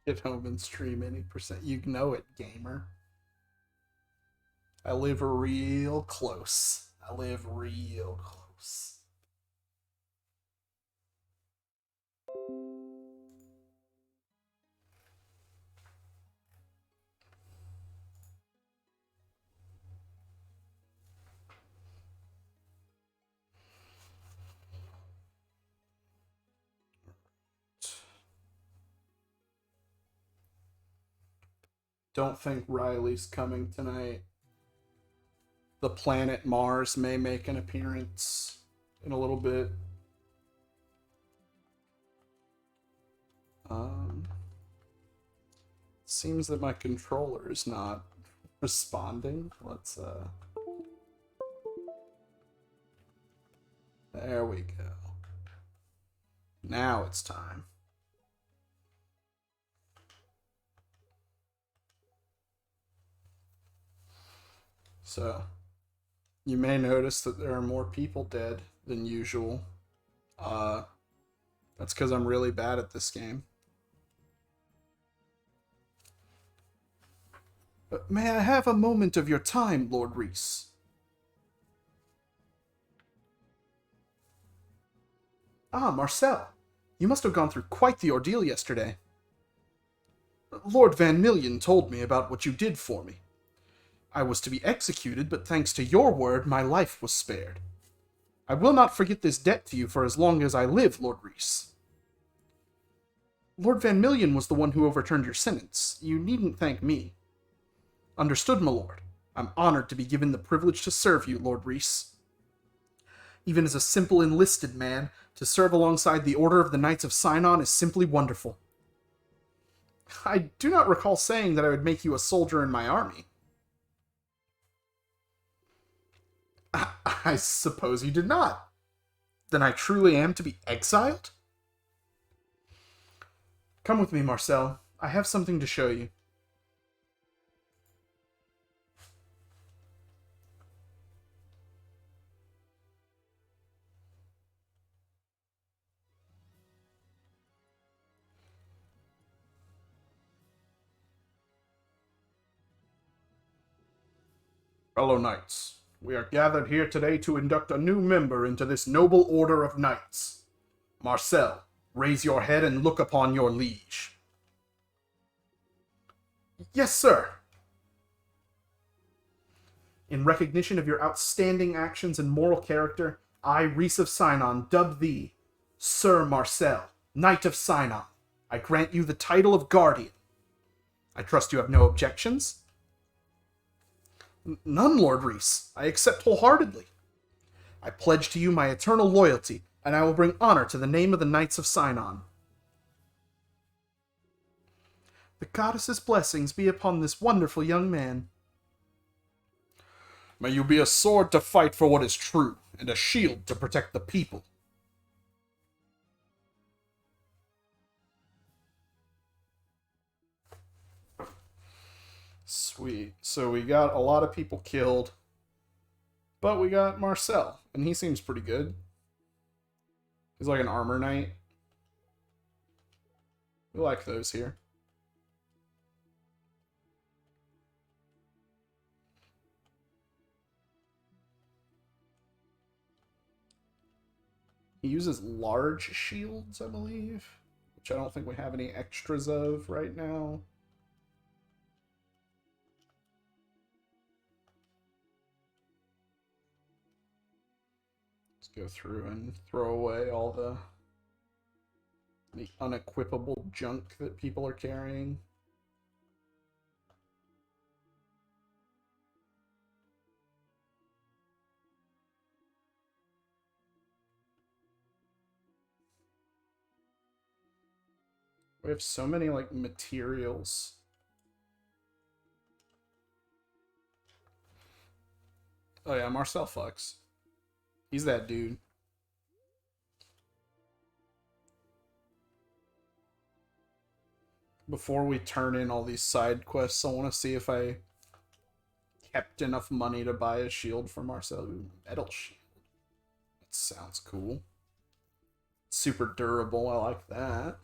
Get home and stream any percent. You know it, gamer. I live real close. I live real close. Don't think Riley's coming tonight. The planet Mars may make an appearance in a little bit. Seems that my controller is not responding. Let's there we go. Now it's time. So, you may notice that there are more people dead than usual. That's because I'm really bad at this game. May I have a moment of your time, Lord Reese? Ah, Marcel. You must have gone through quite the ordeal yesterday. Lord Van Million told me about what you did for me. I was to be executed, but thanks to your word, my life was spared. I will not forget this debt to you for as long as I live, Lord Reese. Lord Van Million was the one who overturned your sentence. You needn't thank me. Understood, my lord. I'm honored to be given the privilege to serve you, Lord Reese. Even as a simple enlisted man, to serve alongside the Order of the Knights of Sinon is simply wonderful. I do not recall saying that I would make you a soldier in my army. I suppose you did not. Then I truly am to be exiled? Come with me, Marcel. I have something to show you. Fellow knights, we are gathered here today to induct a new member into this noble order of knights. Marcel, raise your head and look upon your liege. Yes, sir. In recognition of your outstanding actions and moral character, I, Reese of Sinon, dub thee Sir Marcel, Knight of Sinon. I grant you the title of Guardian. I trust you have no objections? None, Lord Reese. I accept wholeheartedly. I pledge to you my eternal loyalty, and I will bring honor to the name of the Knights of Sinon. The goddess's blessings be upon this wonderful young man. May you be a sword to fight for what is true, and a shield to protect the people. Sweet. So we got a lot of people killed, but we got Marcel, and he seems pretty good. He's like an armor knight. We like those here. He uses large shields, I believe, which I don't think we have any extras of right now. Let's go through and throw away all the unequipable junk that people are carrying. We have so many, like, materials. Oh yeah, Marcel fucks. He's that dude. Before we turn in all these side quests, I want to see if I kept enough money to buy a shield for Marcel. Ooh, metal shield. That sounds cool. Super durable, I like that.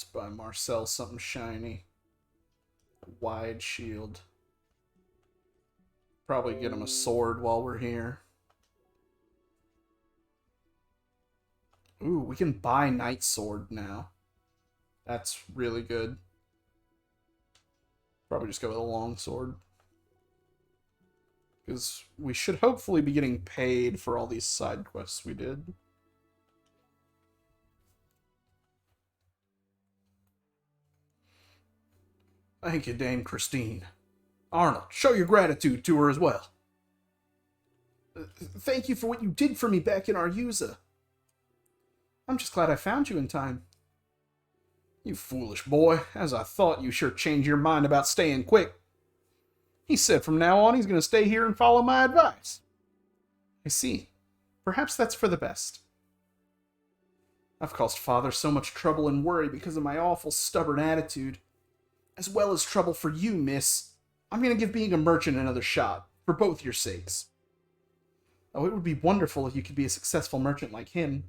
Let's buy Marcel something shiny. A wide shield. Probably get him a sword while we're here. Ooh, we can buy Knight Sword now. That's really good. Probably just go with a long sword. Because we should hopefully be getting paid for all these side quests we did. Thank you, Dame Christine. Arnold, show your gratitude to her as well. Thank you for what you did for me back in Aryuza. I'm just glad I found you in time. You foolish boy. As I thought, you sure changed your mind about staying quick. He said from now on he's going to stay here and follow my advice. I see. Perhaps that's for the best. I've caused Father so much trouble and worry because of my awful stubborn attitude. As well as trouble for you, miss. I'm going to give being a merchant another shot, for both your sakes. Oh, it would be wonderful if you could be a successful merchant like him.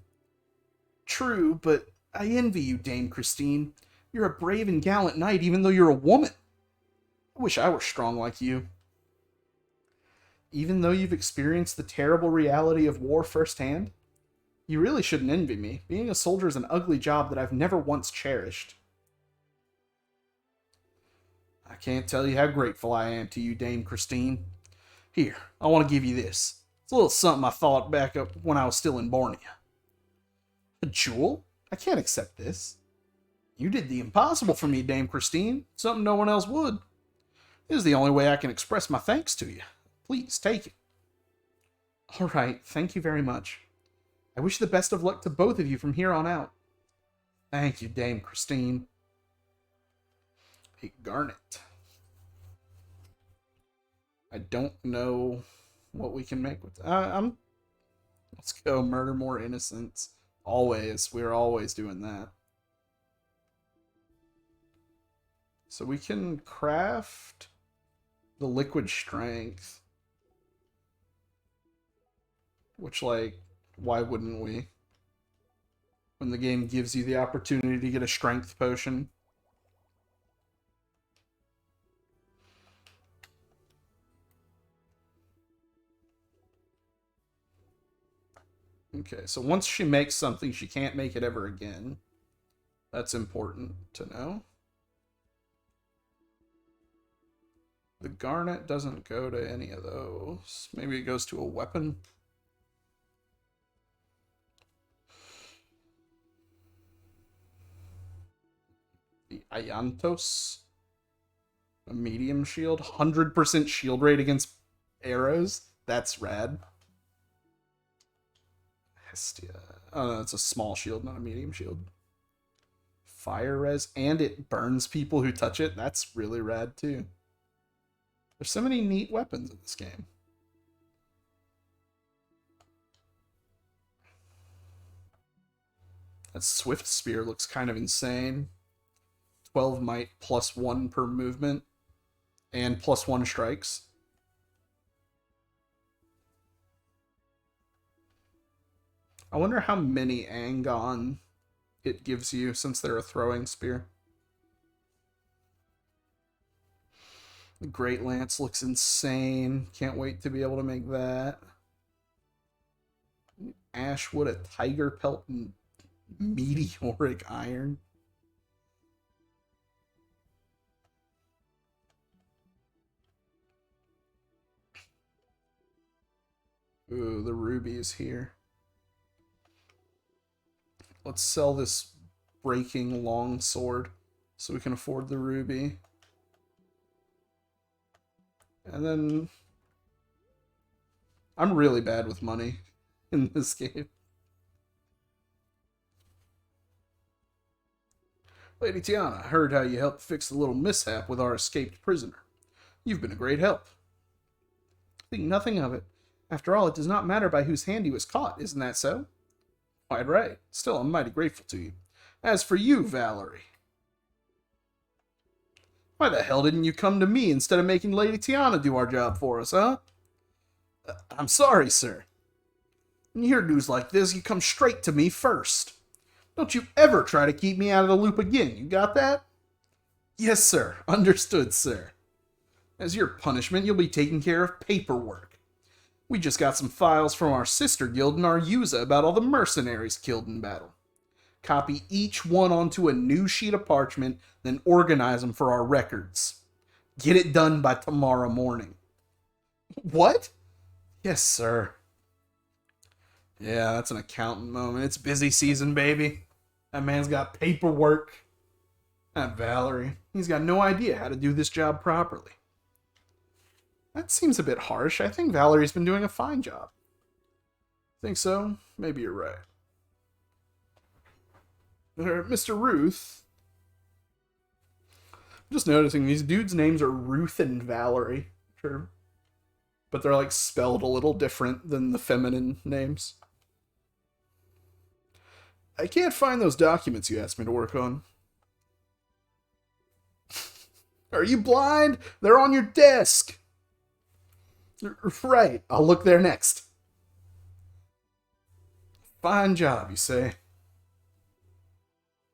True, but I envy you, Dame Christine. You're a brave and gallant knight, even though you're a woman. I wish I were strong like you. Even though you've experienced the terrible reality of war firsthand, you really shouldn't envy me. Being a soldier is an ugly job that I've never once cherished. I can't tell you how grateful I am to you, Dame Christine. Here, I want to give you this. It's a little something I thought back up when I was still in Borneo. A jewel? I can't accept this. You did the impossible for me, Dame Christine. Something no one else would. This is the only way I can express my thanks to you. Please, take it. All right, thank you very much. I wish the best of luck to both of you from here on out. Thank you, Dame Christine. A garnet. I don't know what we can make with let's go murder more innocents. Always. We're always doing that. So we can craft the liquid strength. Which, like, why wouldn't we? When the game gives you the opportunity to get a strength potion. Okay, so once she makes something, she can't make it ever again. That's important to know. The garnet doesn't go to any of those. Maybe it goes to a weapon. The Ayantos. A medium shield. 100% shield rate against arrows. That's rad. Hestia. Oh no, it's a small shield, not a medium shield. Fire res, and it burns people who touch it. That's really rad too. There's so many neat weapons in this game. That Swift Spear looks kind of insane. 12 might plus 1 per movement. And plus 1 strikes. I wonder how many Angon it gives you since they're a throwing spear. The Great Lance looks insane. Can't wait to be able to make that. Ashwood, a tiger pelt, and meteoric iron. Ooh, the ruby is here. Let's sell this breaking long sword so we can afford the ruby. And then I'm really bad with money in this game. Lady Tiana, I heard how you helped fix the little mishap with our escaped prisoner. You've been a great help. Think nothing of it. After all, it does not matter by whose hand he was caught, isn't that so? Quite right. Still, I'm mighty grateful to you. As for you, Valerie. Why the hell didn't you come to me instead of making Lady Tiana do our job for us, huh? I'm sorry, sir. When you hear news like this, you come straight to me first. Don't you ever try to keep me out of the loop again, you got that? Yes, sir. Understood, sir. As your punishment, you'll be taking care of paperwork. We just got some files from our sister guild in our Yuza about all the mercenaries killed in battle. Copy each one onto a new sheet of parchment, then organize them for our records. Get it done by tomorrow morning. What? Yes, sir. Yeah, that's an accountant moment. It's busy season, baby. That man's got paperwork. That Valerie. He's got no idea how to do this job properly. That seems a bit harsh. I think Valerie's been doing a fine job. Think so? Maybe you're right. Mr. Ruth. I'm just noticing these dudes' names are Ruth and Valerie. Sure. But they're like spelled a little different than the feminine names. I can't find those documents you asked me to work on. Are you blind? They're on your desk. Right, I'll look there next. Fine job, you say?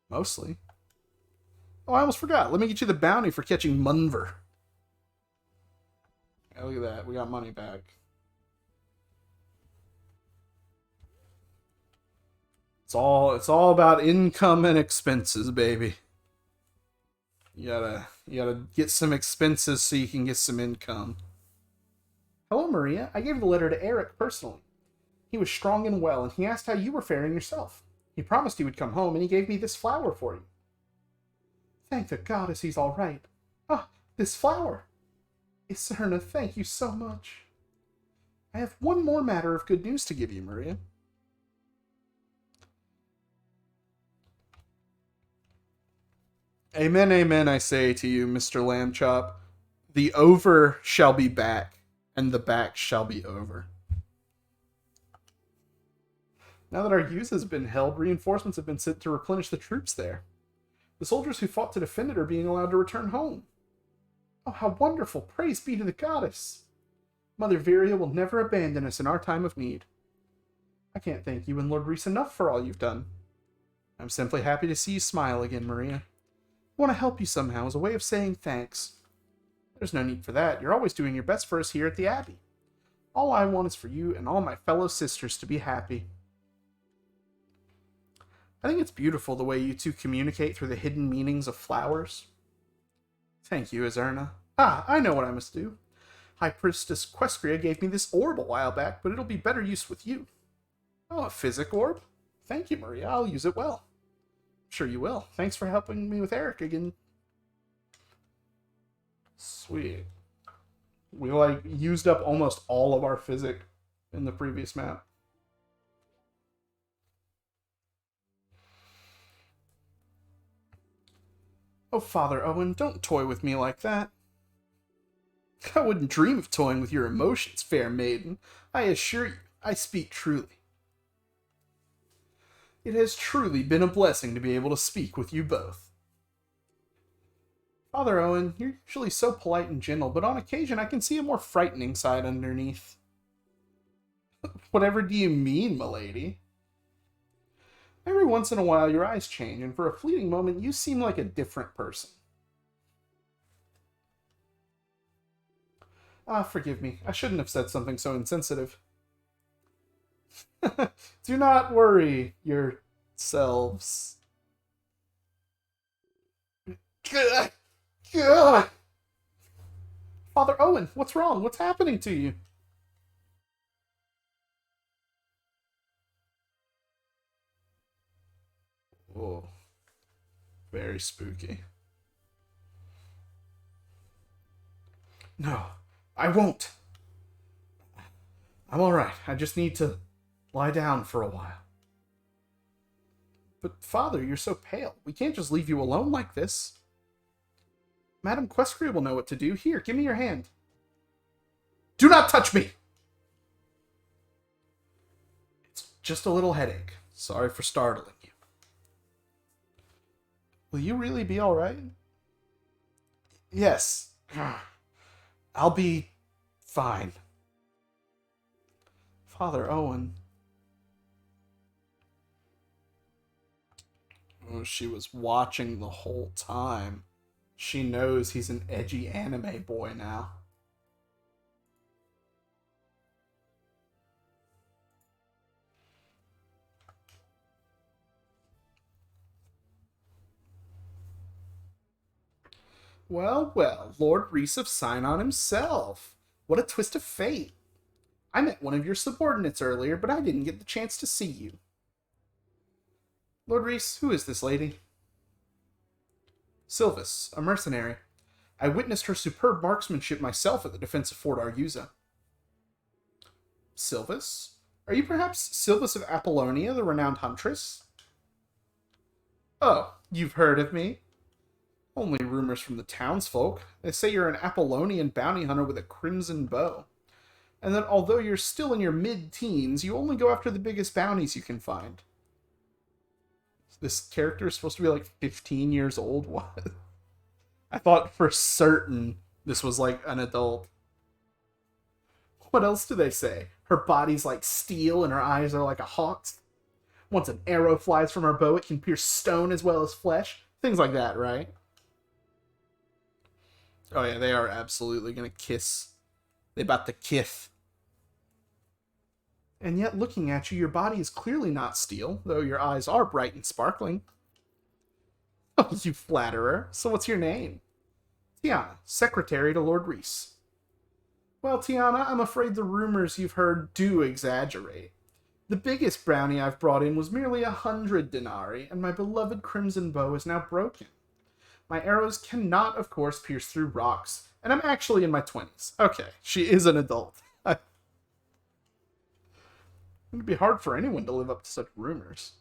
Mostly. Oh, I almost forgot. Let me get you the bounty for catching Munver. Yeah, look at that. We got money back. It's all about income and expenses, baby. You gotta get some expenses so you can get some income. Hello, Maria. I gave the letter to Eric personally. He was strong and well, and he asked how you were faring yourself. He promised he would come home, and he gave me this flower for you. Thank the goddess he's all right. Ah, this flower. Iserna, thank you so much. I have one more matter of good news to give you, Maria. Amen, amen, I say to you, Mr. Lambchop. The over shall be back, and the back shall be over. Now that our use has been held, reinforcements have been sent to replenish the troops there. The soldiers who fought to defend it are being allowed to return home. Oh, how wonderful! Praise be to the goddess! Mother Viria will never abandon us in our time of need. I can't thank you and Lord Reese enough for all you've done. I'm simply happy to see you smile again, Maria. I want to help you somehow as a way of saying thanks. There's no need for that. You're always doing your best for us here at the Abbey. All I want is for you and all my fellow sisters to be happy. I think it's beautiful the way you two communicate through the hidden meanings of flowers. Thank you, Iserna. Ah, I know what I must do. High Priestess Questria gave me this orb a while back, but it'll be better used with you. Oh, a physic orb? Thank you, Maria. I'll use it well. I'm sure you will. Thanks for helping me with Eric again. Sweet. We, used up almost all of our physic in the previous map. Oh, Father Owen, don't toy with me like that. I wouldn't dream of toying with your emotions, fair maiden. I assure you, I speak truly. It has truly been a blessing to be able to speak with you both. Father Owen, you're usually so polite and gentle, but on occasion I can see a more frightening side underneath. Whatever do you mean, milady? Every once in a while your eyes change, and for a fleeting moment you seem like a different person. Ah, forgive me. I shouldn't have said something so insensitive. Do not worry yourselves. Father Owen, what's wrong? What's happening to you? Oh, very spooky. No, I won't. I'm alright. I just need to lie down for a while. But, Father, you're so pale. We can't just leave you alone like this. Madame Questria will know what to do. Here, give me your hand. Do not touch me! It's just a little headache. Sorry for startling you. Will you really be alright? Yes. I'll be fine. Father Owen. Oh, she was watching the whole time. She knows he's an edgy anime boy now. Well, well, Lord Reese of Scion himself. What a twist of fate. I met one of your subordinates earlier, but I didn't get the chance to see you. Lord Reese, who is this lady? Silvis, a mercenary. I witnessed her superb marksmanship myself at the defense of Fort Arguza. Silvis? Are you perhaps Silvis of Apollonia, the renowned huntress? Oh, you've heard of me? Only rumors from the townsfolk. They say you're an Apollonian bounty hunter with a crimson bow. And that although you're still in your mid-teens, you only go after the biggest bounties you can find. This character is supposed to be like 15 years old? What? I thought for certain this was like an adult. What else do they say? Her body's like steel and her eyes are like a hawk's. Once an arrow flies from her bow, it can pierce stone as well as flesh. Things like that, right? Oh yeah, they are absolutely gonna kiss. They about to kiss. And yet, looking at you, your body is clearly not steel, though your eyes are bright and sparkling. Oh, you flatterer. So what's your name? Tiana, secretary to Lord Reese. Well, Tiana, I'm afraid the rumors you've heard do exaggerate. The biggest bounty I've brought in was merely 100 denarii, and my beloved crimson bow is now broken. My arrows cannot, of course, pierce through rocks, and I'm actually in my 20s. Okay, she is an adult. It'd be hard for anyone to live up to such rumors.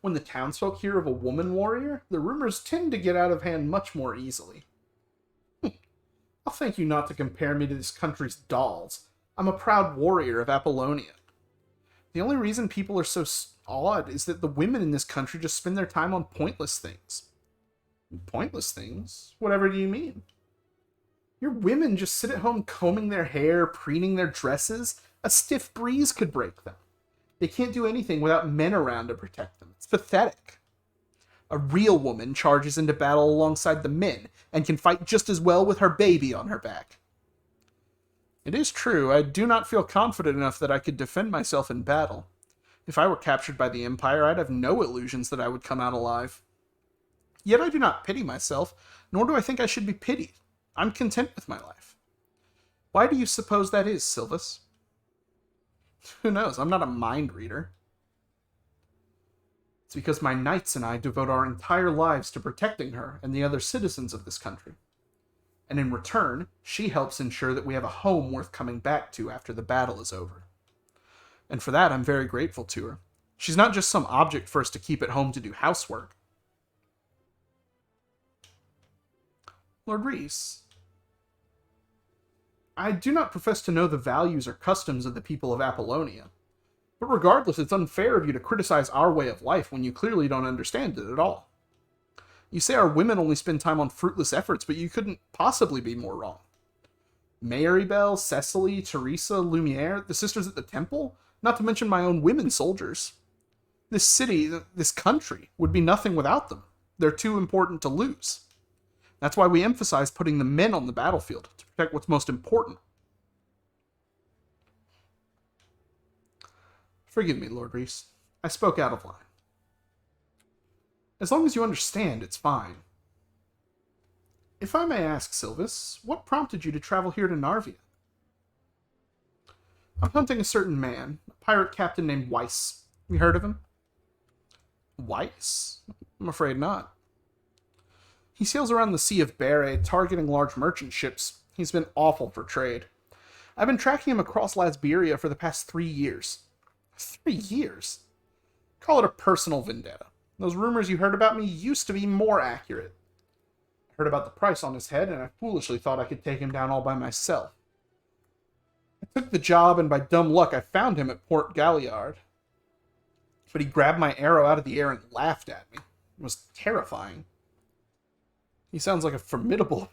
When the townsfolk hear of a woman warrior, the rumors tend to get out of hand much more easily. I'll thank you not to compare me to this country's dolls. I'm a proud warrior of Apollonia. The only reason people are so odd is that the women in this country just spend their time on pointless things. Pointless things? Whatever do you mean? Your women just sit at home combing their hair, preening their dresses. A stiff breeze could break them. They can't do anything without men around to protect them. It's pathetic. A real woman charges into battle alongside the men and can fight just as well with her baby on her back. It is true, I do not feel confident enough that I could defend myself in battle. If I were captured by the Empire, I'd have no illusions that I would come out alive. Yet I do not pity myself, nor do I think I should be pitied. I'm content with my life. Why do you suppose that is, Silvis? Who knows? I'm not a mind reader. It's because my knights and I devote our entire lives to protecting her and the other citizens of this country. And in return, she helps ensure that we have a home worth coming back to after the battle is over. And for that, I'm very grateful to her. She's not just some object for us to keep at home to do housework. Lord Reese, I do not profess to know the values or customs of the people of Apollonia. But regardless, it's unfair of you to criticize our way of life when you clearly don't understand it at all. You say our women only spend time on fruitless efforts, but you couldn't possibly be more wrong. Marybelle, Cecily, Teresa, Lumiere, the sisters at the temple, not to mention my own women soldiers. This city, this country, would be nothing without them. They're too important to lose. That's why we emphasize putting the men on the battlefield, to protect what's most important. Forgive me, Lord Reese. I spoke out of line. As long as you understand, it's fine. If I may ask, Silvis, what prompted you to travel here to Narvia? I'm hunting a certain man, a pirate captain named Weiss. You heard of him? Weiss? I'm afraid not. He sails around the Sea of Bere, targeting large merchant ships. He's been awful for trade. I've been tracking him across Lasberia for the past 3 years. 3 years? Call it a personal vendetta. Those rumors you heard about me used to be more accurate. I heard about the price on his head, and I foolishly thought I could take him down all by myself. I took the job, and by dumb luck, I found him at Port Galliard. But he grabbed my arrow out of the air and laughed at me. It was terrifying. He sounds like a formidable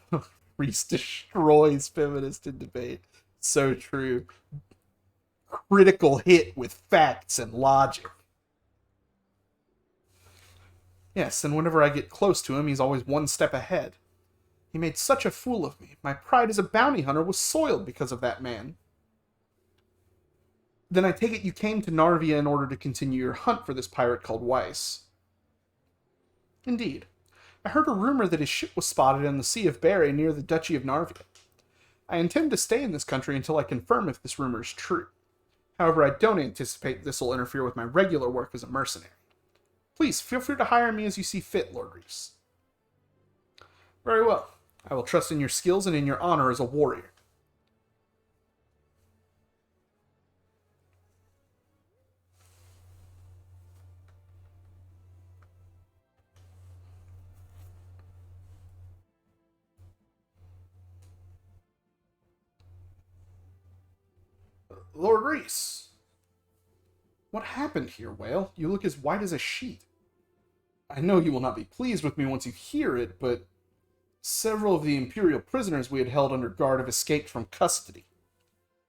Reese destroys feminist in debate. So true. Critical hit with facts and logic. Yes, and whenever I get close to him, he's always one step ahead. He made such a fool of me. My pride as a bounty hunter was soiled because of that man. Then I take it you came to Narvia in order to continue your hunt for this pirate called Weiss. Indeed. I heard a rumor that his ship was spotted in the Sea of Berry near the Duchy of Narvia. I intend to stay in this country until I confirm if this rumor is true. However, I don't anticipate this will interfere with my regular work as a mercenary. Please, feel free to hire me as you see fit, Lord Reese. Very well. I will trust in your skills and in your honor as a warrior. Lord Reese! What happened here, Whale? You look as white as a sheet. I know you will not be pleased with me once you hear it, but several of the Imperial prisoners we had held under guard have escaped from custody.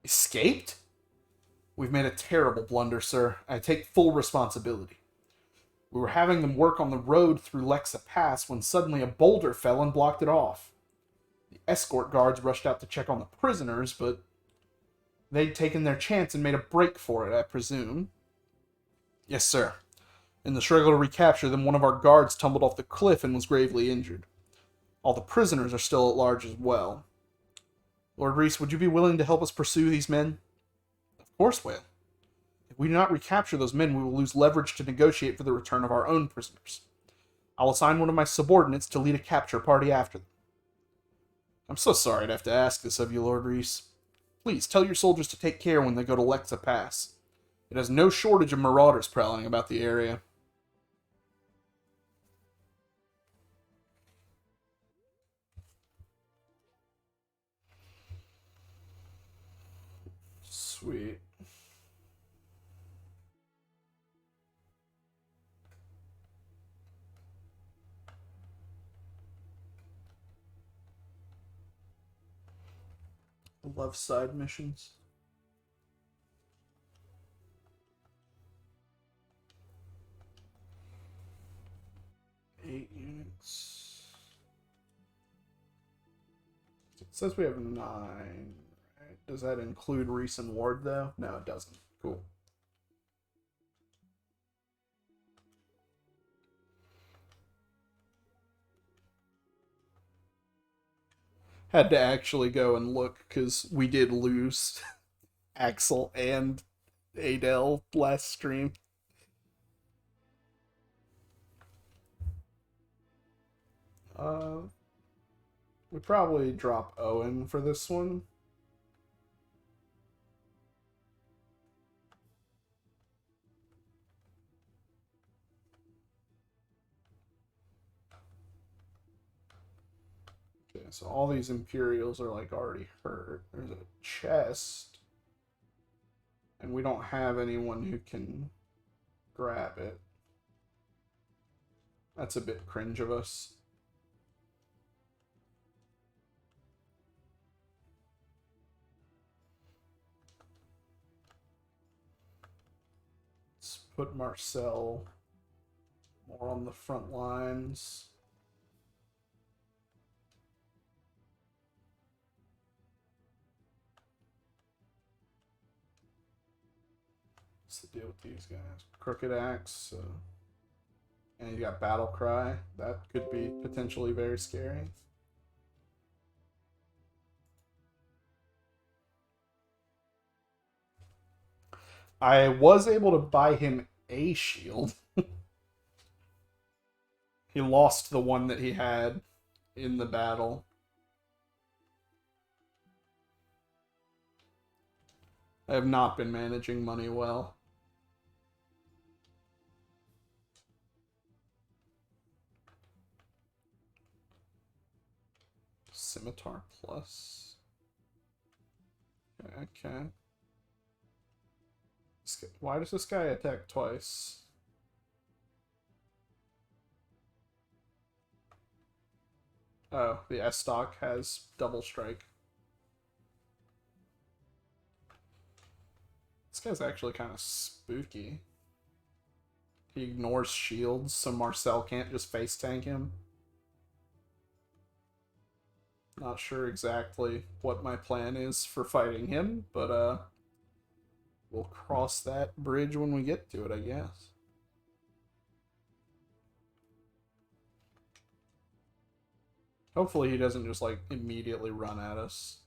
Escaped? We've made a terrible blunder, sir. I take full responsibility. We were having them work on the road through Lexa Pass when suddenly a boulder fell and blocked it off. The escort guards rushed out to check on the prisoners, but they'd taken their chance and made a break for it, I presume. Yes, sir. In the struggle to recapture them, one of our guards tumbled off the cliff and was gravely injured. All the prisoners are still at large as well. Lord Reese, would you be willing to help us pursue these men? Of course, Whale. If we do not recapture those men, we will lose leverage to negotiate for the return of our own prisoners. I'll assign one of my subordinates to lead a capture party after them. I'm so sorry to have to ask this of you, Lord Reese. Please, tell your soldiers to take care when they go to Lexa Pass. It has no shortage of marauders prowling about the area. Sweet. I love side missions. 8 units. It says we have 9. Right? Does that include Reese and Ward, though? No, it doesn't. Cool. Had to actually go and look, because we did lose Axel and Adele last stream. We probably drop Owen for this one. Okay, so all these Imperials are like already hurt. There's a chest. And we don't have anyone who can grab it. That's a bit cringe of us. Let's put Marcel more on the front lines. What's the deal with these guys? Crooked Axe, and you got Battle Cry. That could be potentially very scary. I was able to buy him a shield. He lost the one that he had in the battle. I have not been managing money well. Scimitar plus. Okay. Why does this guy attack twice? Oh, the S stock has double strike. This guy's actually kind of spooky. He ignores shields, so Marcel can't just face tank him. Not sure exactly what my plan is for fighting him, but we'll cross that bridge when we get to it, I guess. Hopefully he doesn't just, like, immediately run at us.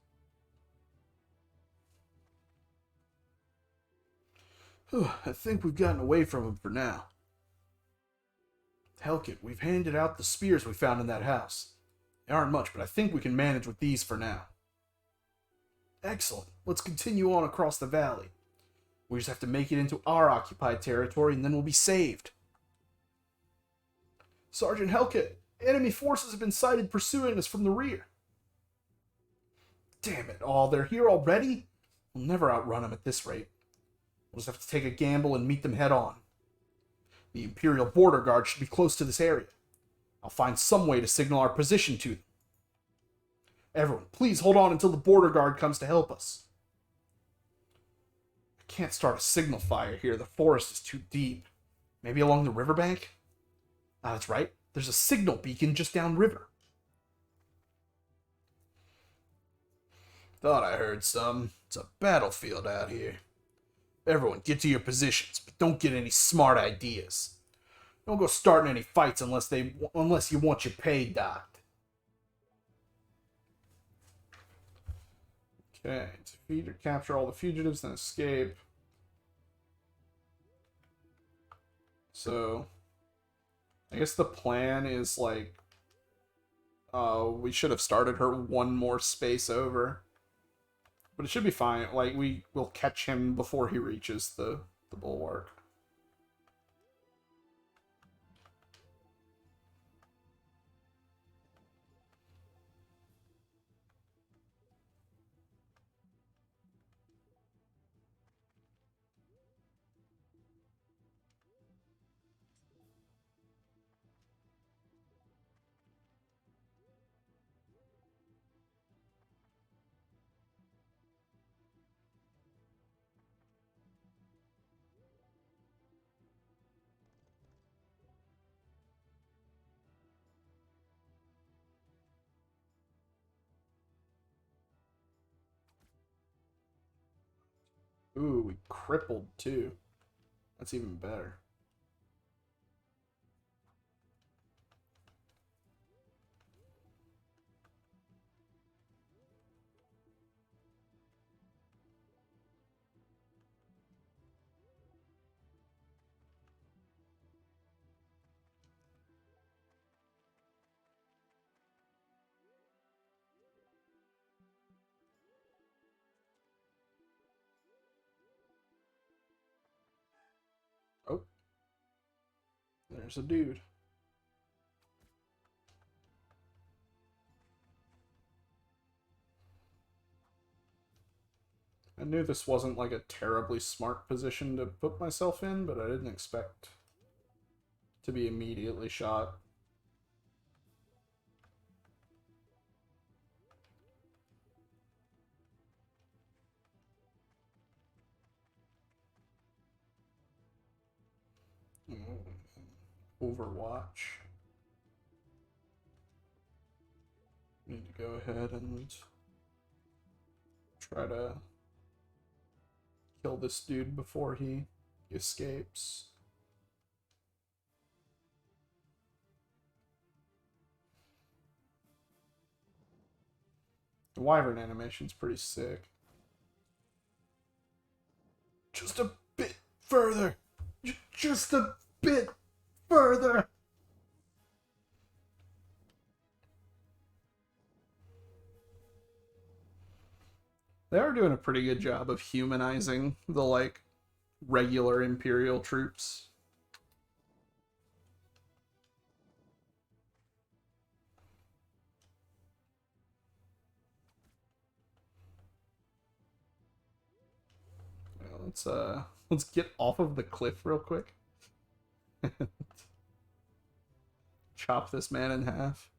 I think we've gotten away from him for now. Helkit, we've handed out the spears we found in that house. They aren't much, but I think we can manage with these for now. Excellent. Let's continue on across the valley. We just have to make it into our occupied territory, and then we'll be saved. Sergeant Helkit, enemy forces have been sighted pursuing us from the rear. Damn it all, they're here already? We'll never outrun them at this rate. We'll just have to take a gamble and meet them head on. The Imperial Border Guard should be close to this area. I'll find some way to signal our position to them. Everyone, please hold on until the Border Guard comes to help us. I can't start a signal fire here. The forest is too deep. Maybe along the riverbank? Ah, that's right. There's a signal beacon just downriver. Thought I heard some. It's a battlefield out here. Everyone, get to your positions, but don't get any smart ideas. Don't go starting any fights unless you want your pay docked. Okay, defeat or capture all the fugitives, then escape. So, I guess the plan is like, we should have started her one more space over. But it should be fine. Like, we will catch him before he reaches the bulwark. Ooh, we crippled too. That's even better. Oh. There's a dude. I knew this wasn't like a terribly smart position to put myself in, but I didn't expect to be immediately shot. Overwatch. Need to go ahead and try to kill this dude before he escapes. The wyvern animation's pretty sick. Just a bit further. Just a bit further. They are doing a pretty good job of humanizing the, like, regular Imperial troops. Let's get off of the cliff real quick. Chop this man in half.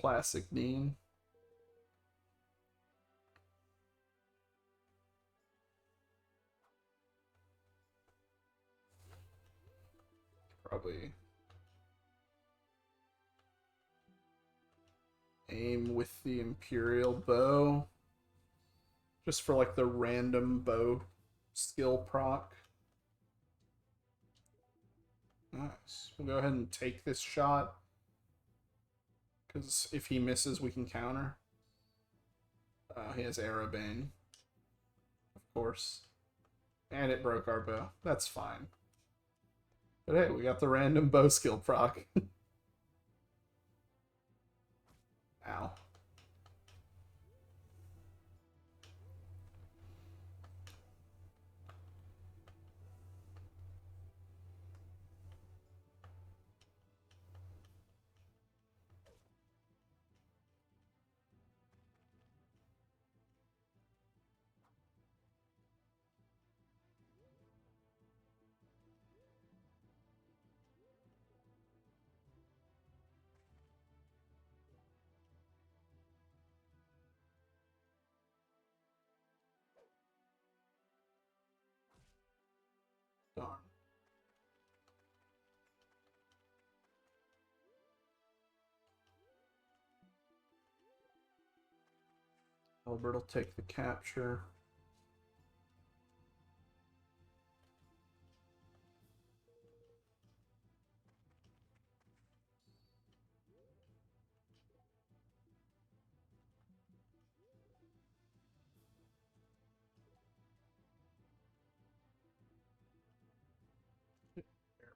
Classic Dean. probably aim with the Imperial bow. Just for like the random bow skill proc. Nice. We'll go ahead and take this shot. Because if he misses, we can counter. He has Arabane. Of course. And it broke our bow. That's fine. But hey, we got the random bow skill proc. Ow. Darn. Albert will take the capture.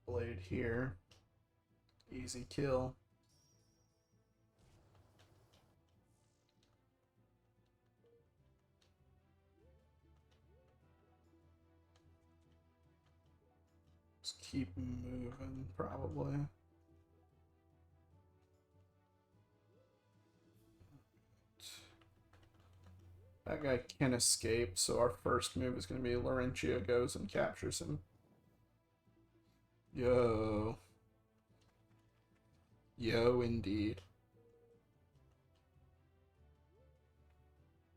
Blade here. Easy kill. Just keep moving, probably. That guy can escape, so our first move is going to be Laurentia goes and captures him. Yo. Yo, indeed.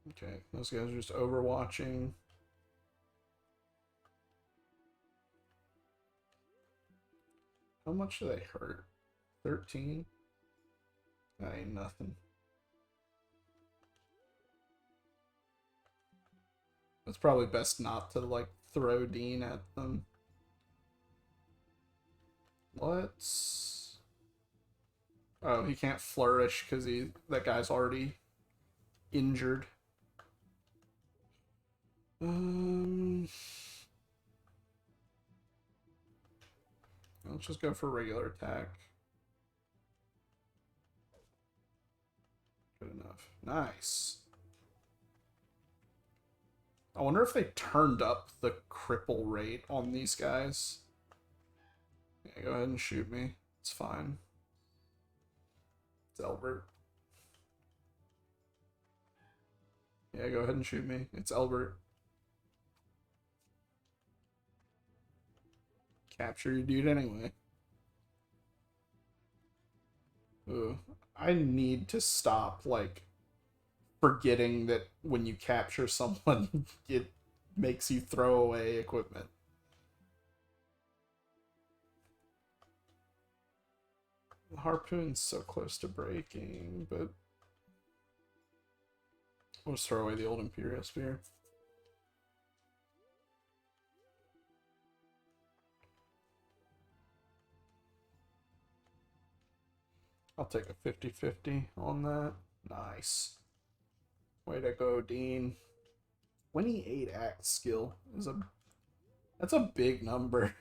Okay, those guys are just overwatching. How much do they hurt? 13? That ain't nothing. It's probably best not to, like, throw Dean at them. Let's... Oh, he can't flourish because that guy's already injured. Let's just go for regular attack. Good enough. Nice. I wonder if they turned up the cripple rate on these guys. Yeah, go ahead and shoot me. It's fine. It's Albert. Yeah, go ahead and shoot me. It's Albert. Capture your dude anyway. Ooh. I need to stop, like, forgetting that when you capture someone, it makes you throw away equipment. The harpoon's so close to breaking, but we'll just throw away the old Imperial Spear. I'll take a 50-50 on that. Nice. Way to go, Dean. 28 act skill is that's a big number.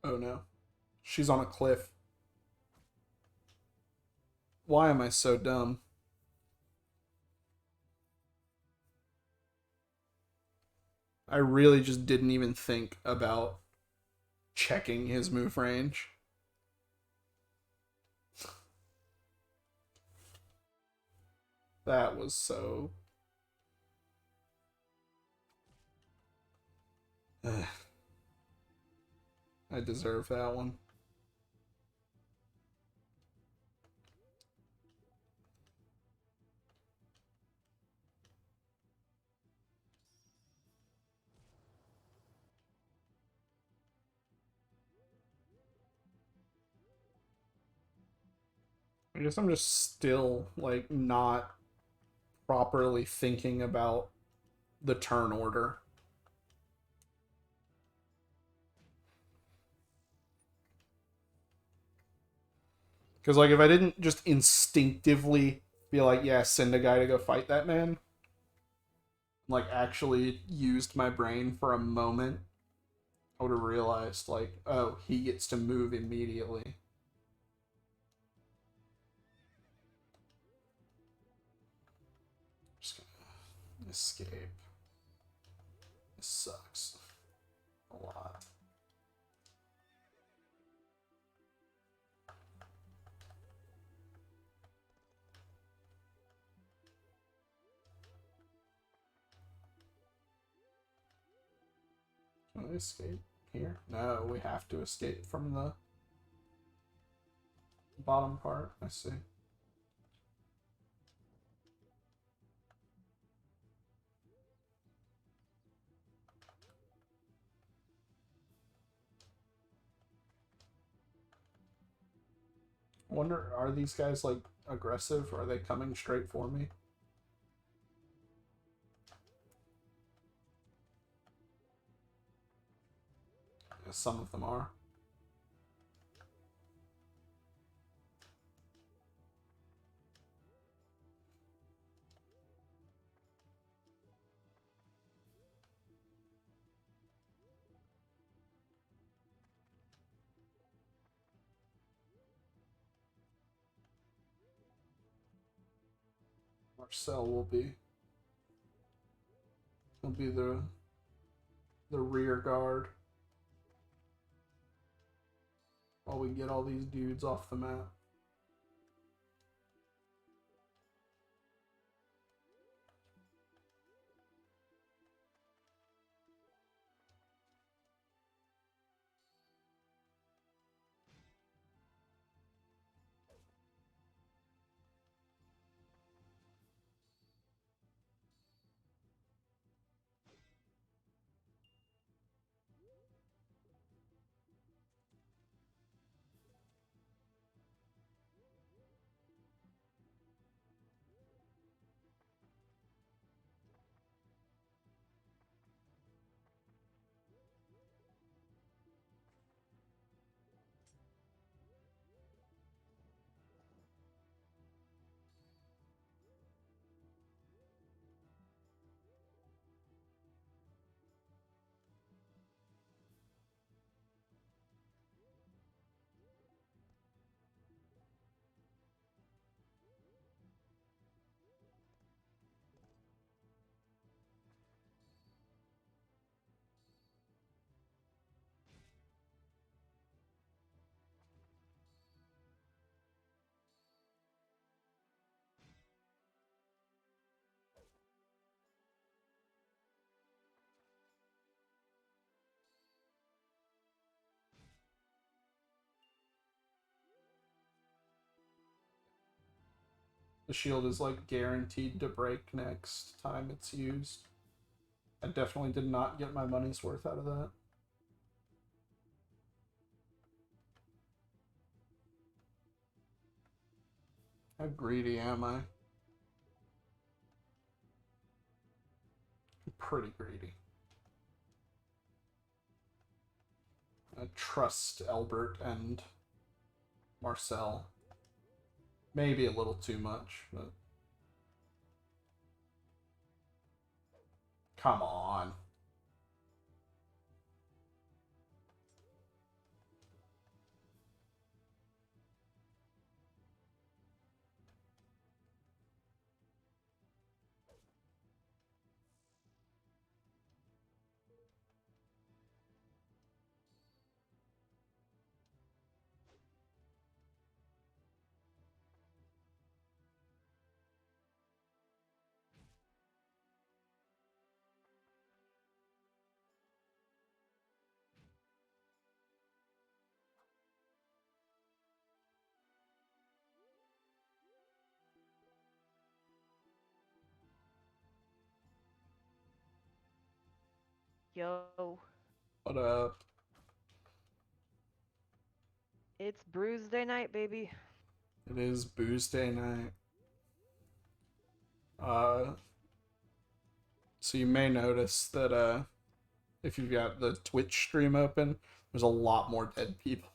Oh no. She's on a cliff. Why am I so dumb? I really just didn't even think about checking his move range. That was so... I deserve that one. I guess I'm just still, like, not properly thinking about the turn order. Because, like, if I didn't just instinctively be like, yeah, send a guy to go fight that man, like, actually used my brain for a moment, I would have realized, like, oh, he gets to move immediately. Just gonna escape. This sucks a lot. Can I escape here? No, we have to escape from the bottom part. I see. I wonder, are these guys, like, aggressive, or are they coming straight for me? Yeah, some of them are. Marcel will be. He'll be the rear guard while we get all these dudes off the map. The shield is, like, guaranteed to break next time it's used. I definitely did not get my money's worth out of that. How greedy am I? I'm pretty greedy. I trust Albert and Marcel. Maybe a little too much, but... Come on. Yo, What up? it's Bruised night, baby. It is Buesday night. Uh, so you may notice that if you've got the Twitch stream open, there's a lot more dead people.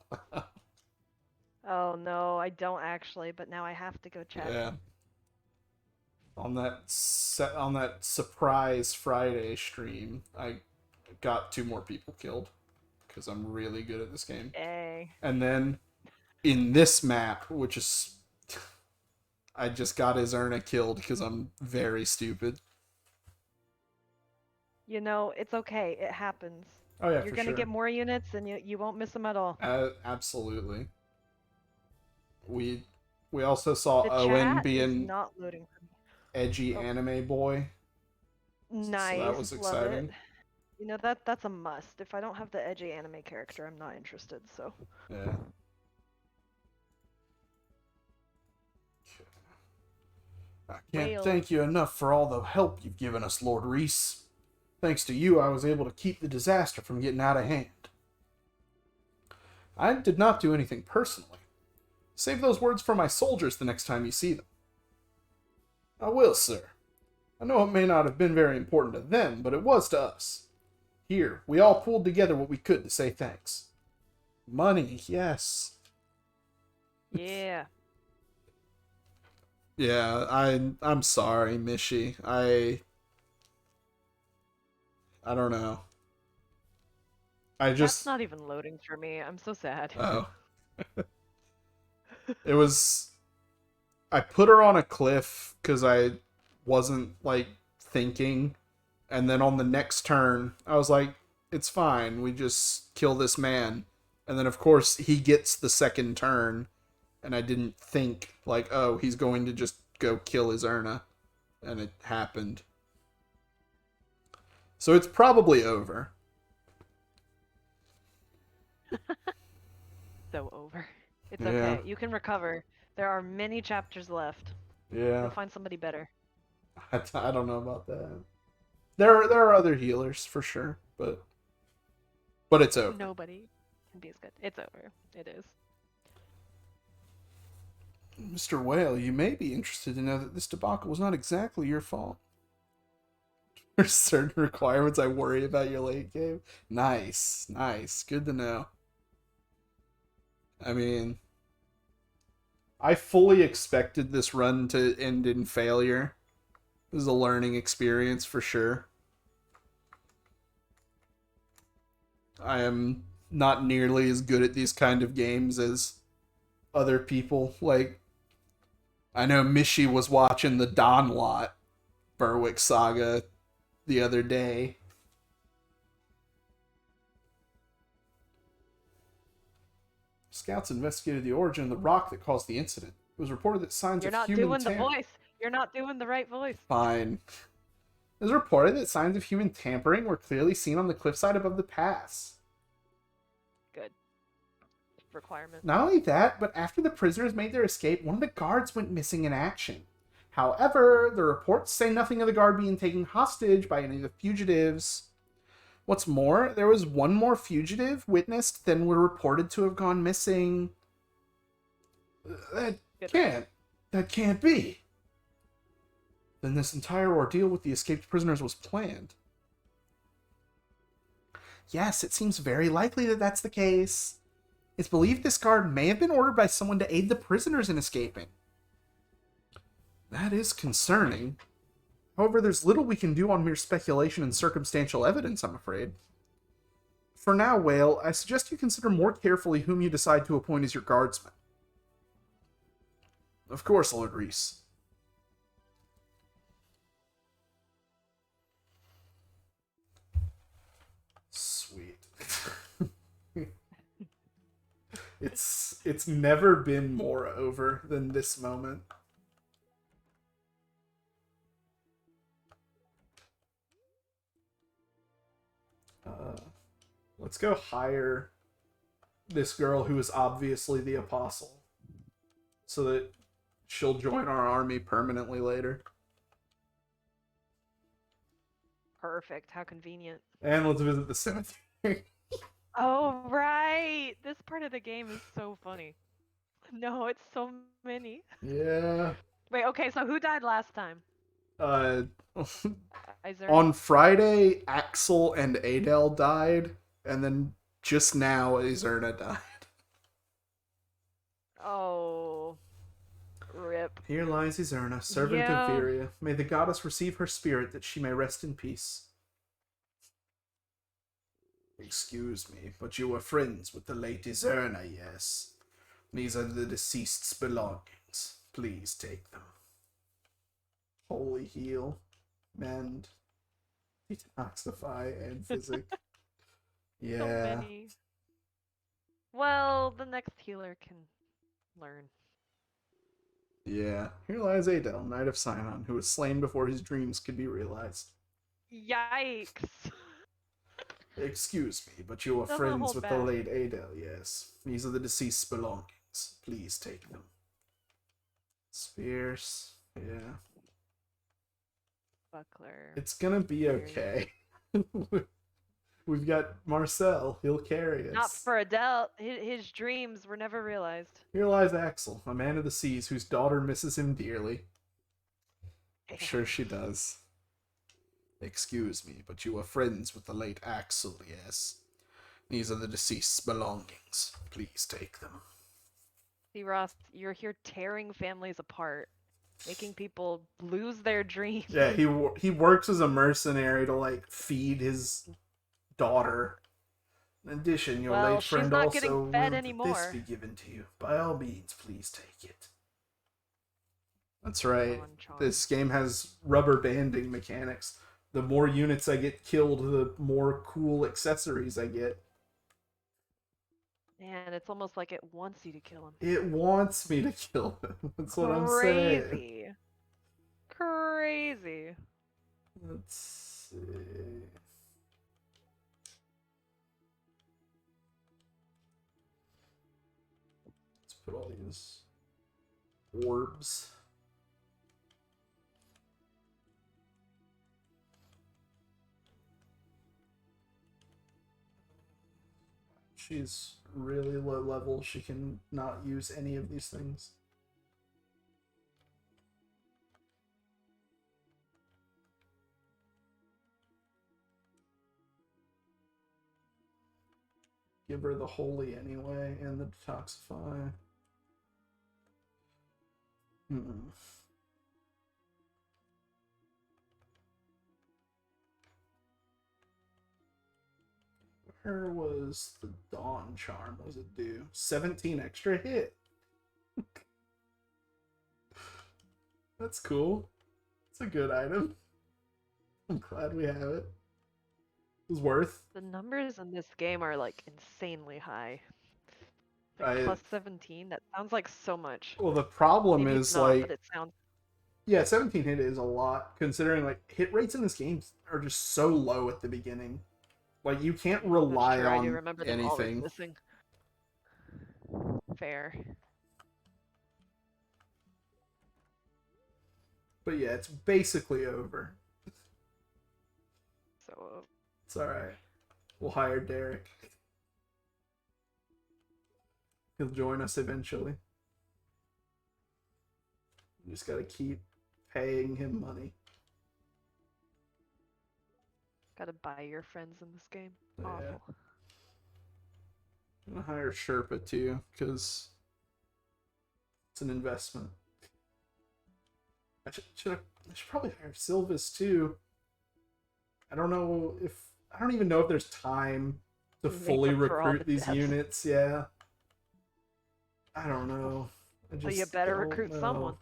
Oh no, I don't actually, but now I have to go check. Yeah, on that surprise Friday stream, I got 2 more people killed because I'm really good at this game. Dang. And then in this map, which is I just got Izerna killed because I'm very stupid. You know, it's okay. It happens. Oh yeah, You're for gonna get sure. more units, and you won't miss them at all. Absolutely. We we also saw The Owen chat is being not loading for me. edgy Oh, anime boy, so that nice. was Love it. exciting. You know that's a must. If I don't have the edgy anime character, I'm not interested. So. Yeah. I can't Whale. thank you enough for all the help you've given us, Lord Reese. Thanks to you, I was able to keep the disaster from getting out of hand. I did not do anything personally. Save those words for my soldiers the next time you see them. I will, sir. I know it may not have been very important to them, but it was to us. Here, we all pulled together what we could to say thanks. Money, yes. Yeah. Yeah, I'm sorry, Mishi. I don't know. I Chat's just not even loading for me. I'm so sad. oh. It was I put her on a cliff cuz I wasn't like thinking, and then on the next turn I was like it's fine. We just kill this man. And then of course he gets the second turn and I didn't think like oh, he's going to just go kill his Erna, and it happened. So it's probably over. So over. It's Yeah. okay. You can recover. There are many chapters left. Yeah. You'll find somebody better. I don't know about that. There are other healers for sure, but it's over. Nobody can be as good. It's over. It is. Mr. Whale, you may be interested to know that this debacle was not exactly your fault. There's certain requirements I worry about your late game. Nice, nice, good to know. I mean, I fully expected this run to end in failure. This is a learning experience for sure. I am not nearly as good at these kind of games as other people. Like, I know Mishi was watching the Don Lot Berwick Saga the other day. Scouts investigated the origin of the rock that caused the incident. It was reported that signs You're of not human doing the voice. You're not doing the right voice. Fine. It was reported that signs of human tampering were clearly seen on the cliffside above the pass. Good. Requirement. Not only that, but after the prisoners made their escape, one of the guards went missing in action. However, the reports say nothing of the guard being taken hostage by any of the fugitives. What's more, there was one more fugitive witnessed than were reported to have gone missing. That Good. can't be. Then this entire ordeal with the escaped prisoners was planned. Yes, it seems very likely that that's the case. It's believed this guard may have been ordered by someone to aid the prisoners in escaping. That is concerning. However, there's little we can do on mere speculation and circumstantial evidence, I'm afraid. For now, Whale, I suggest you consider more carefully whom you decide to appoint as your guardsman. Of course, Lord Reese. Sweet. It's never been more over than this moment. Let's go hire this girl who is obviously the apostle, so that she'll join our army permanently later. Perfect. How convenient. And let's visit the cemetery. Oh, right. This part of the game is so funny. No, it's so many. Yeah. Wait, okay, so who died last time? Uh, Izerna? on Friday, Axel and Adele died, and then just now, Izerna died. Oh, rip. Here lies Izerna, servant of Yeah. Viria. May the goddess receive her spirit that she may rest in peace. Excuse me, but you were friends with the late Izerna, yes? These are the deceased's belongings. Please take them. Holy heal, mend, detoxify, and physic. So Yeah. many. Well, the next healer can learn. Yeah. Here lies Adel, Knight of Sion, who was slain before his dreams could be realized. Yikes. Excuse me, but you are Doesn't friends hold with back. the late Adel, yes? These are the deceased's belongings. Please take them. Spears. Yeah. Buckler. It's gonna be okay. We've got Marcel. He'll carry us. Not for Adele. His dreams were never realized. Here lies Axel, a man of the seas whose daughter misses him dearly. I'm sure she does. Excuse me, but you are friends with the late Axel, yes? These are the deceased's belongings. Please take them. See, Ross, you're here tearing families apart, making people lose their dreams. Yeah, he works as a mercenary to, like, feed his daughter. In addition, your Well, late she's friend not also getting fed willed that anymore. this be given to you. By all means, please take it. That's right. This game has rubber banding mechanics. The more units I get killed, the more cool accessories I get. Man, it's almost like it wants you to kill him. It wants me to kill him. That's what I'm saying. Crazy. Crazy. Let's see. Let's put all these orbs. She's really low level. She can not use any of these things. Give her the holy anyway, and the detoxify. Her was the Dawn Charm. What does it do? 17 extra hit. That's cool. It's a good item. I'm glad we have it. It was worth. The numbers in this game are like insanely high. Like plus 17, that sounds like so much. Well, the problem Maybe is not, like, but it sounds. Yeah, 17 hit is a lot considering like hit rates in this game are just so low at the beginning. Like you can't rely I on do remember them always anything. missing. Fair. But yeah, it's basically over. So. It's alright. We'll hire Derek. He'll join us eventually. You just gotta keep paying him money. Gotta buy your friends in this game. Yeah. Awful. I'm gonna hire Sherpa too, because it's an investment. I should probably hire Sylvis too. I don't even know if there's time to fully recruit these units. Yeah. I don't know. So you better recruit someone.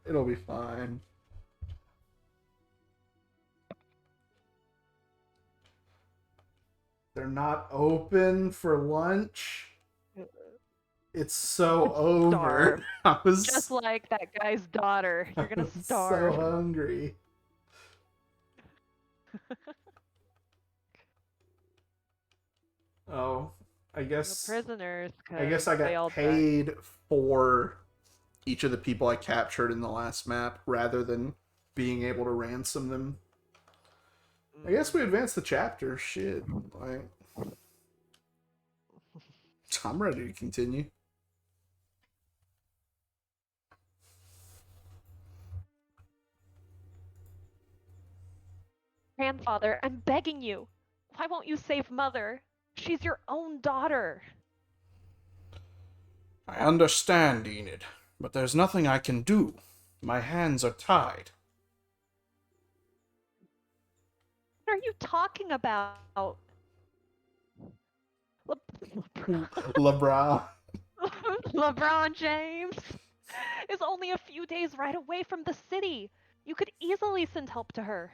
It'll be fine. They're not open for lunch. It's so over. I was just like that guy's daughter. You're gonna starve. So hungry. Oh, I guess prisoners, I guess because I they got all died. paid for each of the people I captured in the last map rather than being able to ransom them. I guess we advanced the chapter. Shit. Like, I'm ready to continue. Grandfather, I'm begging you. Why won't you save Mother? She's your own daughter. I understand, Enid, but there's nothing I can do. My hands are tied. What are you talking about? LeBron. LeBron James is only a few days right away from the city. You could easily send help to her.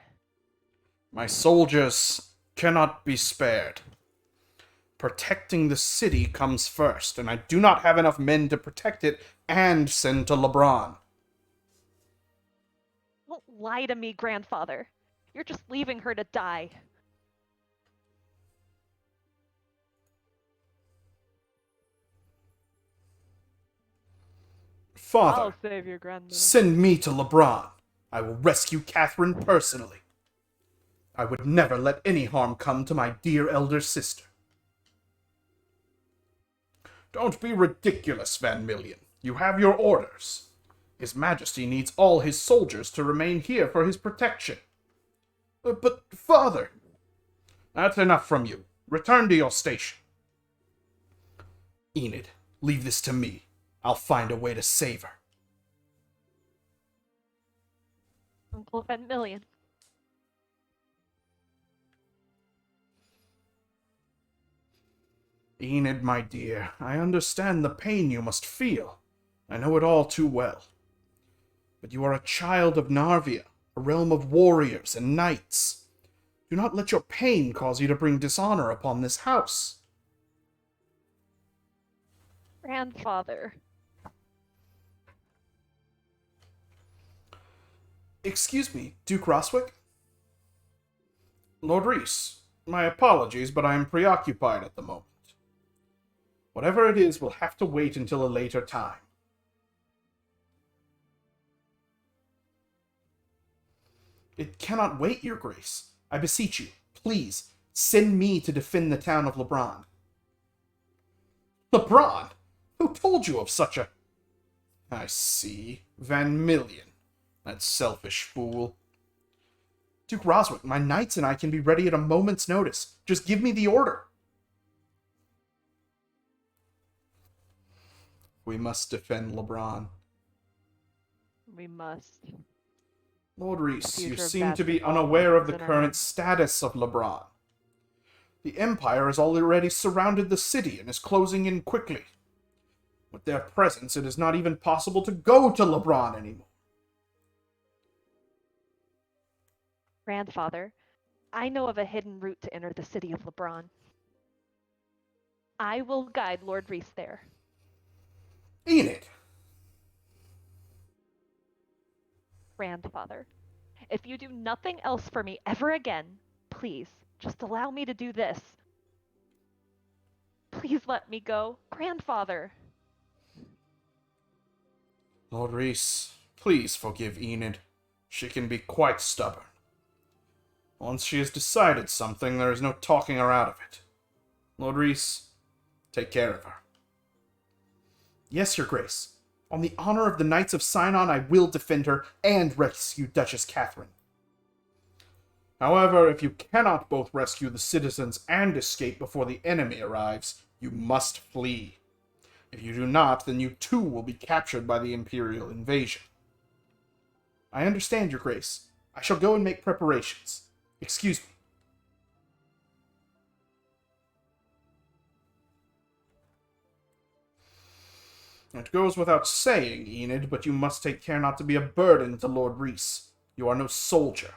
My soldiers cannot be spared. Protecting the city comes first, and I do not have enough men to protect it and send to LeBron. Don't lie to me, grandfather. You're just leaving her to die. Father, I'll save your grandmother. send me to LeBron. I will rescue Catherine personally. I would never let any harm come to my dear elder sister. Don't be ridiculous, Van Million. You have your orders. His Majesty needs all his soldiers to remain here for his protection. But, Father... That's enough from you. Return to your station. Enid, leave this to me. I'll find a way to save her. Uncle Van Million. Enid, my dear, I understand the pain you must feel. I know it all too well. But you are a child of Narvia, a realm of warriors and knights. Do not let your pain cause you to bring dishonor upon this house. Grandfather. Excuse me, Duke Roswick? Lord Reese, my apologies, but I am preoccupied at the moment. Whatever it is will have to wait until a later time. It cannot wait, Your Grace. I beseech you, please, send me to defend the town of LeBron. LeBron? Who told you of such a... I see. Van Million. That selfish fool. Duke Roswick, my knights and I can be ready at a moment's notice. Just give me the order. We must defend LeBron. We must. Lord Reese, you Future of seem to be basketball unaware of the is in our current hands. status of LeBron. The Empire has already surrounded the city and is closing in quickly. With their presence, it is not even possible to go to LeBron anymore. Grandfather, I know of a hidden route to enter the city of LeBron. I will guide Lord Reese there. Enid! Grandfather, if you do nothing else for me ever again, please, just allow me to do this. Please let me go. Grandfather! Lord Reese, please forgive Enid. She can be quite stubborn. Once she has decided something, there is no talking her out of it. Lord Reese, take care of her. Yes, Your Grace. On the honor of the Knights of Sinon, I will defend her and rescue Duchess Catherine. However, if you cannot both rescue the citizens and escape before the enemy arrives, you must flee. If you do not, then you too will be captured by the Imperial invasion. I understand, Your Grace. I shall go and make preparations. Excuse me. It goes without saying, Enid, but you must take care not to be a burden to Lord Reese. You are no soldier.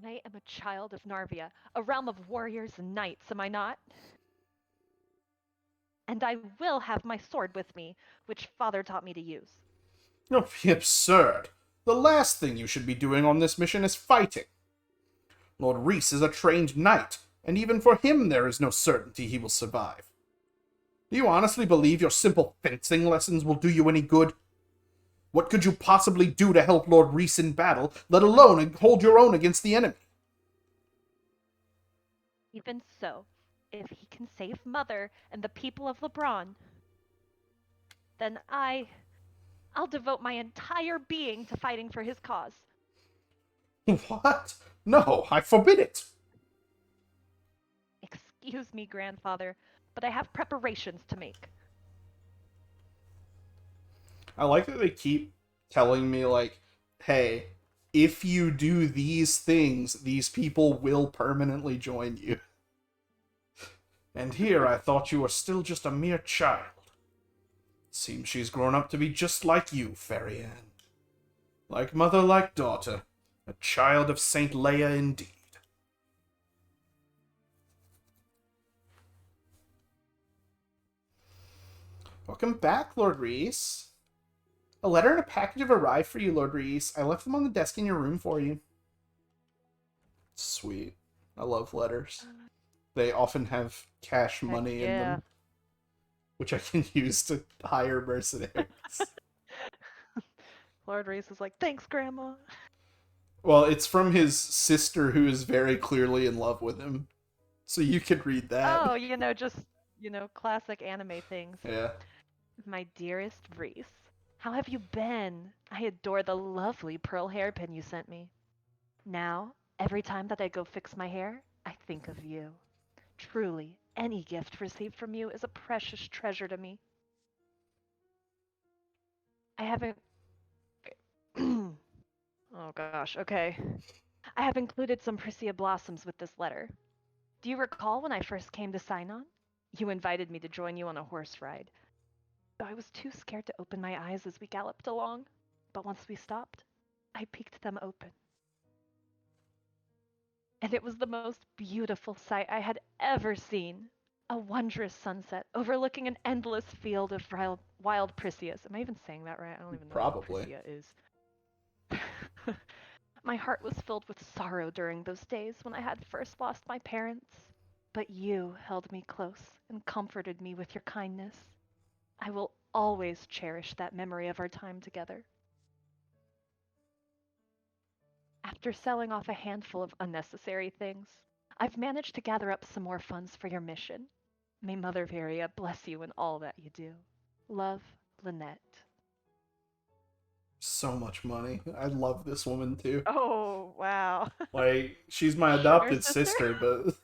I am a child of Narvia, a realm of warriors and knights, am I not? And I will have my sword with me, which Father taught me to use. Don't be absurd. The last thing you should be doing on this mission is fighting. Lord Reese is a trained knight, and even for him there is no certainty he will survive. Do you honestly believe your simple fencing lessons will do you any good? What could you possibly do to help Lord Reese in battle, let alone hold your own against the enemy? Even so, if he can save Mother and the people of LeBron, then I'll devote my entire being to fighting for his cause. What? No, I forbid it. Excuse me, grandfather, but I have preparations to make. I like that they keep telling me, like, hey, if you do these things, these people will permanently join you. And here I thought you were still just a mere child. Seems she's grown up to be just like you, Fairy Anne. Like mother, like daughter. A child of Saint Leia indeed. Welcome back, Lord Reese. A letter and a package have arrived for you, Lord Reese. I left them on the desk in your room for you. Sweet. I love letters. They often have cash money in them, which I can use to hire mercenaries. Lord Reese is like, thanks, Grandma. Well, it's from his sister who is very clearly in love with him. So you could read that. Oh, just, classic anime things. Yeah. My dearest Reese, how have you been? I adore the lovely pearl hairpin you sent me. Now, every time that I go fix my hair, I think of you. Truly, any gift received from you is a precious treasure to me. I haven't... Oh gosh, okay. I have included some Priscilla blossoms with this letter. Do you recall when I first came to Sinon? You invited me to join you on a horse ride. I was too scared to open my eyes as we galloped along, but once we stopped, I peeked them open. And it was the most beautiful sight I had ever seen. A wondrous sunset overlooking an endless field of wild Priscias. Am I even saying that right? I don't even know what Priscilla is. My heart was filled with sorrow during those days when I had first lost my parents, but you held me close and comforted me with your kindness. I will always cherish that memory of our time together. After selling off a handful of unnecessary things, I've managed to gather up some more funds for your mission. May Mother Varia bless you in all that you do. Love, Lynette. So much money. I love this woman too. Oh, wow. Like, she's my adopted sister, but...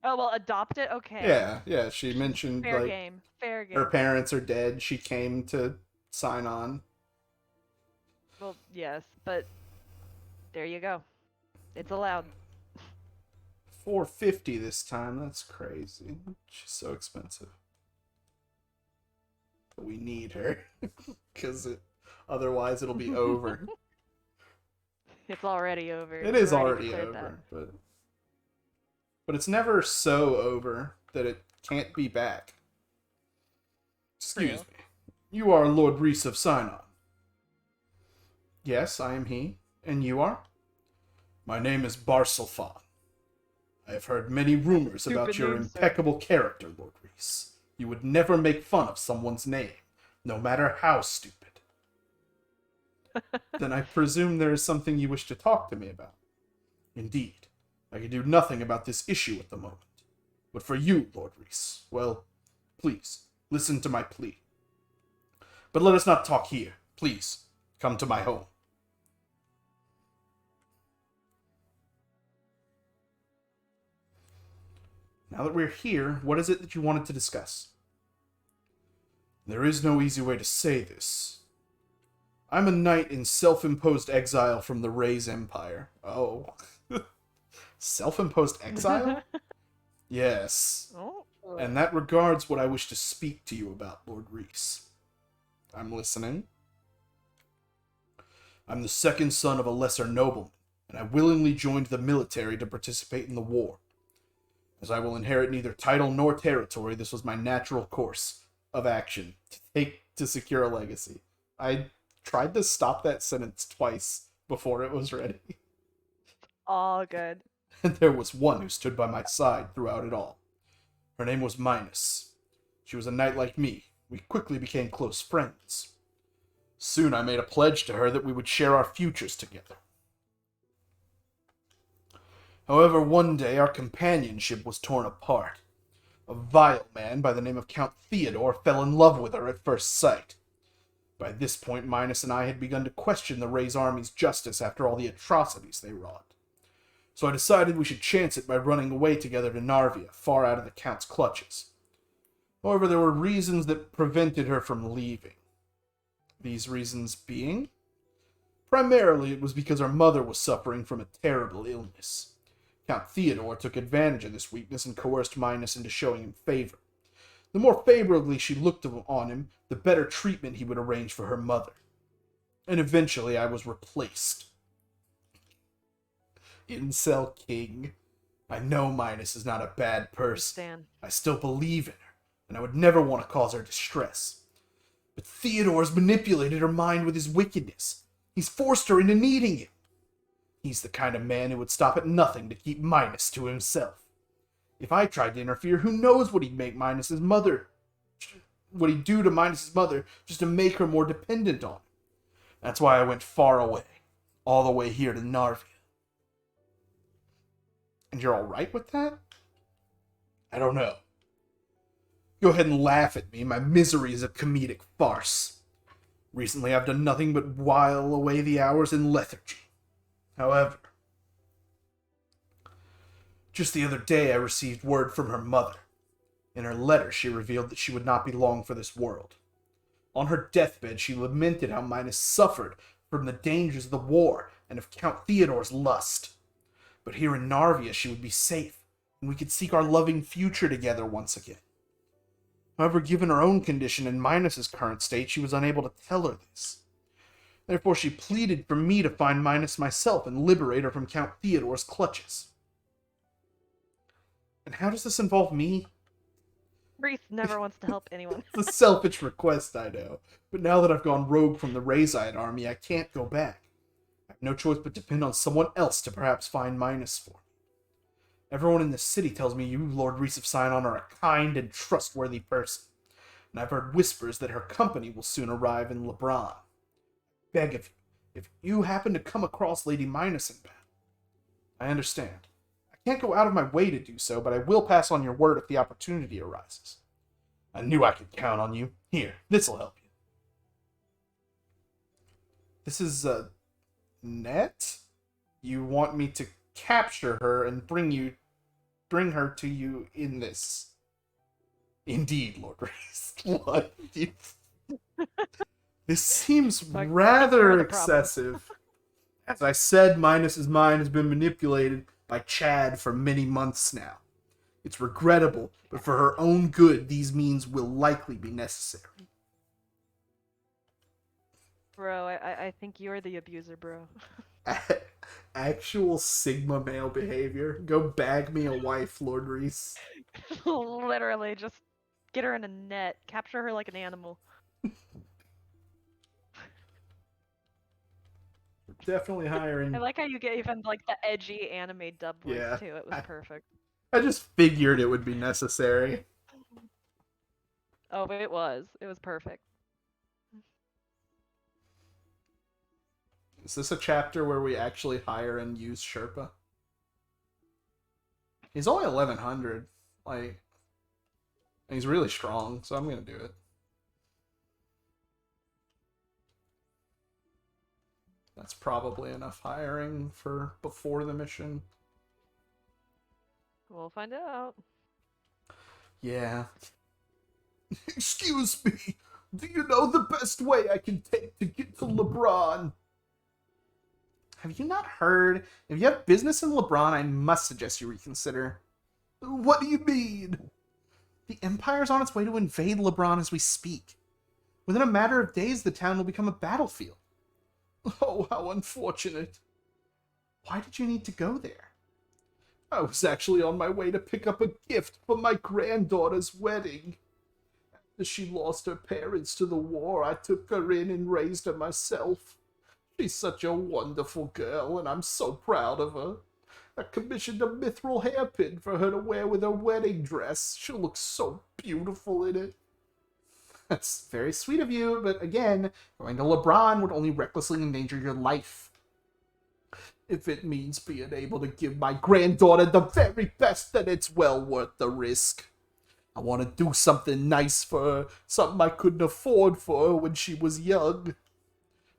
Oh, well, adopted? Okay. Yeah, she mentioned, Fair like, game. Fair game. her parents are dead. She came to sign on. Well, yes, but there you go. It's allowed. $450 this time. That's crazy. She's so expensive. But we need her. Because otherwise it'll be over. It's already over. It is already over. But it's never so over that it can't be back. Excuse me. You are Lord Reese of Sinon. Yes, I am he. And you are? My name is Barcelfon. I have heard many rumors about your impeccable character, Lord Reese. You would never make fun of someone's name, no matter how stupid. Then I presume there is something you wish to talk to me about. Indeed, I can do nothing about this issue at the moment. But for you, Lord Reese, well, please, listen to my plea. But let us not talk here. Please, come to my home. Now that we're here, what is it that you wanted to discuss? There is no easy way to say this. I'm a knight in self-imposed exile from the Ray's Empire. Oh. Self-imposed exile? Yes. Oh. And that regards what I wish to speak to you about, Lord Reese. I'm listening. I'm the second son of a lesser nobleman, and I willingly joined the military to participate in the war. As I will inherit neither title nor territory, this was my natural course of action to take to secure a legacy. I tried to stop that sentence twice before it was ready. All good. And there was one who stood by my side throughout it all. Her name was Minos. She was a knight like me. We quickly became close friends. Soon I made a pledge to her that we would share our futures together. However, one day our companionship was torn apart. A vile man by the name of Count Theodore fell in love with her at first sight. By this point, Minos and I had begun to question the Ray's army's justice after all the atrocities they wrought. So I decided we should chance it by running away together to Narvia, far out of the Count's clutches. However, there were reasons that prevented her from leaving. These reasons being? Primarily, it was because her mother was suffering from a terrible illness. Count Theodore took advantage of this weakness and coerced Minos into showing him favor. The more favorably she looked on him, the better treatment he would arrange for her mother. And eventually I was replaced. Incel King. I know Minos is not a bad person. Stan. I still believe in her, and I would never want to cause her distress. But Theodore's manipulated her mind with his wickedness. He's forced her into needing him. He's the kind of man who would stop at nothing to keep Minos to himself. If I tried to interfere, who knows what he'd make Minos' mother... what he'd do to Minos' mother just to make her more dependent on him. That's why I went far away. All the way here to Narvia. And you're alright with that? I don't know. Go ahead and laugh at me. My misery is a comedic farce. Recently I've done nothing but while away the hours in lethargy. However, just the other day I received word from her mother. In her letter she revealed that she would not be long for this world. On her deathbed she lamented how Minos suffered from the dangers of the war and of Count Theodore's lust. But here in Narvia she would be safe, and we could seek our loving future together once again. However, given her own condition and Minos' current state, she was unable to tell her this. Therefore she pleaded for me to find Minos myself and liberate her from Count Theodore's clutches. And how does this involve me? Reese never wants to help anyone. It's a selfish request, I know. But now that I've gone rogue from the Razide army, I can't go back. I have no choice but depend on someone else to perhaps find Minos for me. Everyone in the city tells me you, Lord Reese of Sinon, are a kind and trustworthy person. And I've heard whispers that her company will soon arrive in Lebron. Beg of you, if you happen to come across Lady Minos in battle. I understand. I can't go out of my way to do so, but I will pass on your word if the opportunity arises. I knew I could count on you. Here, this'll help you. This is a net? You want me to capture her and bring her to you in this? Indeed, Lord Reese. What? This seems rather excessive. As I said, Minos' mind has been manipulated by Chad for many months now. It's regrettable, but for her own good, these means will likely be necessary. Bro, I think you're the abuser, bro. Actual Sigma male behavior. Go bag me a wife, Lord Reese. Literally, just get her in a net. Capture her like an animal. Definitely hiring. I like how you get even like the edgy anime dub voice Yeah. too. It was perfect. I just figured it would be necessary. Oh, it was. It was perfect. Is this a chapter where we actually hire and use Sherpa? He's only 1100. Like, and he's really strong, so I'm gonna do it. That's probably enough hiring for before the mission. We'll find out. Yeah. Excuse me. Do you know the best way I can take to get to LeBron? Have you not heard? If you have business in LeBron, I must suggest you reconsider. What do you mean? The Empire's on its way to invade LeBron as we speak. Within a matter of days, the town will become a battlefield. Oh, how unfortunate. Why did you need to go there? I was actually on my way to pick up a gift for my granddaughter's wedding. After she lost her parents to the war, I took her in and raised her myself. She's such a wonderful girl, and I'm so proud of her. I commissioned a mithril hairpin for her to wear with her wedding dress. She'll look so beautiful in it. That's very sweet of you, but again, going to LeBron would only recklessly endanger your life. If it means being able to give my granddaughter the very best, then it's well worth the risk. I want to do something nice for her, something I couldn't afford for her when she was young.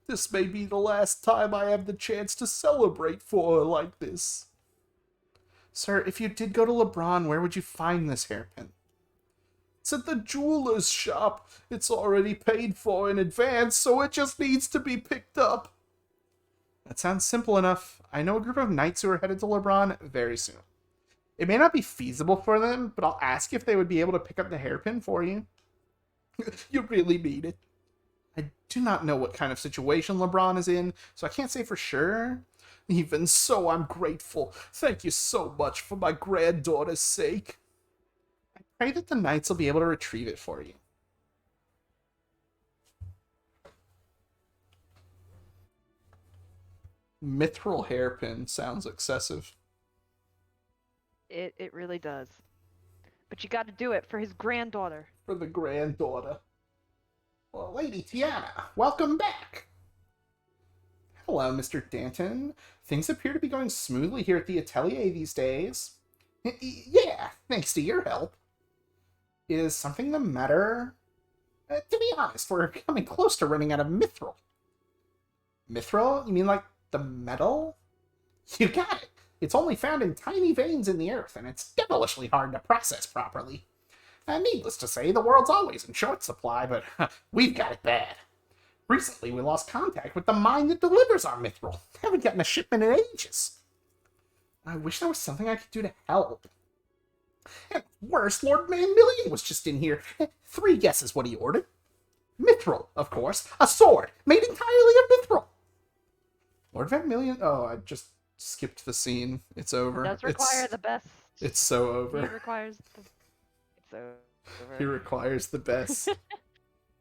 This may be the last time I have the chance to celebrate for her like this. Sir, if you did go to LeBron, where would you find this hairpin? It's at the jeweler's shop. It's already paid for in advance, so it just needs to be picked up. That sounds simple enough. I know a group of knights who are headed to LeBron very soon. It may not be feasible for them, but I'll ask if they would be able to pick up the hairpin for you. You really mean it? I do not know what kind of situation LeBron is in, so I can't say for sure. Even so, I'm grateful. Thank you so much for my granddaughter's sake. I pray that the knights will be able to retrieve it for you. Mithril hairpin sounds excessive. It really does. But you got to do it for his granddaughter. For the granddaughter. Well, Lady Tiana, welcome back. Hello, Mr. Danton. Things appear to be going smoothly here at the atelier these days. Yeah, thanks to your help. Is something the matter? To be honest, we're coming close to running out of mithril. Mithril? You mean like the metal? You got it. It's only found in tiny veins in the earth, and it's devilishly hard to process properly. Needless to say, the world's always in short supply, but we've got it bad. Recently, we lost contact with the mine that delivers our mithril. Haven't gotten a shipment in ages. I wish there was something I could do to help. And worse, Lord Manmillion was just in here. 3 guesses what he ordered. Mithril, of course. A sword, made entirely of mithril. Lord Van Million? Oh, I just skipped the scene. It's over. It does require the best. It's so over. He requires the... It's over. He requires the best.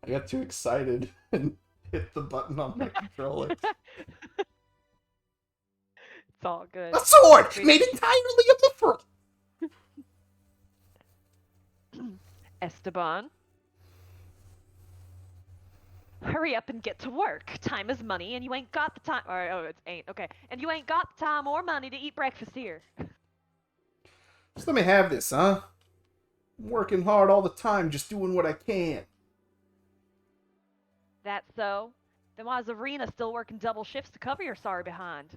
I got too excited and hit the button on my controller. It's all good. A sword! Made entirely of mithril! Esteban. Hurry up and get to work. Time is money, and you ain't got the time. Or, oh, it's ain't. Okay. And you ain't got the time or money to eat breakfast here. Just let me have this, huh? I'm working hard all the time, just doing what I can. That's so? Then why is Arena still working double shifts to cover your sorry behind?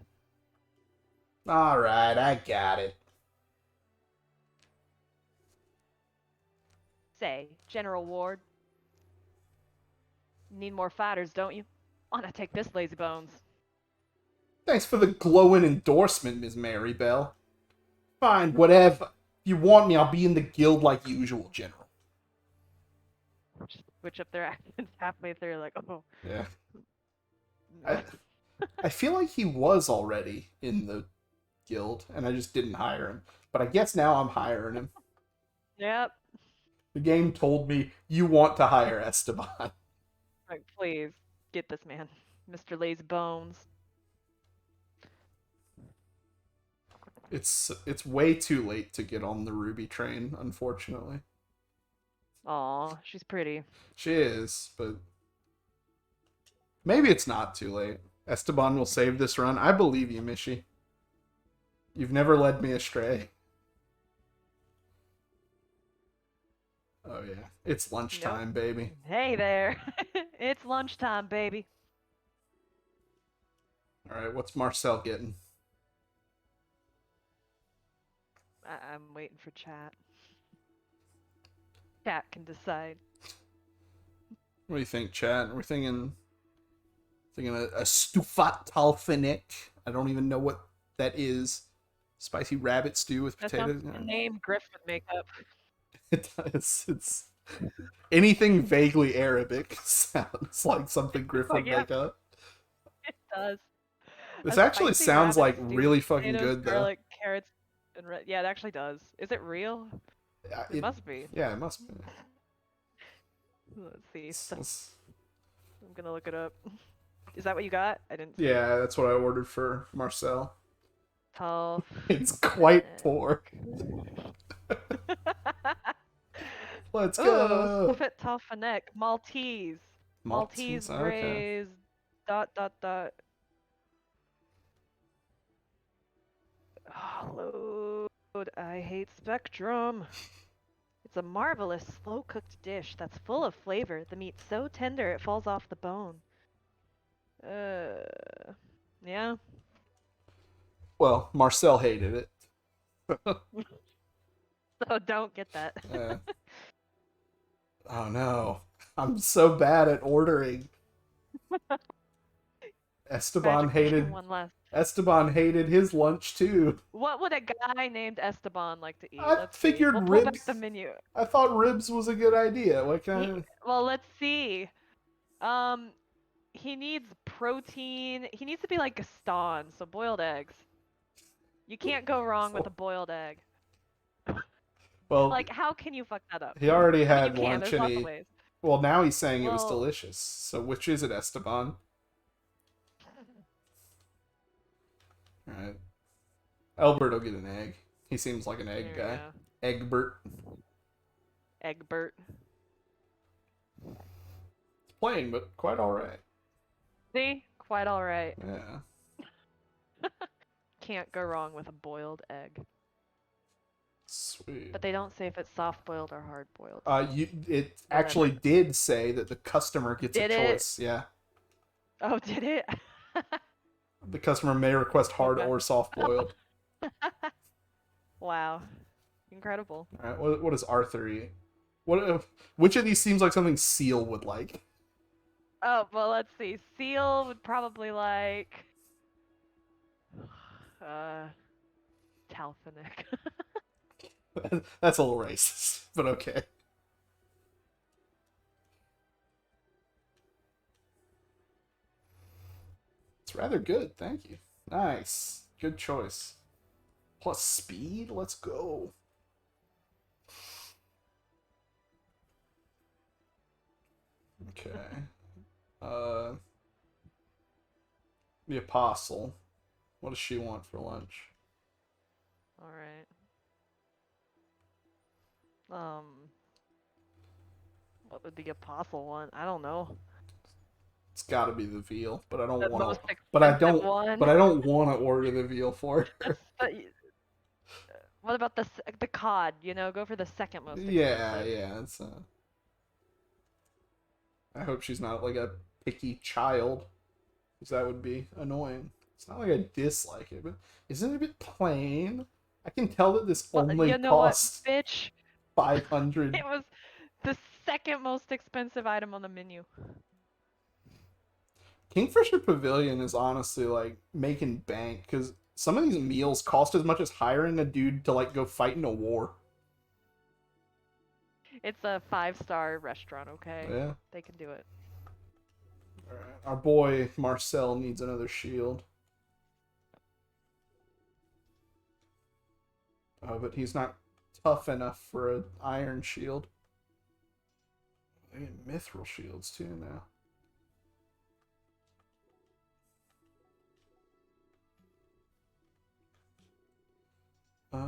Alright, I got it. Say, General Ward. Need more fighters, don't you? Why not take this, lazy bones? Thanks for the glowing endorsement, Ms. Marybelle. Fine, whatever. If you want me, I'll be in the guild like usual, General. Just switch up their accents halfway through, like, oh. Yeah. I feel like he was already in the guild, and I just didn't hire him. But I guess now I'm hiring him. Yep. The game told me, you want to hire Esteban. Like, please, get this man. Mr. Lazy Bones. It's way too late to get on the Ruby train, unfortunately. Aw, she's pretty. She is, but maybe it's not too late. Esteban will save this run. I believe you, Mishi. You've never led me astray. Oh yeah, it's lunchtime, baby. Hey there. It's lunchtime, baby. Alright, what's Marcel getting? I'm waiting for chat. Chat can decide. What do you think, chat? We're thinking a stufat talfinik. I don't even know what that is. Spicy rabbit stew with That potatoes. sounds like a name Griff would make up. It does. It's anything vaguely Arabic sounds like something Griff would make up. It does. This A actually spicy sounds like rabbit stew really with fucking potatoes, good, though. garlic, carrots, and yeah, it actually does. Is it real? It must be. Yeah, it must be. Let's see. It's- I'm gonna look it up. Is that what you got? I didn't see. yeah, that's what I ordered for Marcel. Tough. It's quite poor. Let's Ooh, go. Sniffet Toffanek, Maltese. Maltese Okay. Braised, ... Oh, load. I hate Spectrum. It's a marvelous, slow-cooked dish that's full of flavor. The meat's so tender it falls off the bone. Yeah. Well, Marcel hated it. So don't get that. Uh, oh no. I'm so bad at ordering. Esteban Magically hated one less. Esteban hated his lunch too. What would a guy named Esteban like to eat? I Let's see. figured We'll pull back ribs. the menu. I thought ribs was a good idea. What kind of... Well, let's see. Um, he needs protein. He needs to be like Gaston, so boiled eggs. You can't go wrong with a boiled egg. Well, Like, how can you fuck that up? he already I mean, you had can. lunch There's and lots of he... ways. Well, now he's saying it was Well- delicious. So which is it, Esteban? Alright. Albert will get an egg. He seems like an egg There we guy. go. Egbert. Egbert. Plain, but quite alright. See? Quite alright. Yeah. Can't go wrong with a boiled egg. Sweet. But they don't say if it's soft boiled or hard boiled. It actually did say that the customer gets Did a it? choice. Yeah. Oh, did it? The customer may request hard Okay. or soft boiled. Wow. Incredible. Alright, what does Arthur eat? Which of these seems like something Seal would like? Oh, well, let's see. Seal would probably like... Talfinic. That's a little racist, but okay. It's rather good, thank you. Nice. Good choice. Plus speed? Let's go. Okay. The Apostle. What does she want for lunch? Alright. What would the apostle want? I don't know. It's got to be the veal, but I don't The want most to. But I expensive don't. one? But I don't want to order the veal for her. What about the cod? You know, go for the second most Yeah, expensive. yeah. It's. I hope she's not like a picky child, because that would be annoying. It's not like I dislike it, but isn't it a bit plain? I can tell that this Well, only you know costs what, bitch? 500. It was the second most expensive item on the menu. Kingfisher Pavilion is honestly like making bank because some of these meals cost as much as hiring a dude to like go fight in a war. It's a 5-star restaurant, okay? Yeah. They can do it. All right. Our boy Marcel needs another shield. Oh, but he's not tough enough for an iron shield. They get mithril shields too now. I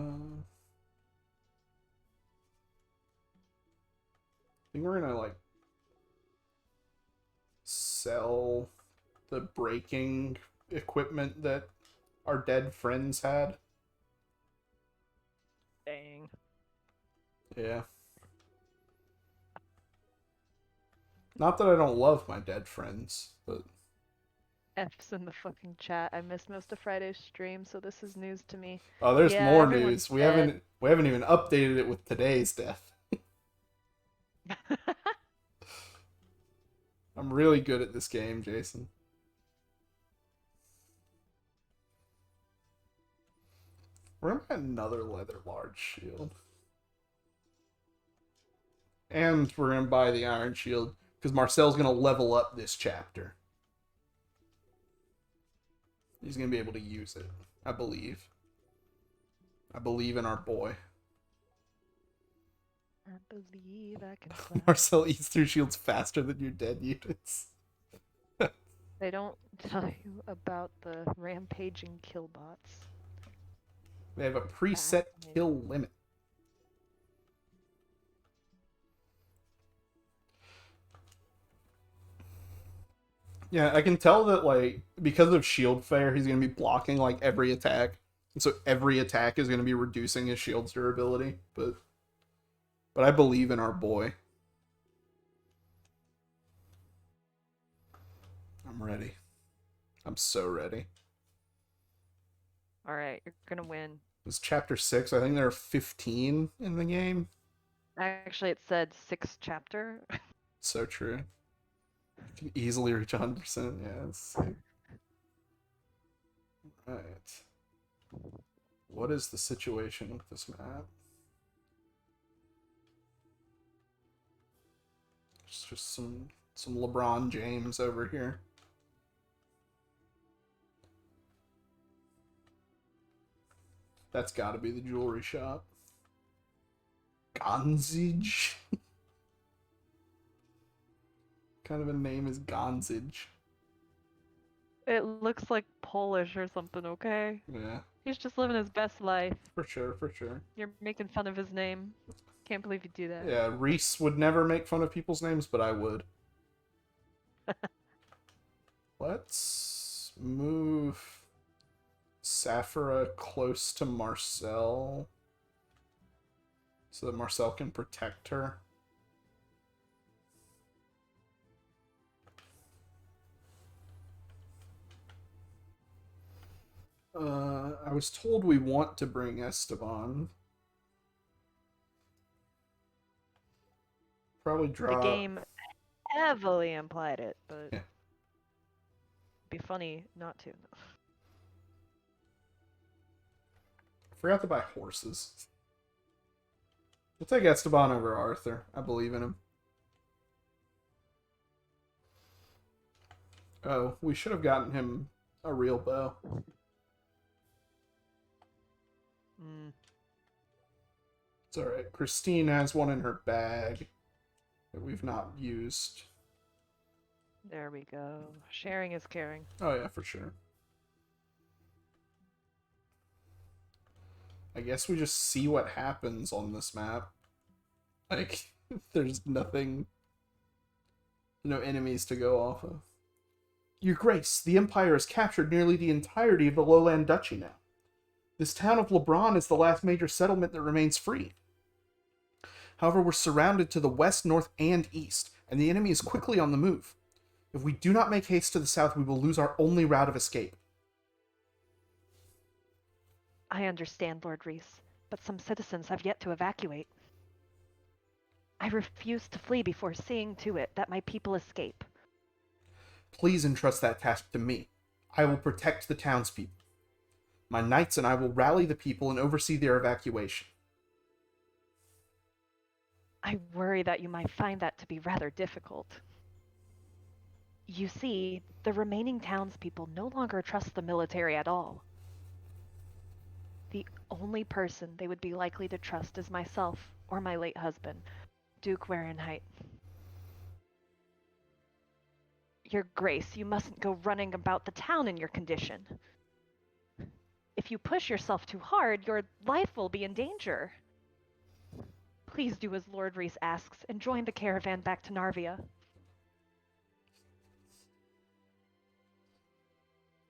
think we're gonna like sell the breaking equipment that our dead friends had. Dang. Yeah. Not that I don't love my dead friends, but F's in the fucking chat. I missed most of Friday's stream, so this is news to me. oh, there's Yeah, more everyone's news. We dead. haven't even updated it with today's death. I'm really good at this game, Jason. We're gonna get another leather large shield. And we're gonna buy the iron shield, because Marcel's gonna level up this chapter. He's gonna be able to use it, I believe. I believe in our boy. I believe I can fly. Marcel eats through shields faster than your dead units. They don't tell you about the rampaging killbots. They have a preset kill limit. Yeah, I can tell that, like, because of shield fair, he's going to be blocking, like, every attack. And so every attack is going to be reducing his shield's durability. But I believe in our boy. I'm ready. I'm so ready. Alright, you're gonna win. It's chapter 6. I think there are 15 in the game. Actually, it said 6th chapter. So true. You can easily reach 100%. Yeah, that's sick. Right. What is the situation with this map? It's just some LeBron James over here. That's got to be the jewelry shop. Gonzig? Kind of a name is Gonzig. It looks like Polish or something, okay? Yeah. He's just living his best life. For sure, for sure. You're making fun of his name. Can't believe you do that. Yeah, Reese would never make fun of people's names, but I would. Let's move Saphira close to Marcel so that Marcel can protect her. I was told we want to bring Esteban. Probably draw. The game heavily implied it, but Yeah. it'd be funny not to. I forgot to buy horses. We'll take Esteban over Arthur. I believe in him. Oh, we should have gotten him a real bow. It's alright. Christine has one in her bag that we've not used. There we go. Sharing is caring. Oh yeah, for sure. I guess we just see what happens on this map. Like, there's nothing... No enemies to go off of. Your Grace, the Empire has captured nearly the entirety of the Lowland Duchy now. This town of Lebron is the last major settlement that remains free. However, we're surrounded to the west, north, and east, and the enemy is quickly on the move. If we do not make haste to the south, we will lose our only route of escape. I understand, Lord Reese, but some citizens have yet to evacuate. I refuse to flee before seeing to it that my people escape. Please entrust that task to me. I will protect the townspeople. My knights and I will rally the people and oversee their evacuation. I worry that you might find that to be rather difficult. You see, the remaining townspeople no longer trust the military at all. The only person they would be likely to trust is myself or my late husband, Duke Warenheit. Your Grace, you mustn't go running about the town in your condition. If you push yourself too hard, your life will be in danger. Please do as Lord Reese asks and join the caravan back to Narvia.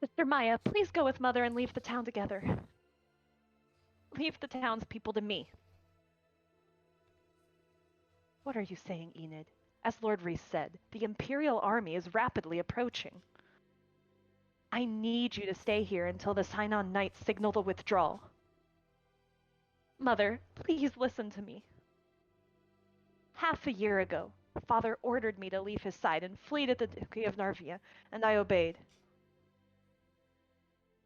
Sister Maya, please go with Mother and leave the town together. Leave the townspeople to me. What are you saying, Enid? As Lord Reese said, the Imperial army is rapidly approaching. I need you to stay here until the Sainon Knights signal the withdrawal. Mother, please listen to me. Half a year ago, Father ordered me to leave his side and flee to the Duchy of Narvia, and I obeyed.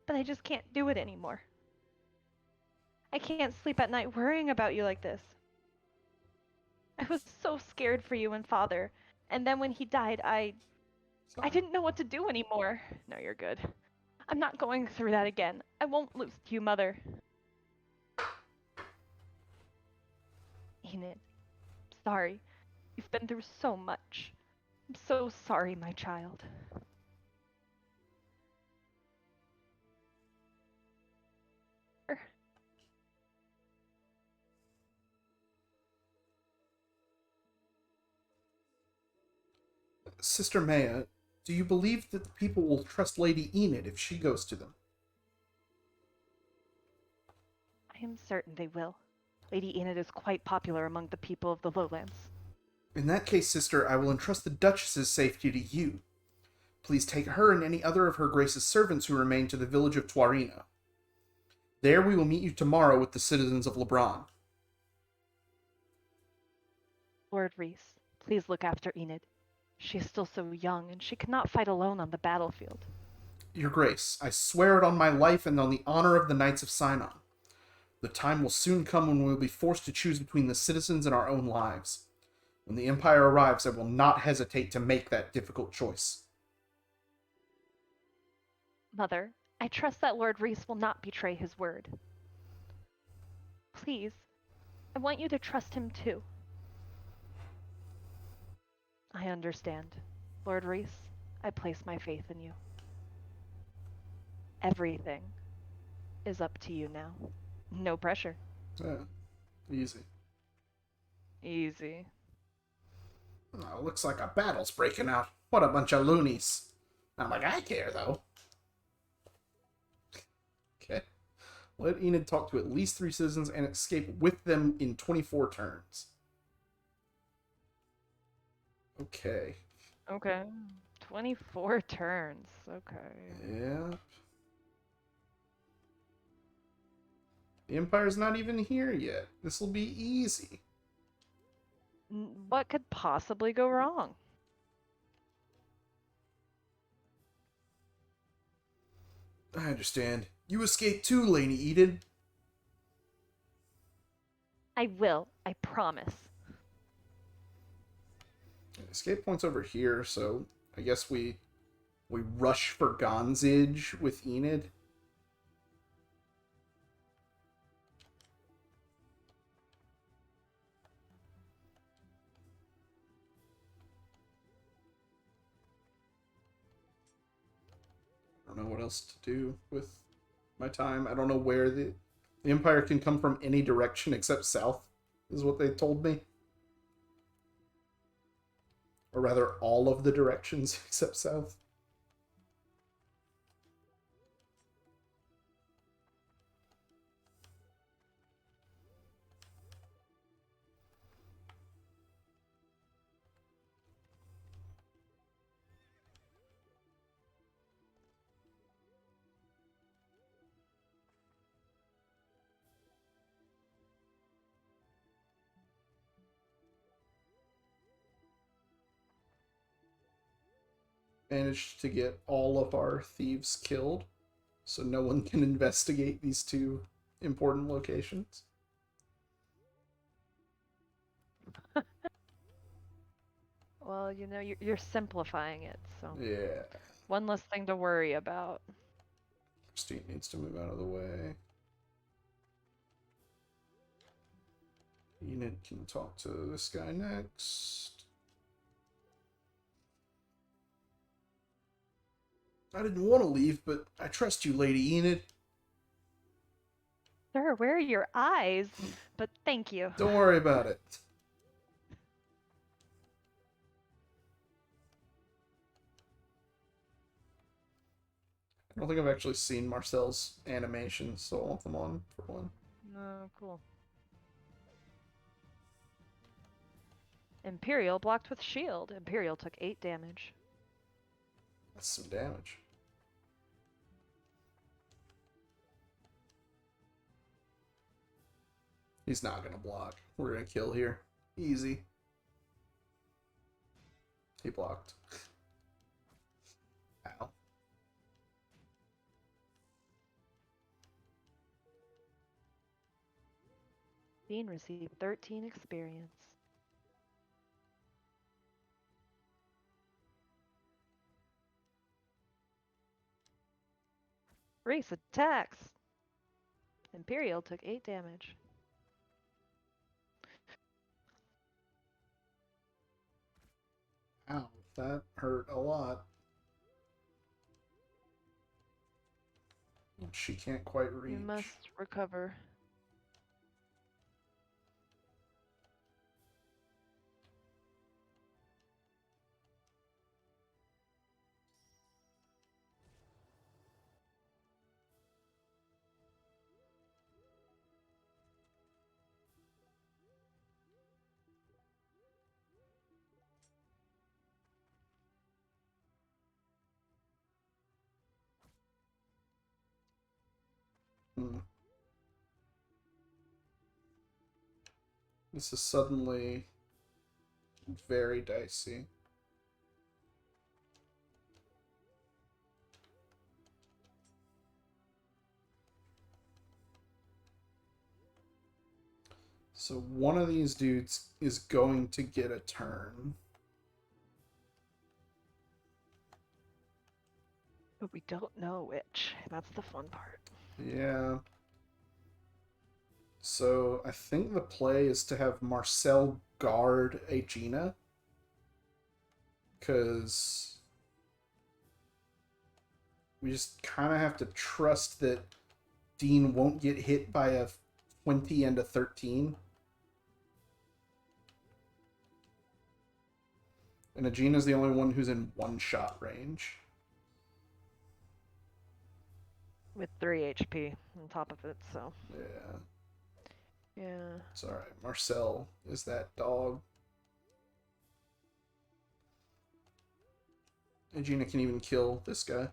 But I just can't do it anymore. I can't sleep at night worrying about you like this. I was so scared for you and Father, and then when he died, I didn't know what to do anymore. No, you're good. I'm not going through that again. I won't lose you, Mother. Enid, sorry. You've been through so much. I'm so sorry, my child. Sister Maya, do you believe that the people will trust Lady Enid if she goes to them? I am certain they will. Lady Enid is quite popular among the people of the lowlands. In that case, sister, I will entrust the Duchess's safety to you. Please take her and any other of her grace's servants who remain to the village of Tuarina. There we will meet you tomorrow with the citizens of Lebrun. Lord Reese, please look after Enid. She is still so young, and she cannot fight alone on the battlefield. Your Grace, I swear it on my life and on the honor of the Knights of Sinon. The time will soon come when we will be forced to choose between the citizens and our own lives. When the Empire arrives, I will not hesitate to make that difficult choice. Mother, I trust that Lord Reese will not betray his word. Please, I want you to trust him too. I understand. Lord Reese, I place my faith in you. Everything is up to you now. No pressure. Easy. Easy. Oh, looks like a battle's breaking out. What a bunch of loonies. Not like I care, though. Okay. Let Enid talk to at least 3 citizens and escape with them in 24 turns. Okay. Okay. 24 turns. Okay. Yep. The Empire's not even here yet. This will be easy. What could possibly go wrong? I understand. You escaped too, Lady Enid. I will. I promise. Escape point's over here, so I guess we rush for Gonzige with Enid. I don't know what else to do with my time. I don't know where the Empire can come from any direction except south, is what they told me. Or rather, all of the directions except south. Managed to get all of our thieves killed, so no one can investigate these 2 important locations. Well, you know, you're simplifying it, so. Yeah. One less thing to worry about. Christine needs to move out of the way. Enid can talk to this guy next. I didn't want to leave, but I trust you, Lady Enid. Sir, where are your eyes? But thank you. Don't worry about it. I don't think I've actually seen Marcel's animations, so I want them on for one. No, cool. Imperial blocked with shield. Imperial took 8 damage. That's some damage. He's not gonna block. We're gonna kill here. Easy. He blocked. Ow. Dean received 13 experience. Reese attacks. Imperial took 8 damage. Ow, that hurt a lot. She can't quite reach. You must recover. This is suddenly very dicey. So one of these dudes is going to get a turn. But we don't know which. That's the fun part. Yeah. So I think the play is to have Marcel guard Aegina. Because we just kind of have to trust that Dean won't get hit by a 20 and a 13. And Aegina's the only one who's in one-shot range. With 3 HP on top of it, so. Yeah. Yeah. It's alright. Marcel is that dog. Aegina can even kill this guy.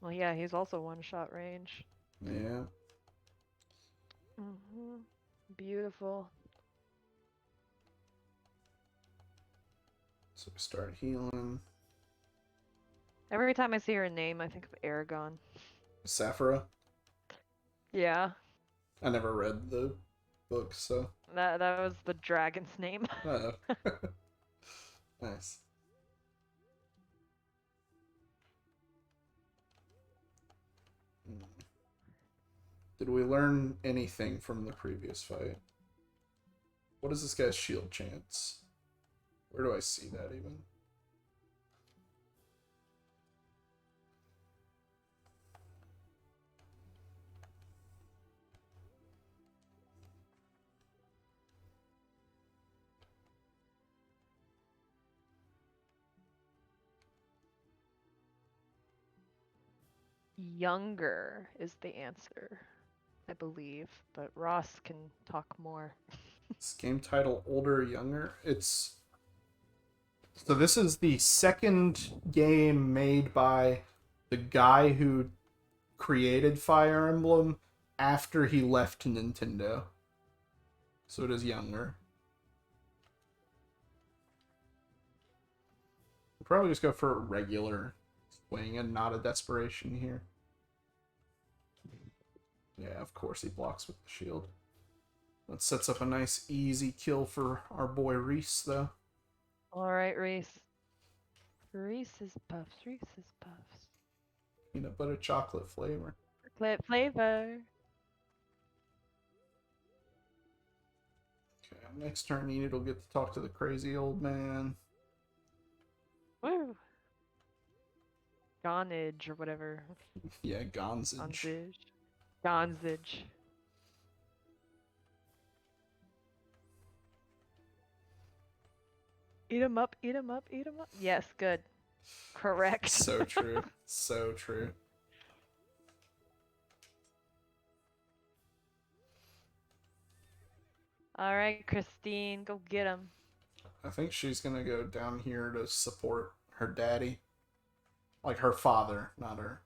Well, yeah, he's also one-shot range. Yeah. Beautiful. So we start healing. Every time I see her name, I think of Aragon. Saphira. Yeah. I never read the book, so. That was the dragon's name. Oh. Nice. Did we learn anything from the previous fight? What is this guy's shield chance? Where do I see that even? Younger is the answer, I believe, but Ross can talk more. This game title, Older or Younger? It's... So this is the second game made by the guy who created Fire Emblem after he left Nintendo. So it is Younger. We'll probably just go for a regular swing and not a desperation here. Yeah, of course he blocks with the shield. That sets up a nice easy kill for our boy Reese, though. Alright, Reese. Reese's Puffs, Reese's Puffs. Peanut butter chocolate flavor. Chocolate flavor. Okay, next turn Enid will get to talk to the crazy old man. Woo! Gonage or whatever. Yeah, Gonzage. Gonzage. Eat 'em up, eat 'em up, eat 'em up. Yes, good. Correct. So true. So true. Alright, Christine, go get him. I think she's gonna go down here to support her daddy. Like her father, not her.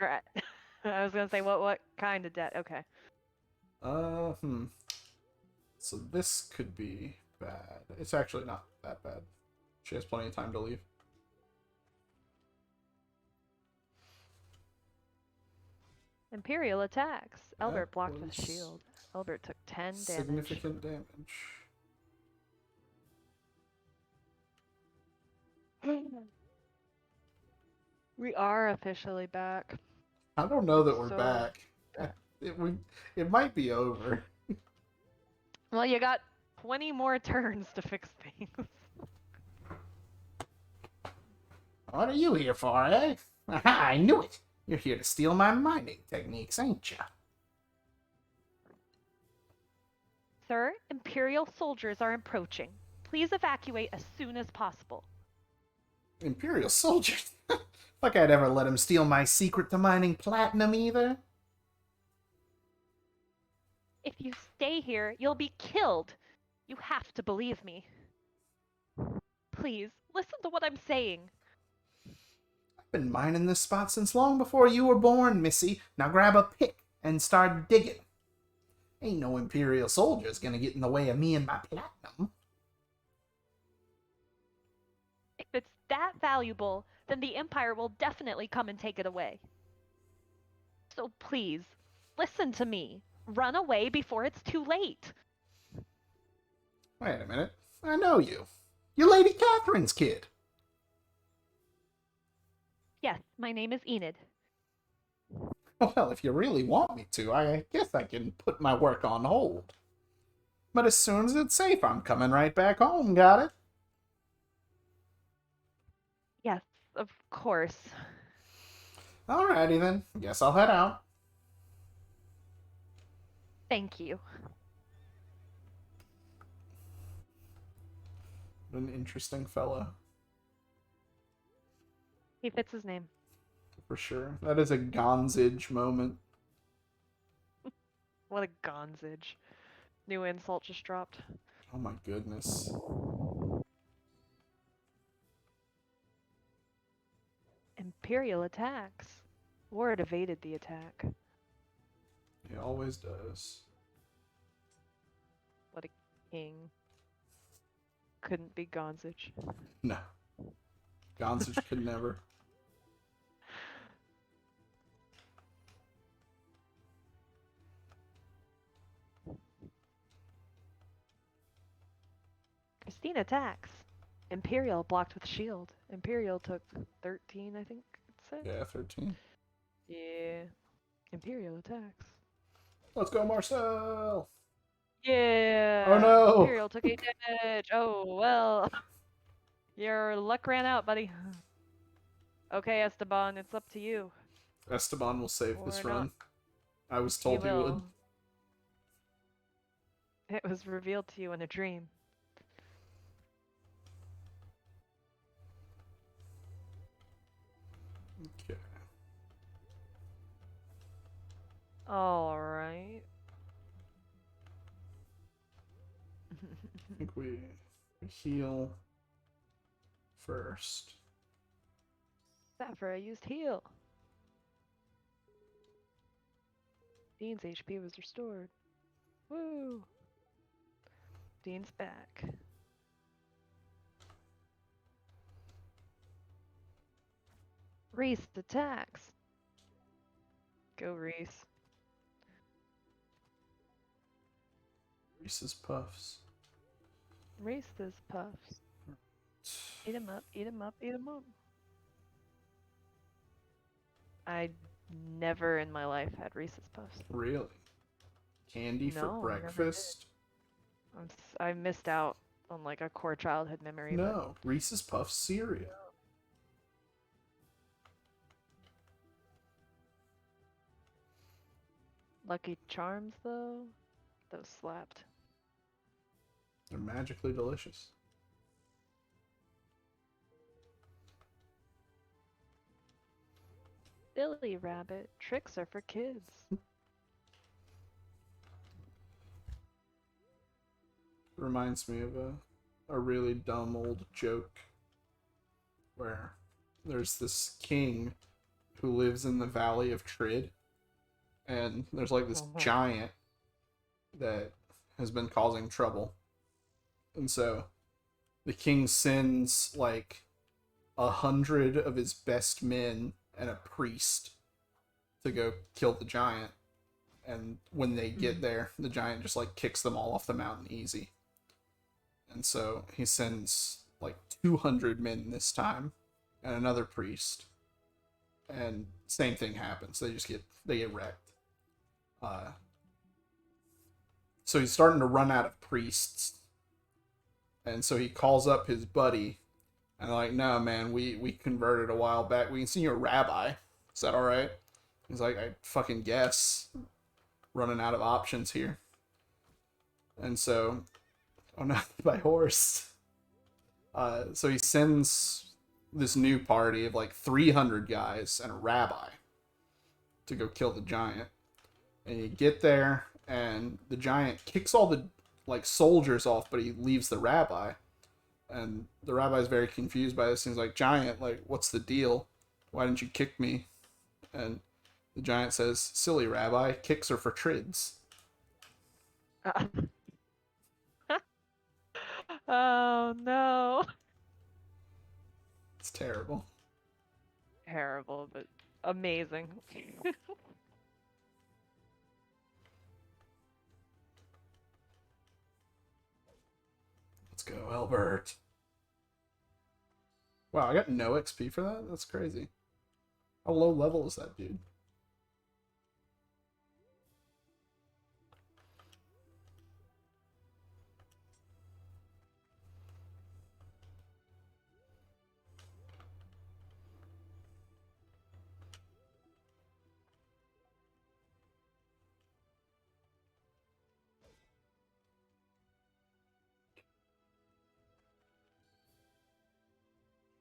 Right. I was gonna say, what kind of debt? Okay. So this could be bad. It's actually not that bad. She has plenty of time to leave. Imperial attacks. Albert That blocked with was shield. Albert took 10 damage. Significant damage. We are officially back. I don't know that we're So- back. It might be over. Well, you got 20 more turns to fix things. What are you here for, eh? Aha, I knew it. You're here to steal my mining techniques, ain't ya? Sir, Imperial soldiers are approaching. Please evacuate as soon as possible. Imperial soldiers? Like I'd ever let him steal my secret to mining platinum, either. If you stay here, you'll be killed. You have to believe me. Please, listen to what I'm saying. Been mining this spot since long before you were born, missy. Now grab a pick and start digging. Ain't no Imperial soldiers gonna get in the way of me and my platinum. If it's that valuable, then the Empire will definitely come and take it away. So please, listen to me. Run away before it's too late. Wait a minute. I know you. You're Lady Catherine's kid. Yes, my name is Enid. Well, if you really want me to, I guess I can put my work on hold. But as soon as it's safe, I'm coming right back home, got it? Yes, of course. Alrighty then. Guess I'll head out. Thank you. What an interesting fellow. He fits his name. For sure. That is a Gonzage moment. What a gonzage. New insult just dropped. Oh my goodness. Imperial attacks. Ward evaded the attack. He always does. What a king. Couldn't be gonzage. No. Gonzage could never. Christine attacks. Imperial blocked with shield. Imperial took 13, I think it said. Yeah, 13. Yeah. Imperial attacks. Let's go, Marcel! Yeah. Oh no! Imperial took 8 damage. Oh, well. Your luck ran out, buddy. Okay, Esteban, it's up to you. Esteban will save this Or not. run. I was told he would. will. It was revealed to you in a dream. Okay. Alright. I think we heal first. Sapphire, I used heal. Dean's HP was restored. Woo! Dean's back. Reese attacks. Go, Reese. Reese's Puffs. Reese's Puffs. Eat 'em up, eat 'em up, eat 'em up. I never in my life had Reese's Puffs. Really? Candy for No, I never did. breakfast? I missed out on like a core childhood memory. No, Reese's Puffs cereal. Lucky Charms, though, those slapped. They're magically delicious. Billy Rabbit, tricks are for kids. Reminds me of a really dumb old joke where there's this king who lives in the Valley of Trid, and there's like this giant that has been causing trouble. And so the king sends like 100 of his best men and a priest to go kill the giant. And when they get there, the giant just like kicks them all off the mountain easy. And so he sends like 200 men this time and another priest. And same thing happens. They get wrecked. So he's starting to run out of priests. And so he calls up his buddy. And they're like, no, man, we converted a while back. We can see you're a rabbi. Is that alright? He's like, I fucking guess. Running out of options here. And so, oh no, by horse. So he sends this new party of like 300 guys and a rabbi to go kill the giant. And you get there, and the giant kicks all the like soldiers off, but he leaves the rabbi. And the rabbi's very confused by this. He's like, giant, like, what's the deal? Why didn't you kick me? And the giant says, silly rabbi, kicks are for trids. Uh, oh no. It's terrible. Terrible, but amazing. Let's go, Albert. Wow, I got no XP for that? That's crazy. How low level is that dude?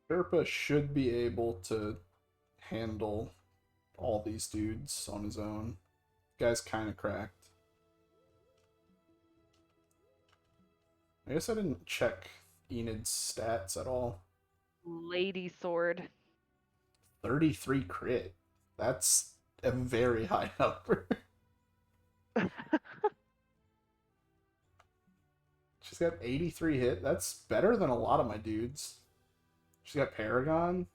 Sherpa should be able to handle all these dudes on his own. Guy's kind of cracked. I guess I didn't check Enid's stats at all. Lady sword. 33 crit. That's a very high number. She's got 83 hit. That's better than a lot of my dudes. She's got Paragon.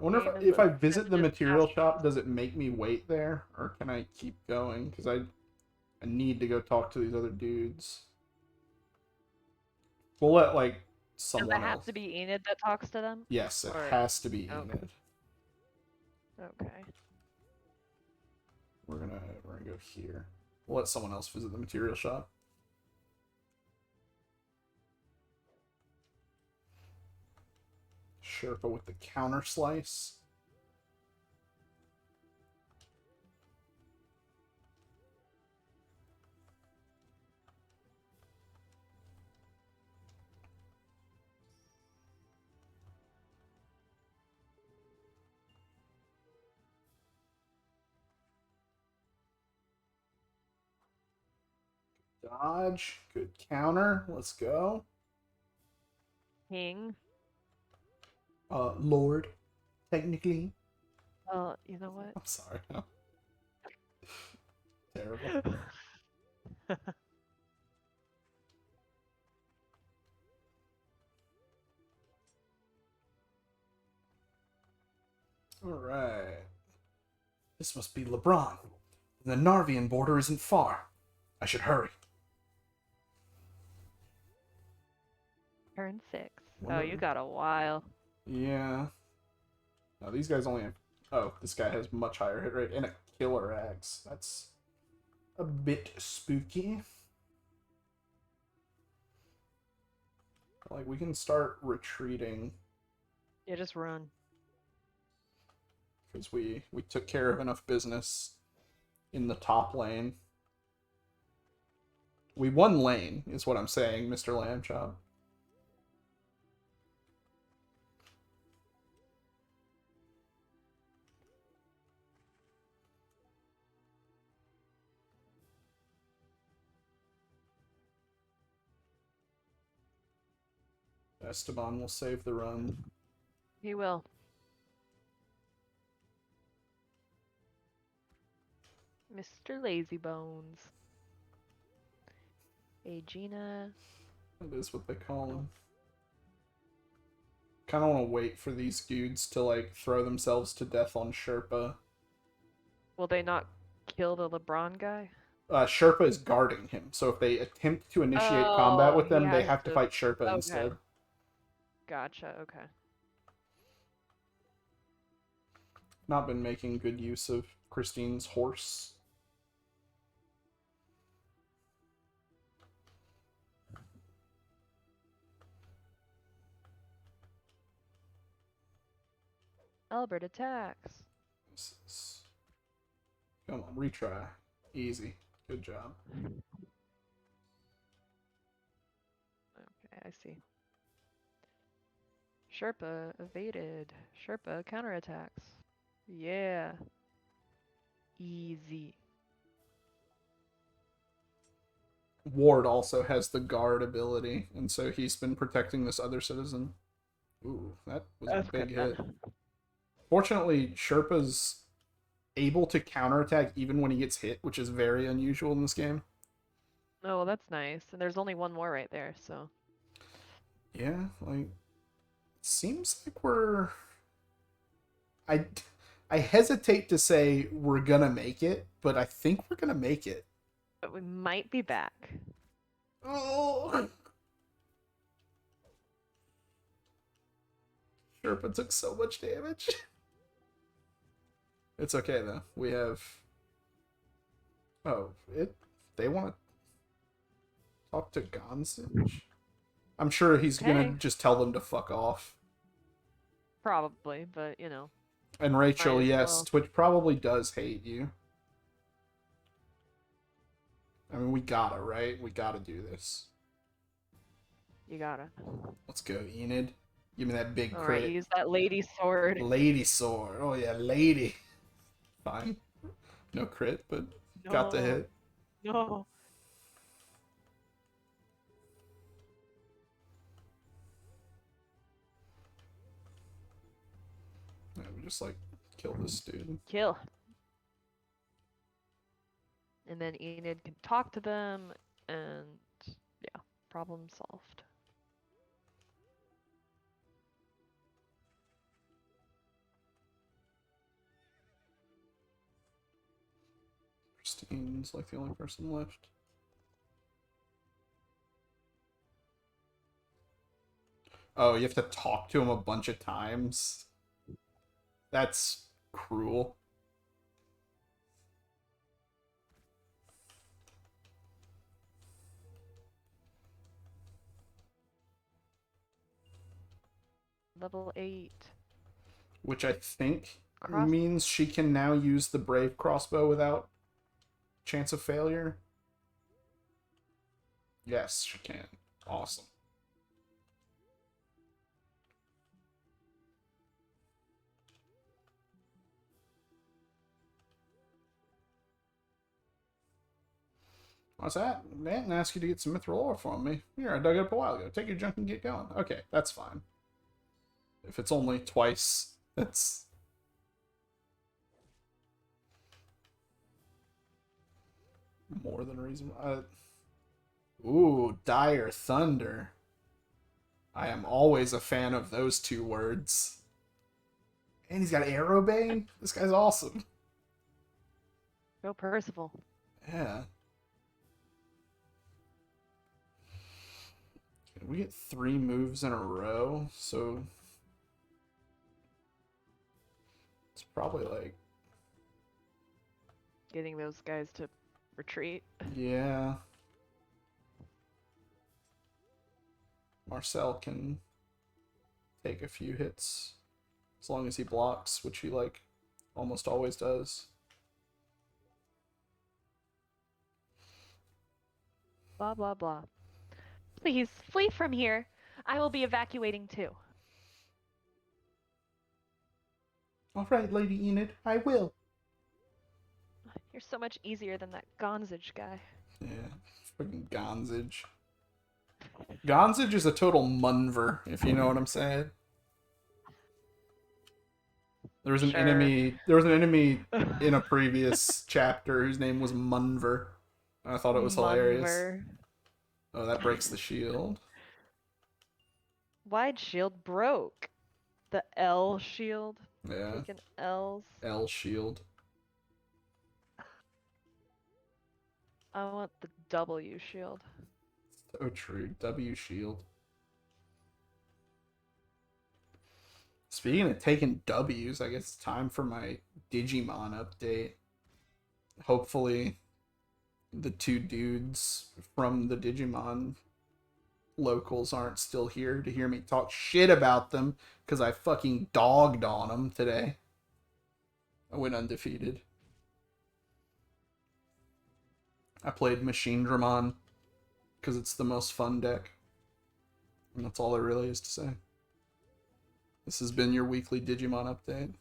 I wonder if I visit the material shop, does it make me wait there? Or can I keep going? Because I need to go talk to these other dudes. We'll let, like, someone else. Does it have to be Enid that talks to them? Yes, it has to be Enid. Okay. We're gonna go here. We'll let someone else visit the material shop. Sherpa with the counter slice. Dodge. Good counter. Let's go. King. Lord. Technically. Well, you know what? I'm sorry. Terrible. Alright. This must be LeBron. The Narvian border isn't far. I should hurry. Turn 6. Oh, you got a while. Yeah. No, these guys only have... Oh, this guy has much higher hit rate and a killer axe. That's a bit spooky. Like, we can start retreating. Yeah, just run. Because we took care of enough business in the top lane. We won lane, is what I'm saying, Mr. Lambchop. Esteban will save the run. He will. Mr. Lazybones. Aegina. That is what they call him. Kind of want to wait for these dudes to, like, throw themselves to death on Sherpa. Will they not kill the LeBron guy? Sherpa is guarding him, so if they attempt to initiate combat with them, they have to fight Sherpa instead. Gotcha, okay. Not been making good use of Christine's horse. Albert attacks. Come on, retry. Easy. Good job. Okay, I see. Sherpa evaded. Sherpa counterattacks. Yeah. Easy. Ward also has the guard ability, and so he's been protecting this other citizen. Ooh, that was a That's big good hit. then. Fortunately, Sherpa's able to counterattack even when he gets hit, which is very unusual in this game. Oh, well, that's nice. And there's only one more right there, so. Yeah, like, seems like we're... I, I hesitate to say we're gonna make it, but I think we're gonna make it. But we might be back. Oh! Sherpa took so much damage. It's okay, though. We have... Oh, they want to talk to Gonzage? I'm sure he's gonna Okay. just tell them to fuck off. Probably, but you know, And might Rachel, as yes, well. Twitch probably does hate you. I mean, we gotta, right? We gotta do this. You gotta. Let's go, Enid. Give me that big Alright, crit. use that lady sword. Lady sword. Oh, yeah, lady. Fine. No crit, but got the No. hit. No. Yeah, we just, like, kill this dude. Kill. And then Enid can talk to them, and yeah, problem solved. Christine's, like, the only person left. Oh, you have to talk to him a bunch of times? That's cruel. Level 8. Which I think Cross. means she can now use the Brave crossbow without chance of failure. Yes, she can. Awesome. What's that? They didn't ask you to get some mithril ore from me. Here, I dug it up a while ago. Take your junk and get going. Okay, that's fine. If it's only twice, that's... more than a reason. Ooh, Dire Thunder. I am always a fan of those two words. And he's got Arrowbane? This guy's awesome. Go Percival. Yeah. We get 3 moves in a row, so it's probably like... Getting those guys to retreat. Yeah. Marcel can take a few hits as long as he blocks, which he like almost always does. Blah, blah, blah. Please, flee from here. I will be evacuating too. All right, Lady Enid, I will. You're so much easier than that Gonzage guy. Yeah, fucking Gonzage. Gonzage is a total munver, if you know what I'm saying. There was an Sure. enemy. There was an enemy in a previous chapter whose name was Munver. I thought it was hilarious. Munver. Oh, that breaks the shield. Wide shield broke. The L shield. Yeah. Taking L's. L shield. I want the W shield. So true. W shield. Speaking of taking W's, I guess it's time for my Digimon update. Hopefully, the 2 dudes from the Digimon locals aren't still here to hear me talk shit about them, because I fucking dogged on them today. I went undefeated. I played Machine Dramon because it's the most fun deck. And that's all there really is to say. This has been your weekly Digimon update.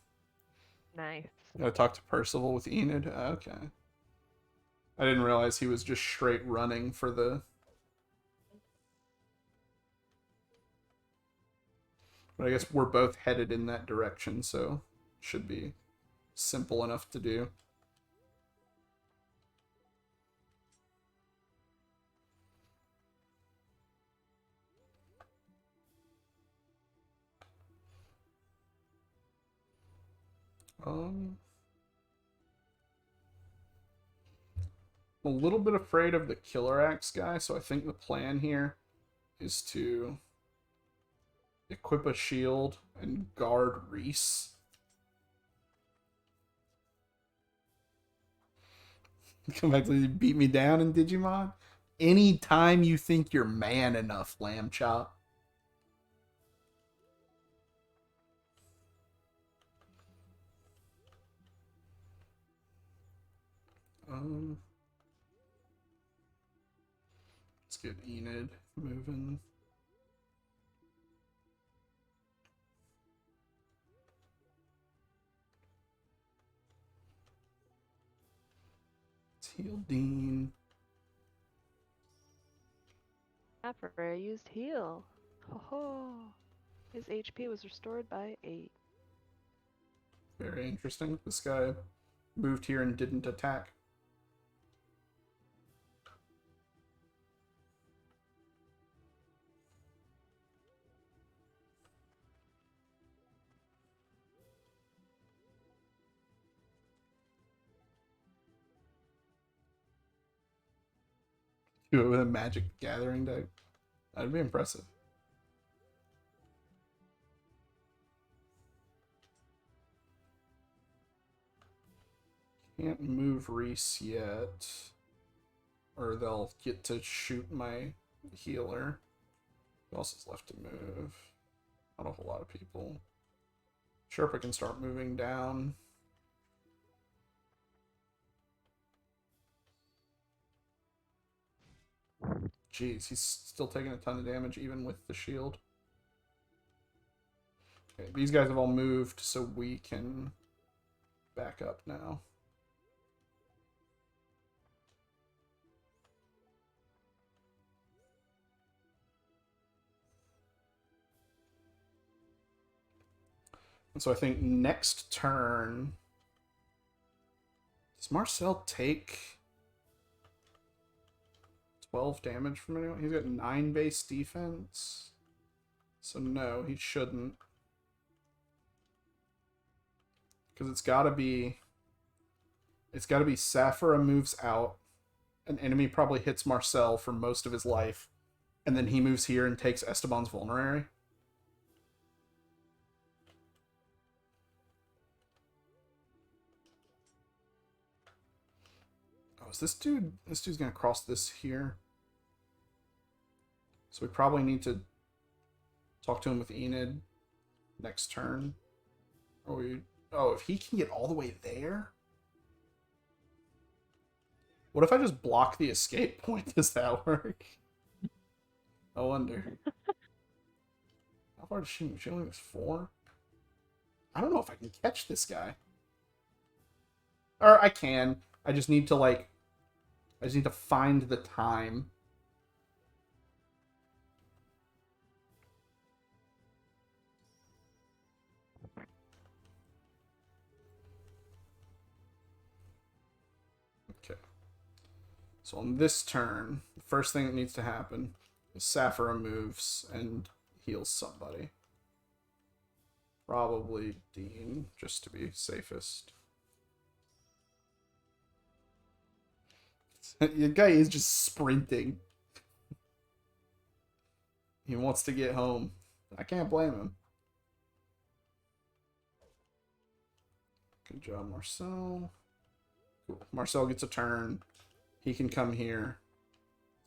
Nice. Gotta talk to Percival with Enid. Okay. I didn't realize he was just straight running for the... But I guess we're both headed in that direction, so should be simple enough to do. I'm a little bit afraid of the Killer Axe guy, so I think the plan here is to equip a shield and guard Reese. Come back to beat me down in Digimon? Anytime you think you're man enough, Lamb Chop. Um, let's get Enid moving. Let's heal Dean. After I used heal. Ho ho. His HP was restored by 8. Very interesting. This guy moved here and didn't attack. Do it with a Magic Gathering deck. That'd be impressive. Can't move Reese yet. Or they'll get to shoot my healer. Who else is left to move? Not a whole lot of people. Sherpa can start moving down. Jeez, he's still taking a ton of damage even with the shield. Okay, these guys have all moved, so we can back up now. And so I think next turn... Does Marcel take 12 damage from anyone? He's got 9 base defense. So no, he shouldn't. Because it's gotta be Saphira moves out. An enemy probably hits Marcel for most of his life. And then he moves here and takes Esteban's Vulnerary. Oh, is this dude? This dude's gonna cross this here. So we probably need to talk to him with Enid next turn. Oh, if he can get all the way there? What if I just block the escape point? Does that work? I wonder. How far does she move? She only moves 4? I don't know if I can catch this guy. Or I can. I just need to, like... I just need to find the time. Okay. So on this turn, the first thing that needs to happen is Saphira moves and heals somebody. Probably Dean, just to be safest. The guy is just sprinting. He wants to get home. I can't blame him. Good job, Marcel. Cool. Marcel gets a turn. He can come here.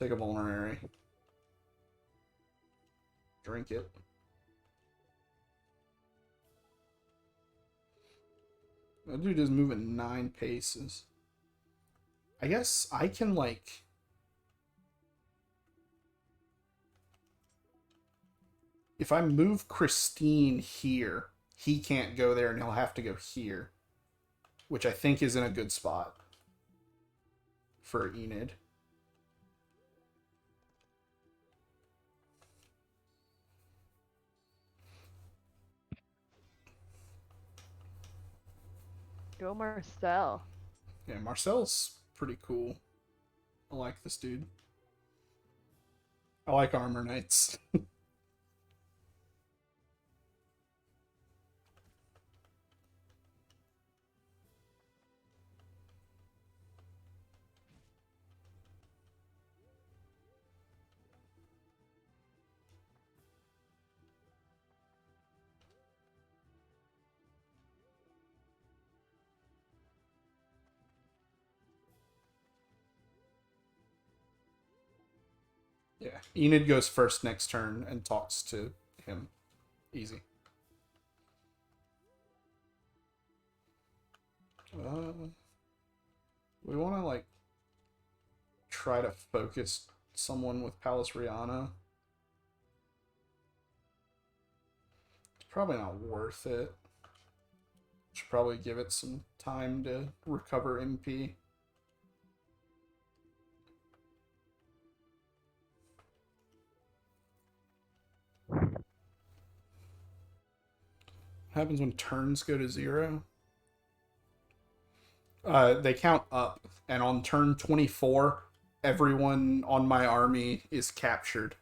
Take a vulnerary. Drink it. That dude is moving 9 paces. I guess I can, like... If I move Christine here, he can't go there and he'll have to go here. Which I think is in a good spot for Enid. Go Marcel. Yeah, Marcel's pretty cool. I like this dude. I like armor knights. Yeah, Enid goes first next turn and talks to him. Easy. We want to, like, try to focus someone with Pallas Rihanna. It's probably not worth it. Should probably give it some time to recover MP. What happens when turns go to 0? They count up, and on turn 24, everyone on my army is captured.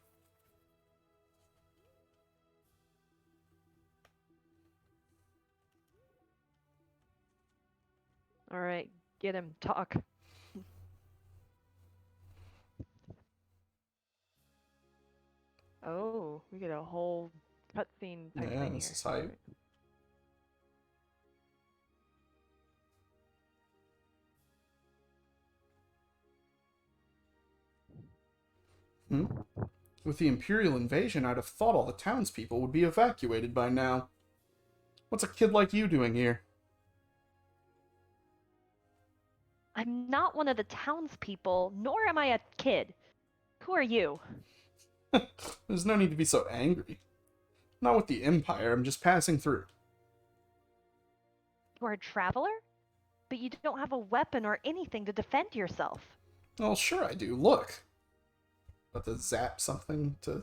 Alright, get him. Talk. Oh, we get a whole cutscene type Yeah, thing this here. is hype. Alright. With the Imperial invasion, I'd have thought all the townspeople would be evacuated by now. What's a kid like you doing here? I'm not one of the townspeople, nor am I a kid. Who are you? There's no need to be so angry. Not with the Empire, I'm just passing through. You're a traveler? But you don't have a weapon or anything to defend yourself. Well, sure I do. Look. But to zap something to...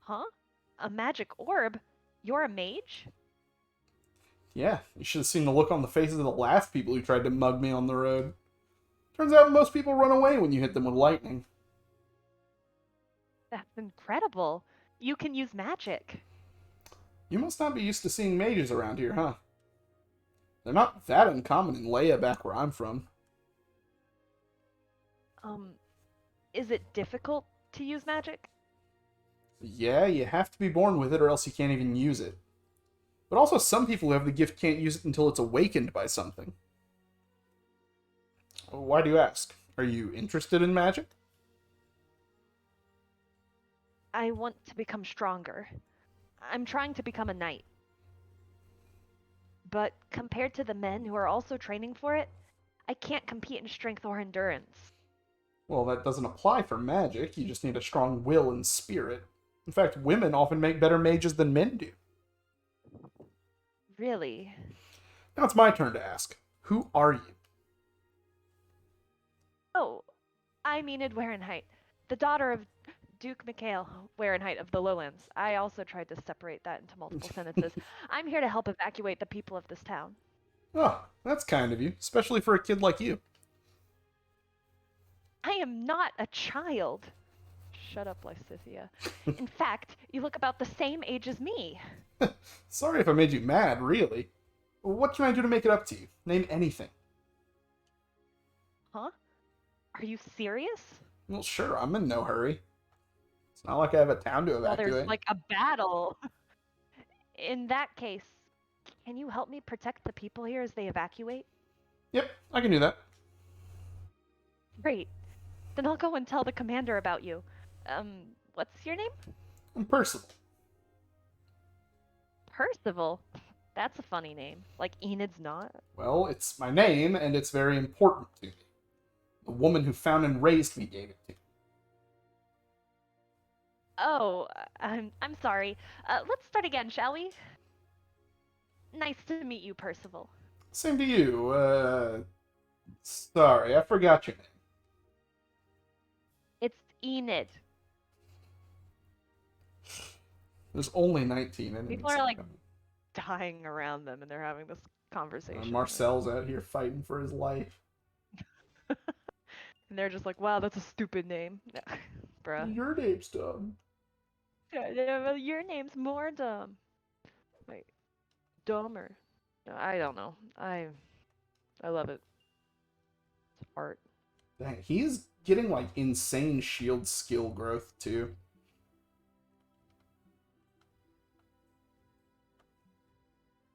Huh? A magic orb? You're a mage? Yeah, you should have seen the look on the faces of the last people who tried to mug me on the road. Turns out most people run away when you hit them with lightning. That's incredible. You can use magic. You must not be used to seeing mages around here, huh? They're not that uncommon in Leia back where I'm from. Is it difficult to use magic? Yeah, you have to be born with it or else you can't even use it. But also some people who have the gift can't use it until it's awakened by something. Why do you ask? Are you interested in magic? I want to become stronger. I'm trying to become a knight. But compared to the men who are also training for it, I can't compete in strength or endurance. Well, that doesn't apply for magic. You just need a strong will and spirit. In fact, women often make better mages than men do. Really? Now it's my turn to ask. Who are you? Oh, I'm Enid Warenheit, the daughter of Duke Mikhail Warenheit of the Lowlands. I also tried to separate that into multiple sentences. I'm here to help evacuate the people of this town. Oh, that's kind of you, especially for a kid like you. I am not a child. Shut up, Lysithia. In fact, you look about the same age as me. Sorry if I made you mad, really. What can I do to make it up to you? Name anything. Huh? Are you serious? Well, sure, I'm in no hurry. It's not like I have a town to Well, evacuate. there's like a battle. In that case, can you help me protect the people here as they evacuate? Yep, I can do that. Great. Then I'll go and tell the commander about you. What's your name? I'm Percival. Percival? That's a funny name. Like Enid's not? Well, it's my name, and it's very important to me. The woman who found and raised me gave it to me. Oh, I'm sorry. Let's start again, shall we? Nice to meet you, Percival. Same to you. Sorry, I forgot your name. It's Enid. There's only 19 enemies. People are like dying around them, and they're having this conversation. Marcel's out here fighting for his life. And they're just like, wow, that's a stupid name. Bruh. Your name's dumb. Yeah, well, your name's more dumb. Wait, dumber. No, I don't know. I love it. It's art. Dang, he's getting like insane shield skill growth too.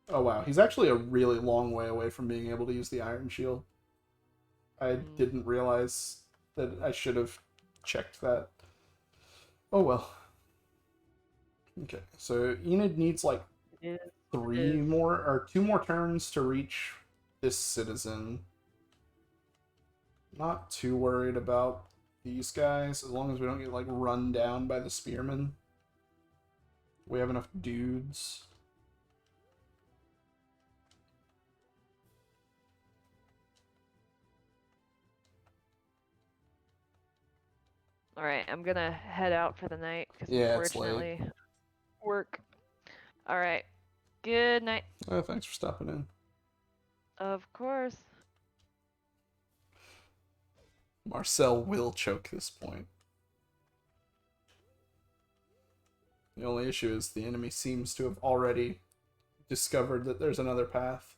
Oh wow, he's actually a really long way away from being able to use the Iron Shield. I didn't realize that I should have checked that. Oh well. Okay, so Enid needs like three more or two more turns to reach this citizen. Not too worried about these guys as long as we don't get like run down by the spearmen. We have enough dudes. Alright, I'm gonna head out for the night because Yeah, it's late. unfortunately work. Alright. Good night. Oh, thanks for stopping in. Of course. Marcel will choke this point. The only issue is the enemy seems to have already discovered that there's another path.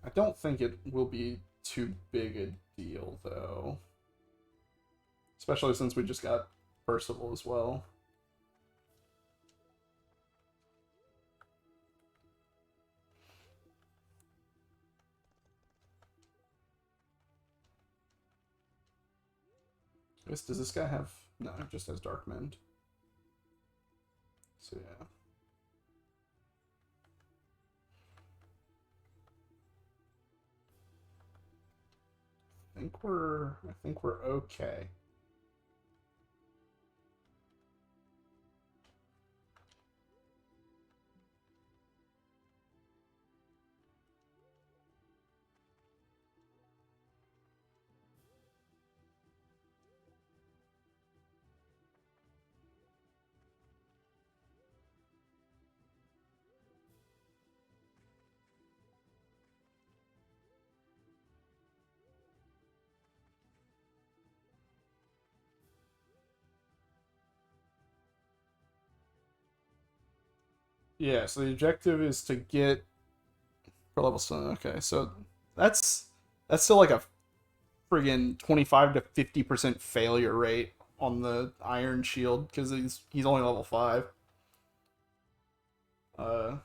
I don't think it will be too big a deal, though. Especially since we just got Percival as well. Does this guy have... No, it just has Dark Mend. So yeah. I think we're okay. Yeah, so the objective is to get for level 7. Okay, so that's still like a friggin' 25 to 50% failure rate on the Iron Shield because he's only level 5. Uh,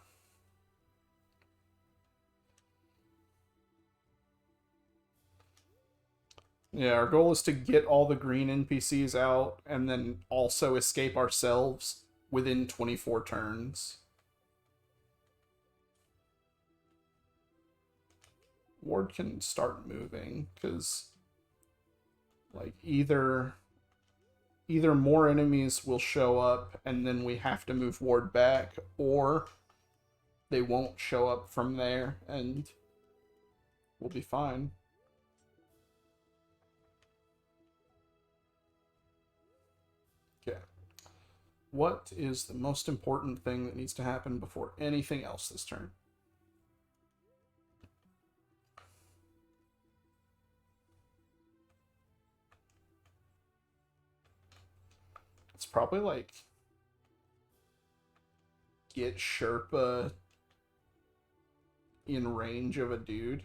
yeah, our goal is to get all the green NPCs out and then also escape ourselves within 24 turns. Ward can start moving because like either more enemies will show up and then we have to move Ward back, or they won't show up from there and we'll be fine. Okay. What is the most important thing that needs to happen before anything else this turn? It's probably like get Sherpa in range of a dude.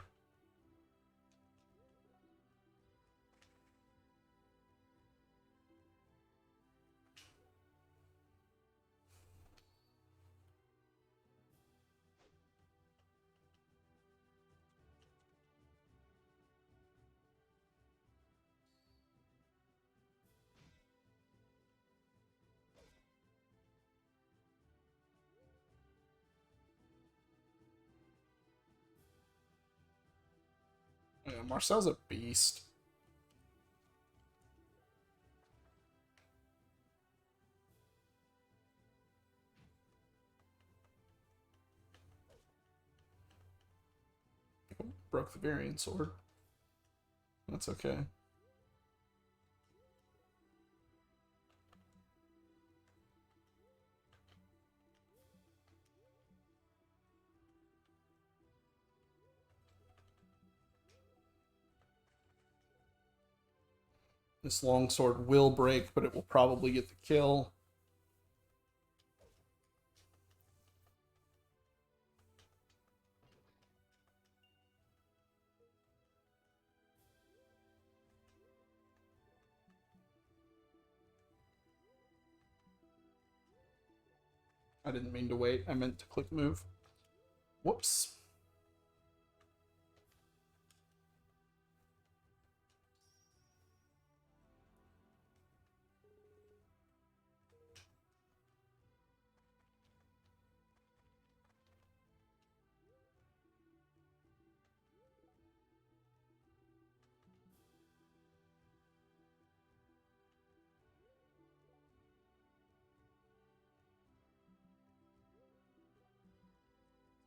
Yeah, Marcel's a beast. Broke the Variant Sword. That's okay. This longsword will break, but it will probably get the kill. I didn't mean to wait. I meant to click move. Whoops.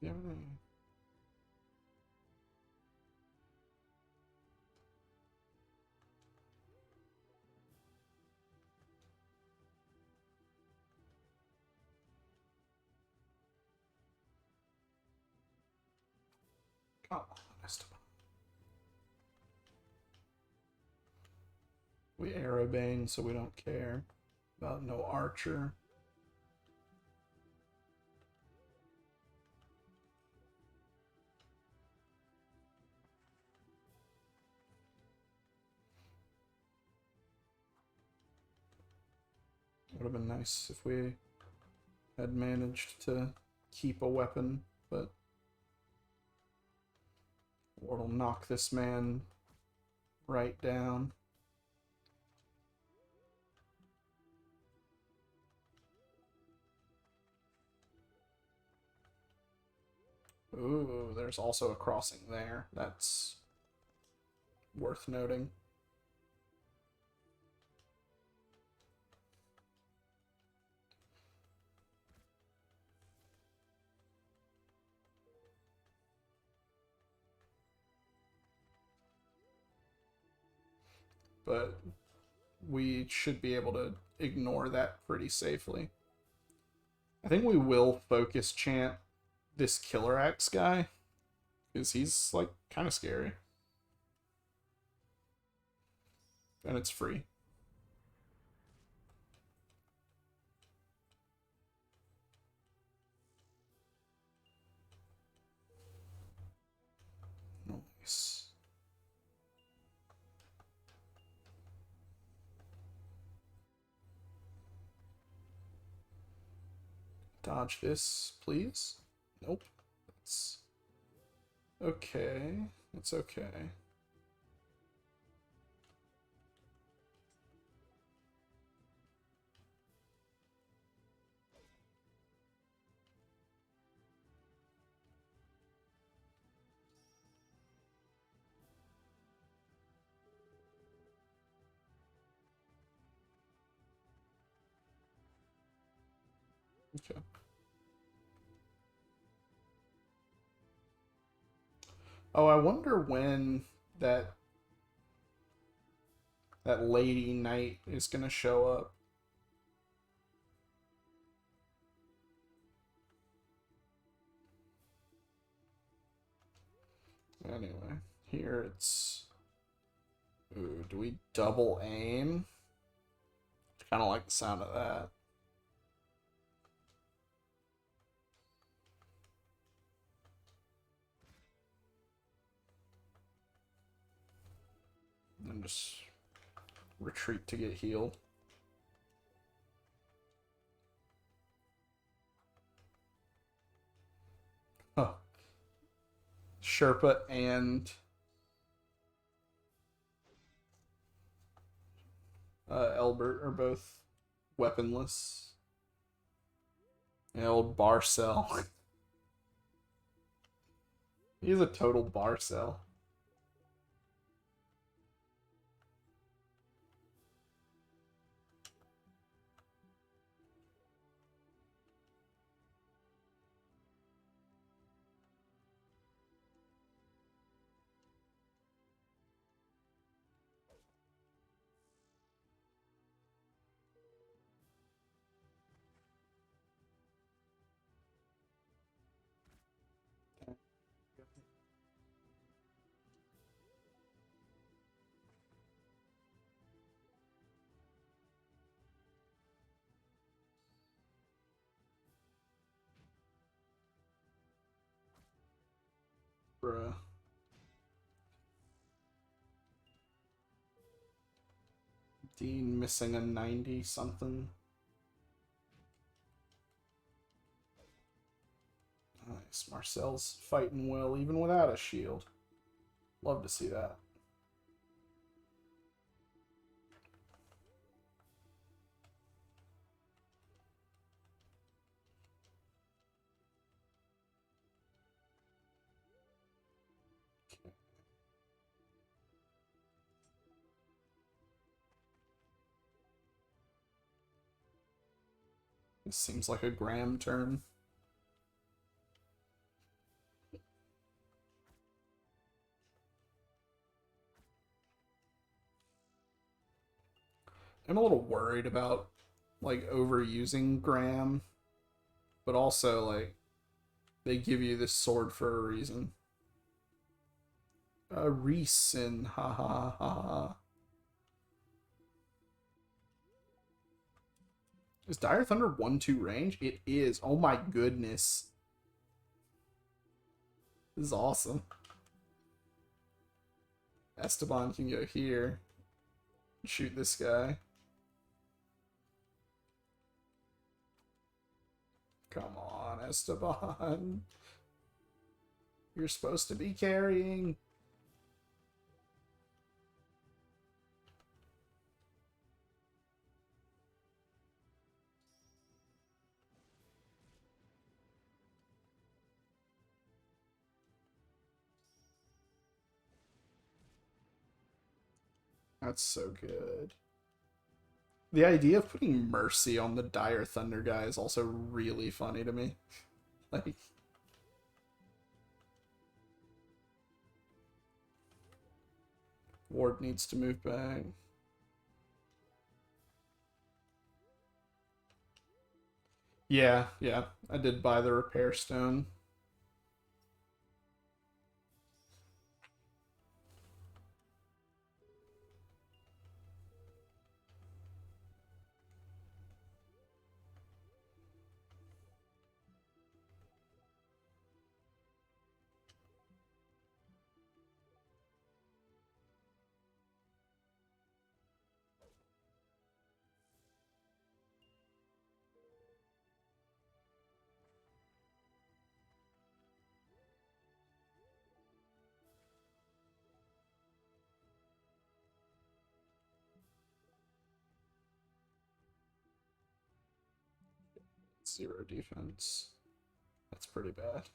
Yeah. Oh, I messed up. We Aerobane, so we don't care about no archer. Would have been nice if we had managed to keep a weapon, but Ward'll knock this man right down. Ooh, there's also a crossing there. That's worth noting. But we should be able to ignore that pretty safely. I think we will focus chant this Killer Axe guy, because he's, like, kind of scary. And it's free. Nice. Dodge this, please. Nope. That's okay. It's okay. Okay. Oh, I wonder when that lady knight is gonna show up. Anyway, here it's... Ooh, do we double aim? I kind of like the sound of that. And just retreat to get healed. Huh. Sherpa and Elbert are both weaponless. The old Barcel. He's a total Barcel. Bruh. Dean missing a 90 something. Nice. Marcel's fighting well even without a shield. Love to see that. Okay. This seems like a Graham turn. I'm a little worried about like overusing Graham, but also like they give you this sword for a reason. Reese and ha ha ha ha. Is Dire Thunder 1-2 range? It is. Oh my goodness. This is awesome. Esteban can go here. Shoot this guy. Come on, Esteban. You're supposed to be carrying. That's so good. The idea of putting Mercy on the Dire Thunder guy is also really funny to me. Like, Ward needs to move back. Yeah, I did buy the repair stone. Zero defense. That's pretty bad.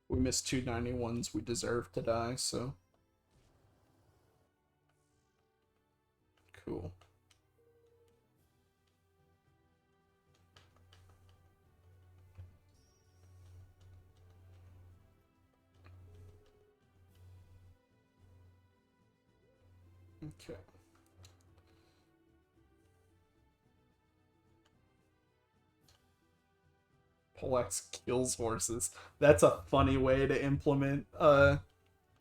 We missed 291s. We deserve to die, so. Cool. Okay. Polex kills horses. That's a funny way to implement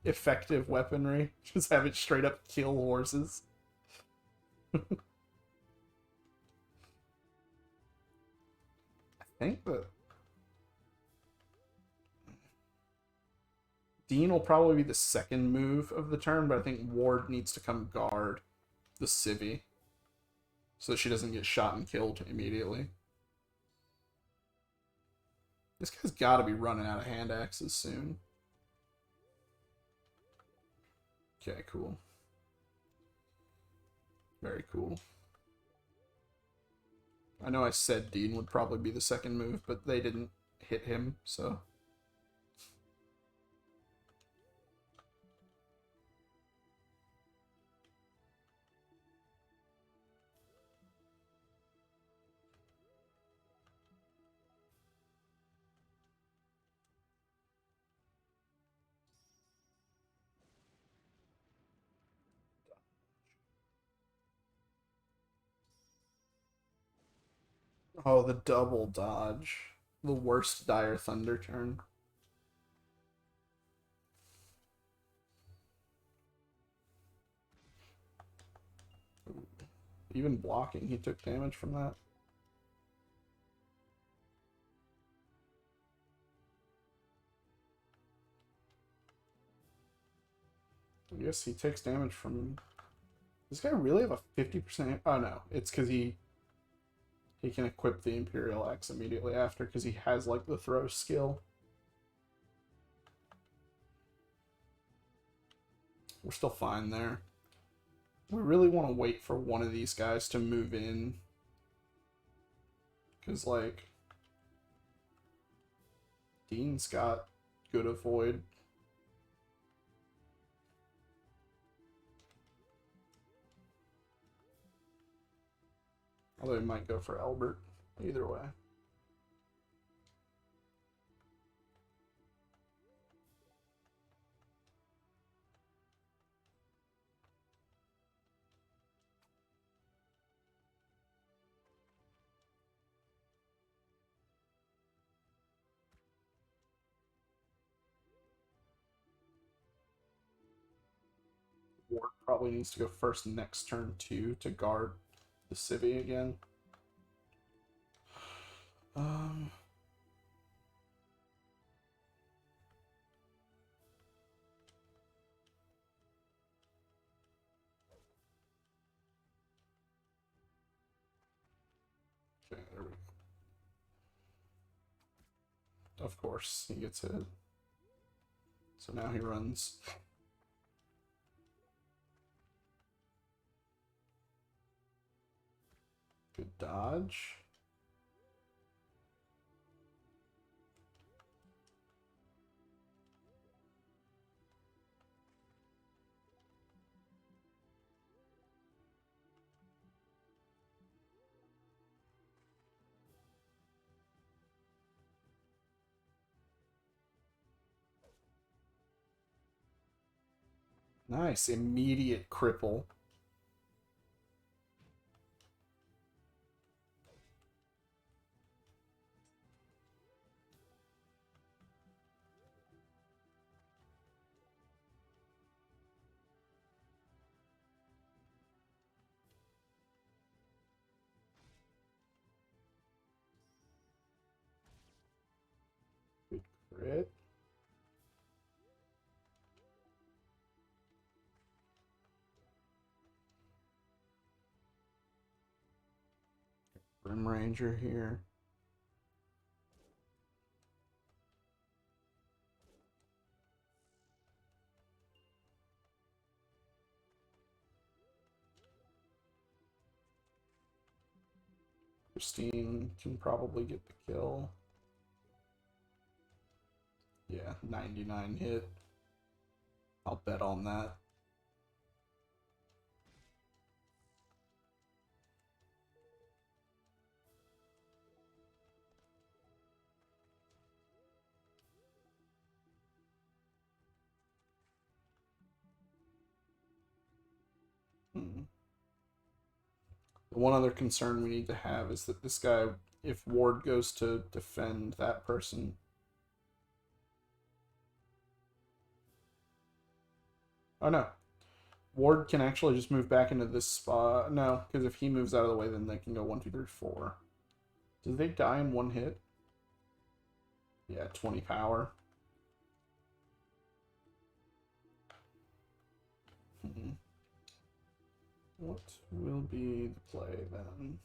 effective weaponry. Just have it straight up kill horses. I think that Dean will probably be the second move of the turn, but I think Ward needs to come guard the civvy so that she doesn't get shot and killed immediately. This guy's got to be running out of hand axes soon. Okay, cool. Very cool. I know I said Dean would probably be the second move, but they didn't hit him, so... Oh, the double dodge. The worst dire thunder turn. Even blocking, he took damage from that. I guess he takes damage from... Does this guy really have a 50%? Oh no, it's because he can equip the Imperial Axe immediately after because he has like the throw skill. We're still fine there. We really want to wait for one of these guys to move in. Because, like, Dean's got good avoid. Although he might go for Albert. Either way. Ward probably needs to go first next turn too to guard the civvy again. Okay, there we go. Of course, he gets hit. So now he runs. Good dodge. Nice, immediate cripple. Good crit. Grim Ranger here. Christine can probably get the kill. Yeah, 99 hit. I'll bet on that. The one other concern we need to have is that this guy, if Ward goes to defend that person... Oh no. Ward can actually just move back into this spot. No, because if he moves out of the way, then they can go 1, 2, 3, 4. Do they die in one hit? Yeah, 20 power. What will be the play then?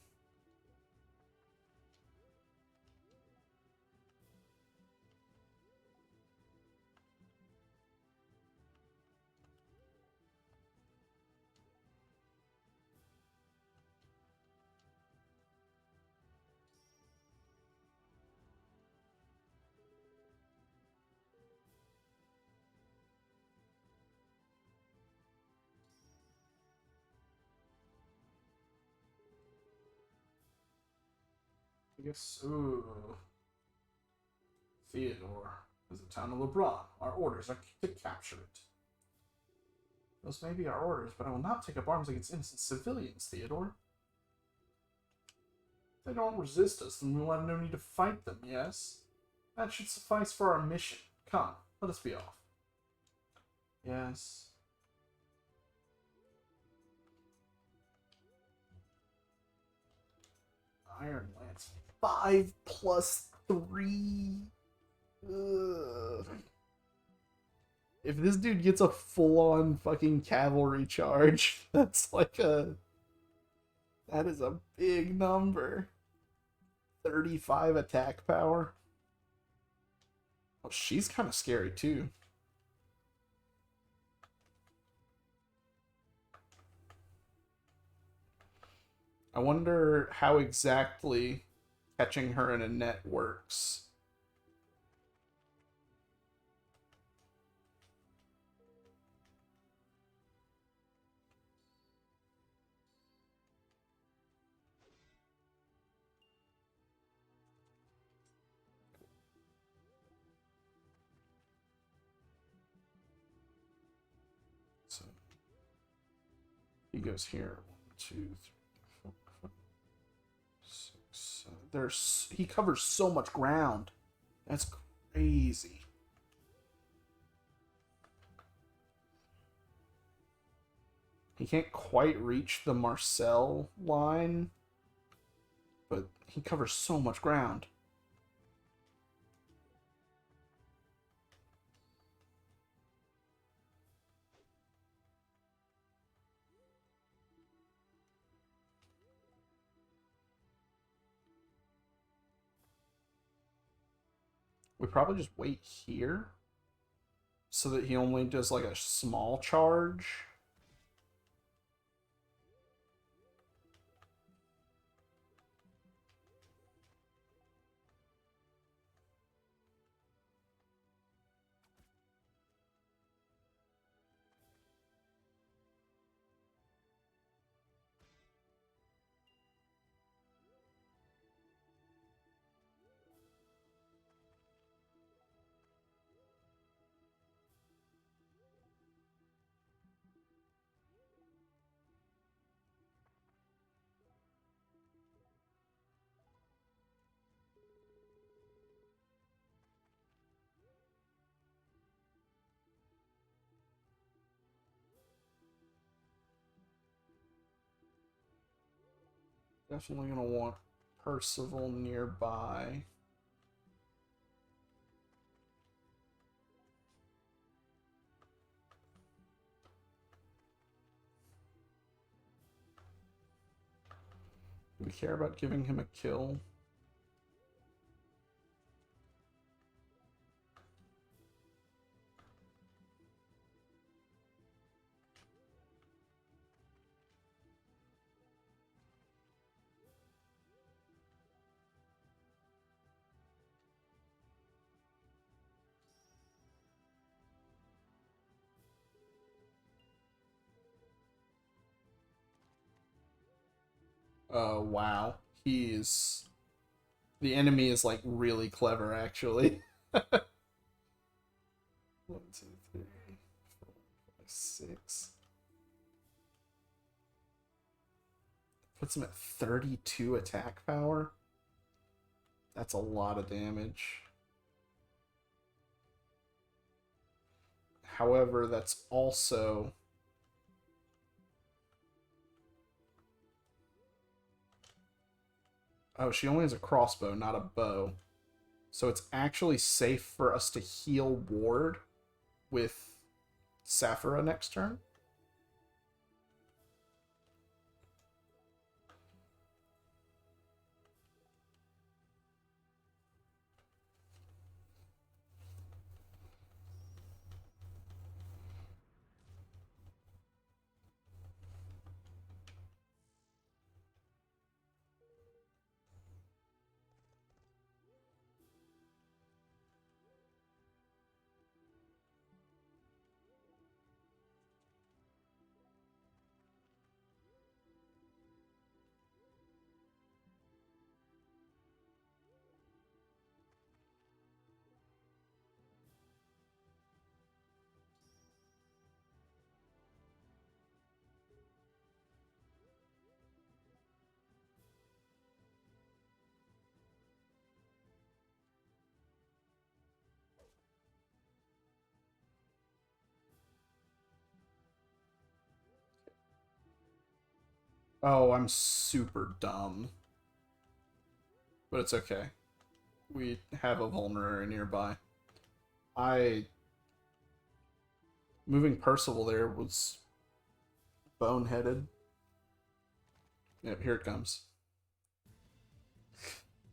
I guess, ooh. Theodore is the town of LeBron. Our orders are to capture it. Those may be our orders, but I will not take up arms against innocent civilians, Theodore. If they don't resist us, then we'll have no need to fight them, yes? That should suffice for our mission. Come, let us be off. Yes. Iron Lance. 5 plus 3. Ugh. If this dude gets a full-on fucking cavalry charge, that's like a... That is a big number. 35 attack power. Oh, she's kind of scary, too. I wonder how exactly catching her in a net works. So he goes here. 1, 2, 3, 4, 5, 6, 7. He covers so much ground. That's crazy. He can't quite reach the Marcel line, but he covers so much ground. We probably just wait here so that he only does like a small charge. Definitely gonna want Percival nearby. Do we care about giving him a kill? Wow. He's... The enemy is, like, really clever, actually. 1, 2, 3, 4, 5, 6. Puts him at 32 attack power. That's a lot of damage. However, that's also... Oh, she only has a crossbow, not a bow. So it's actually safe for us to heal Ward with Saphira next turn. Oh, I'm super dumb. But it's okay. We have a vulnerary nearby. Moving Percival there was boneheaded. Yep, here it comes.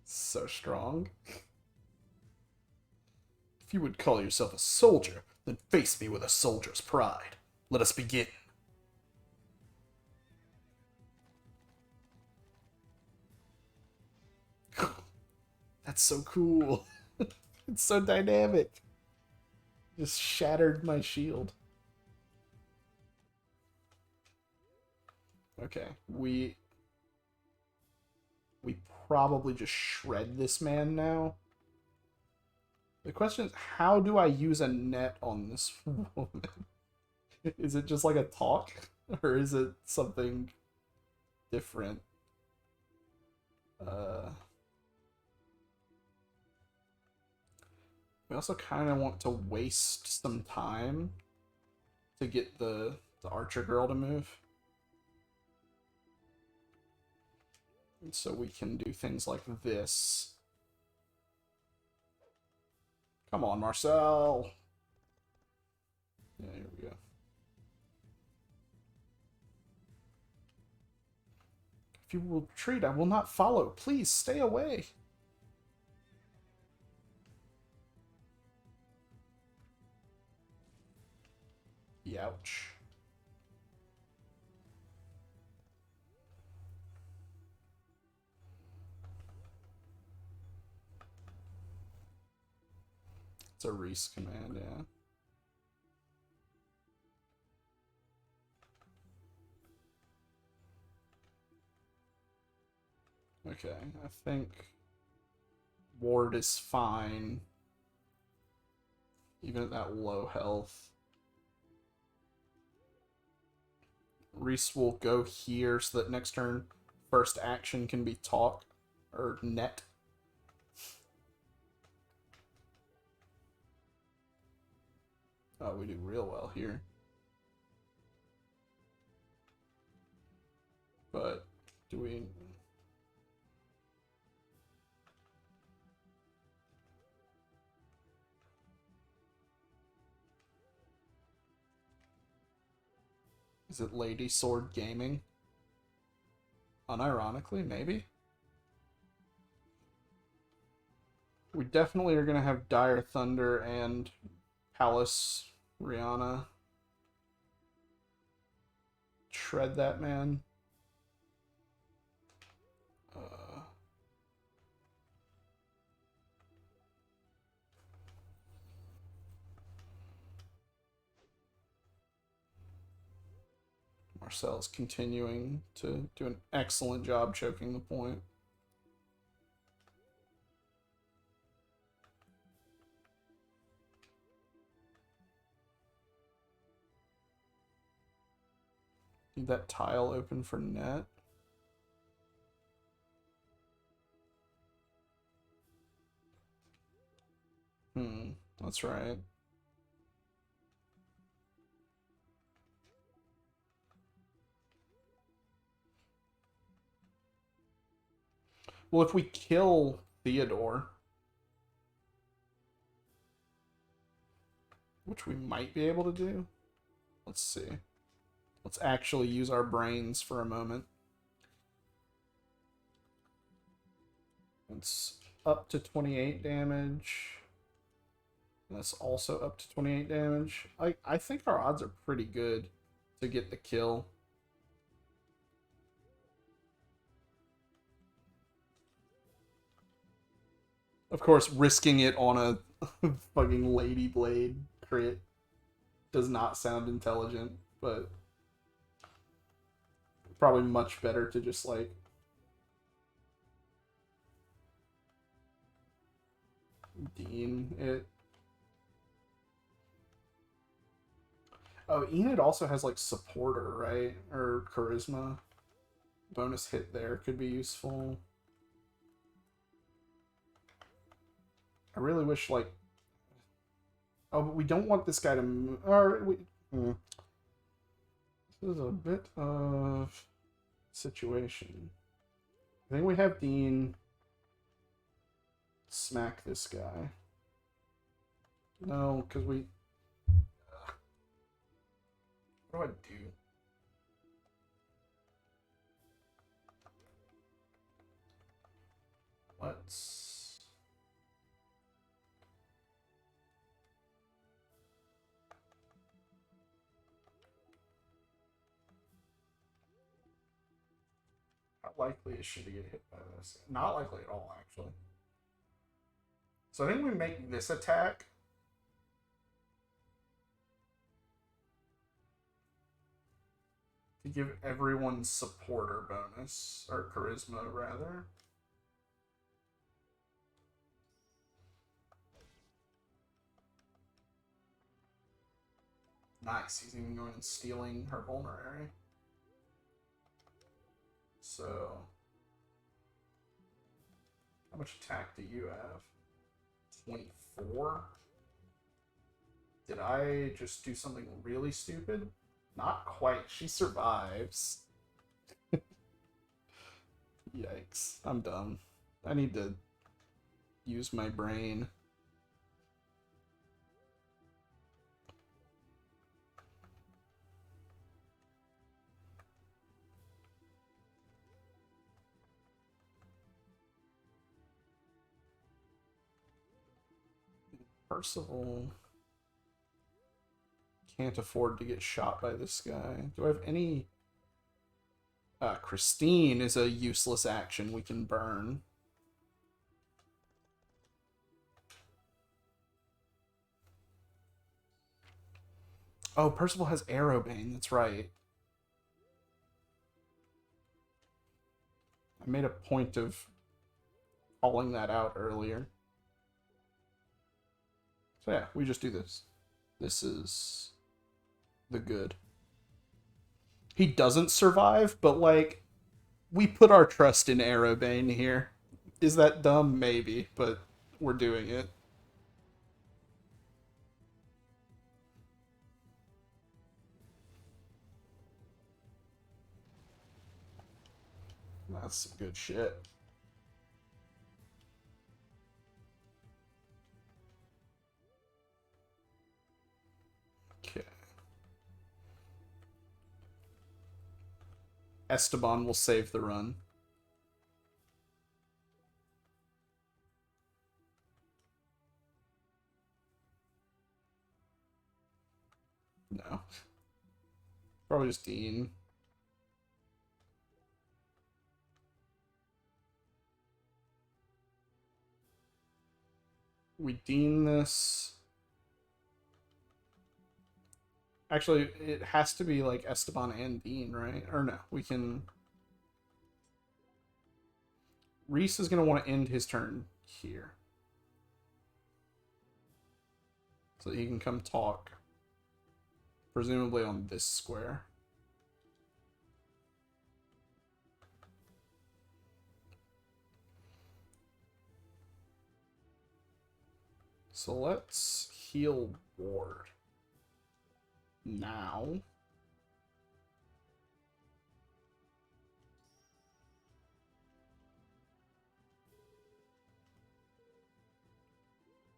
So strong. If you would call yourself a soldier, then face me with a soldier's pride. Let us begin. That's so cool. It's so dynamic. Just shattered my shield. Okay, we probably just shred this man now. The question is, how do I use a net on this woman? Is it just like a talk? Or is it something different? We also kind of want to waste some time to get the archer girl to move. And so we can do things like this. Come on, Marcel! Yeah, here we go. If you will retreat, I will not follow. Please, stay away. Youch. It's a Reese command, yeah. Okay, I think Ward is fine. Even at that low health. Reese will go here so that next turn, first action can be talk or net. Oh, we do real well here. But do we... Is it Lady Sword Gaming? Unironically, maybe? We definitely are going to have Dire Thunder and Palace Rihanna. Shred that man. Marcel's continuing to do an excellent job choking the point. Need that tile open for net. That's right. Well, if we kill Theodore, which we might be able to do, let's see. Let's actually use our brains for a moment. It's up to 28 damage. That's also up to 28 damage. I think our odds are pretty good to get the kill. Of course, risking it on a fucking Lady Blade crit does not sound intelligent, but probably much better to just, like, Dean it. Oh, Enid also has, like, supporter, right? Or charisma. Bonus hit there could be useful. I really wish, like... Oh, but we don't want this guy to move... Or we... This is a bit of situation. I think we have Dean smack this guy. No, because we... What do I do? Let's... How likely is she to get hit by this? Not likely at all, actually. So I think we make this attack. To give everyone supporter bonus, or charisma, rather. Nice, he's even going and stealing her vulnerary. So, how much attack do you have? 24? Did I just do something really stupid? Not quite. She survives. Yikes. I'm done. I need to use my brain. Percival can't afford to get shot by this guy. Do I have any... Christine is a useless action we can burn. Oh, Percival has Arrowbane, that's right. I made a point of calling that out earlier. So yeah, we just do this. This is the good. He doesn't survive, but like, we put our trust in Arrowbane here. Is that dumb? Maybe, but we're doing it. That's some good shit. Okay. Esteban will save the run. No. Probably just Dean. We Dean this. Actually, it has to be like Esteban and Dean, right? Or no, we can... Reese is going to want to end his turn here. So that he can come talk. Presumably on this square. So let's heal Ward. Now.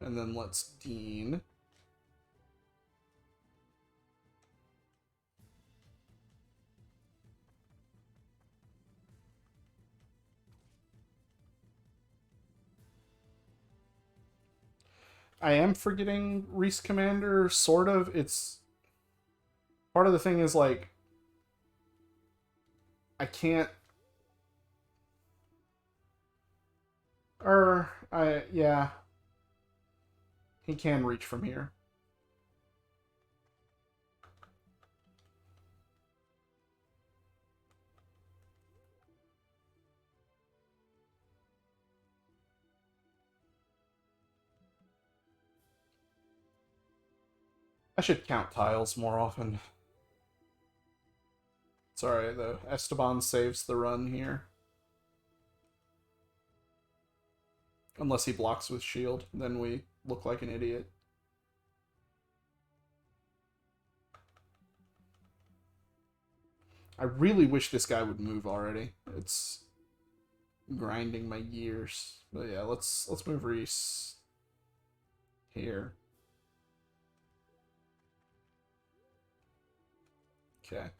And then let's Dean. I am forgetting Reese Commander, sort of. It's... Part of the thing is, like... I can't... Yeah. He can reach from here. I should count tiles more often. It's alright though. Esteban saves the run here. Unless he blocks with shield, then we look like an idiot. I really wish this guy would move already. It's grinding my gears. But yeah, let's move Reese here. Okay.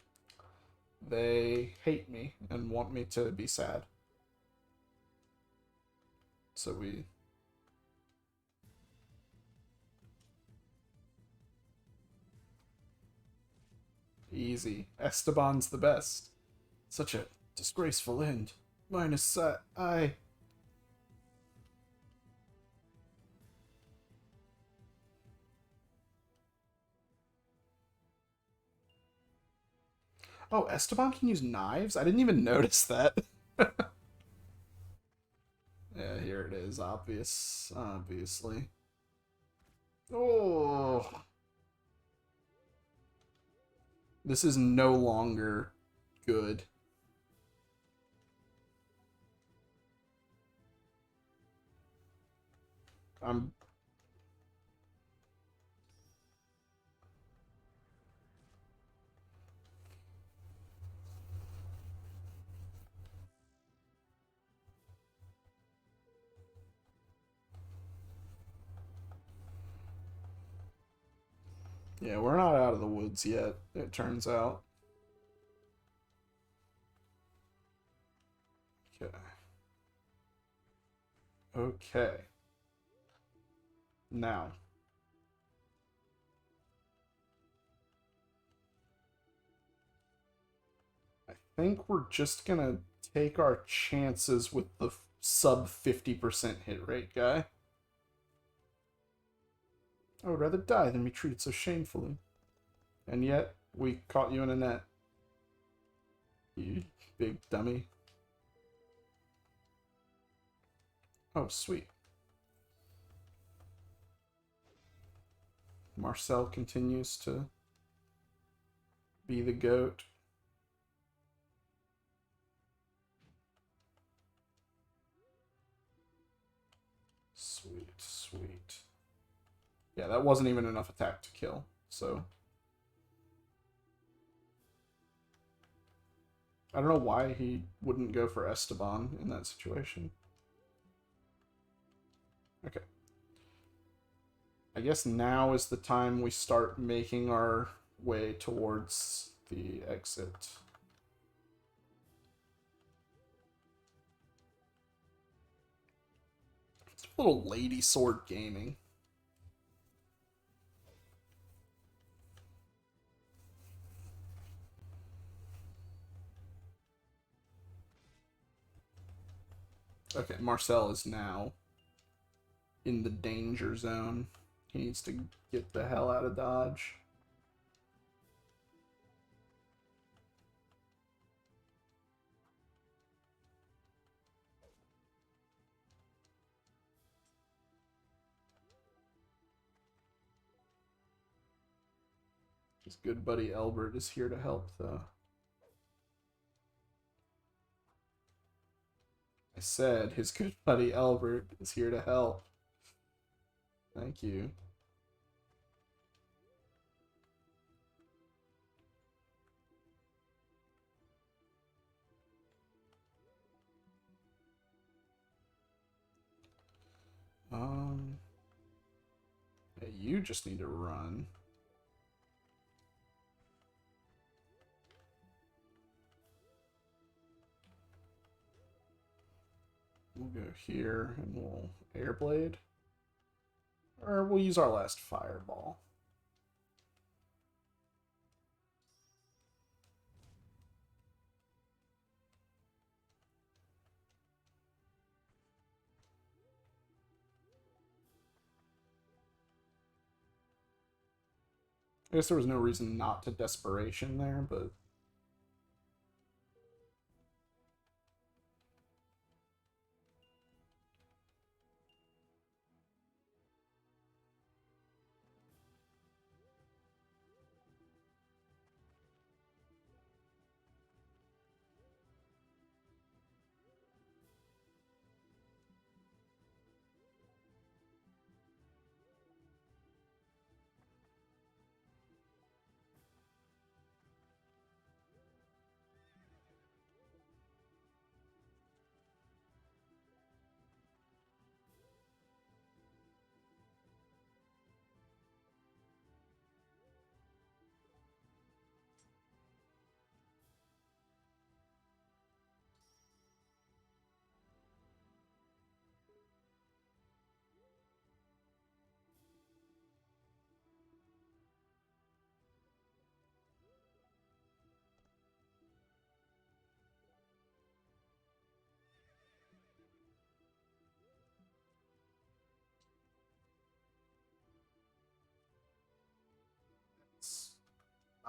They hate me and want me to be sad. So we... Easy. Esteban's the best. Such a disgraceful end. Minus, I... Oh, Esteban can use knives? I didn't even notice that. Yeah, here it is, obviously. Oh. This is no longer good. I'm... Yeah, we're not out of the woods yet, it turns out. Okay. Okay. Now. I think we're just gonna take our chances with the sub 50% hit rate guy. I would rather die than be treated so shamefully. And yet, we caught you in a net. You big dummy. Oh, sweet. Marcel continues to be the goat. Sweet, sweet. Yeah, that wasn't even enough attack to kill, so... I don't know why he wouldn't go for Esteban in that situation. Okay. I guess now is the time we start making our way towards the exit. It's a little lady sword gaming. Okay, Marcel is now in the danger zone. He needs to get the hell out of Dodge. His good buddy Albert is here to help, though. I said his good buddy Albert is here to help. Thank you. Yeah, you just need to run. We'll go here and we'll airblade. Or we'll use our last fireball. I guess there was no reason not to desperation there, but...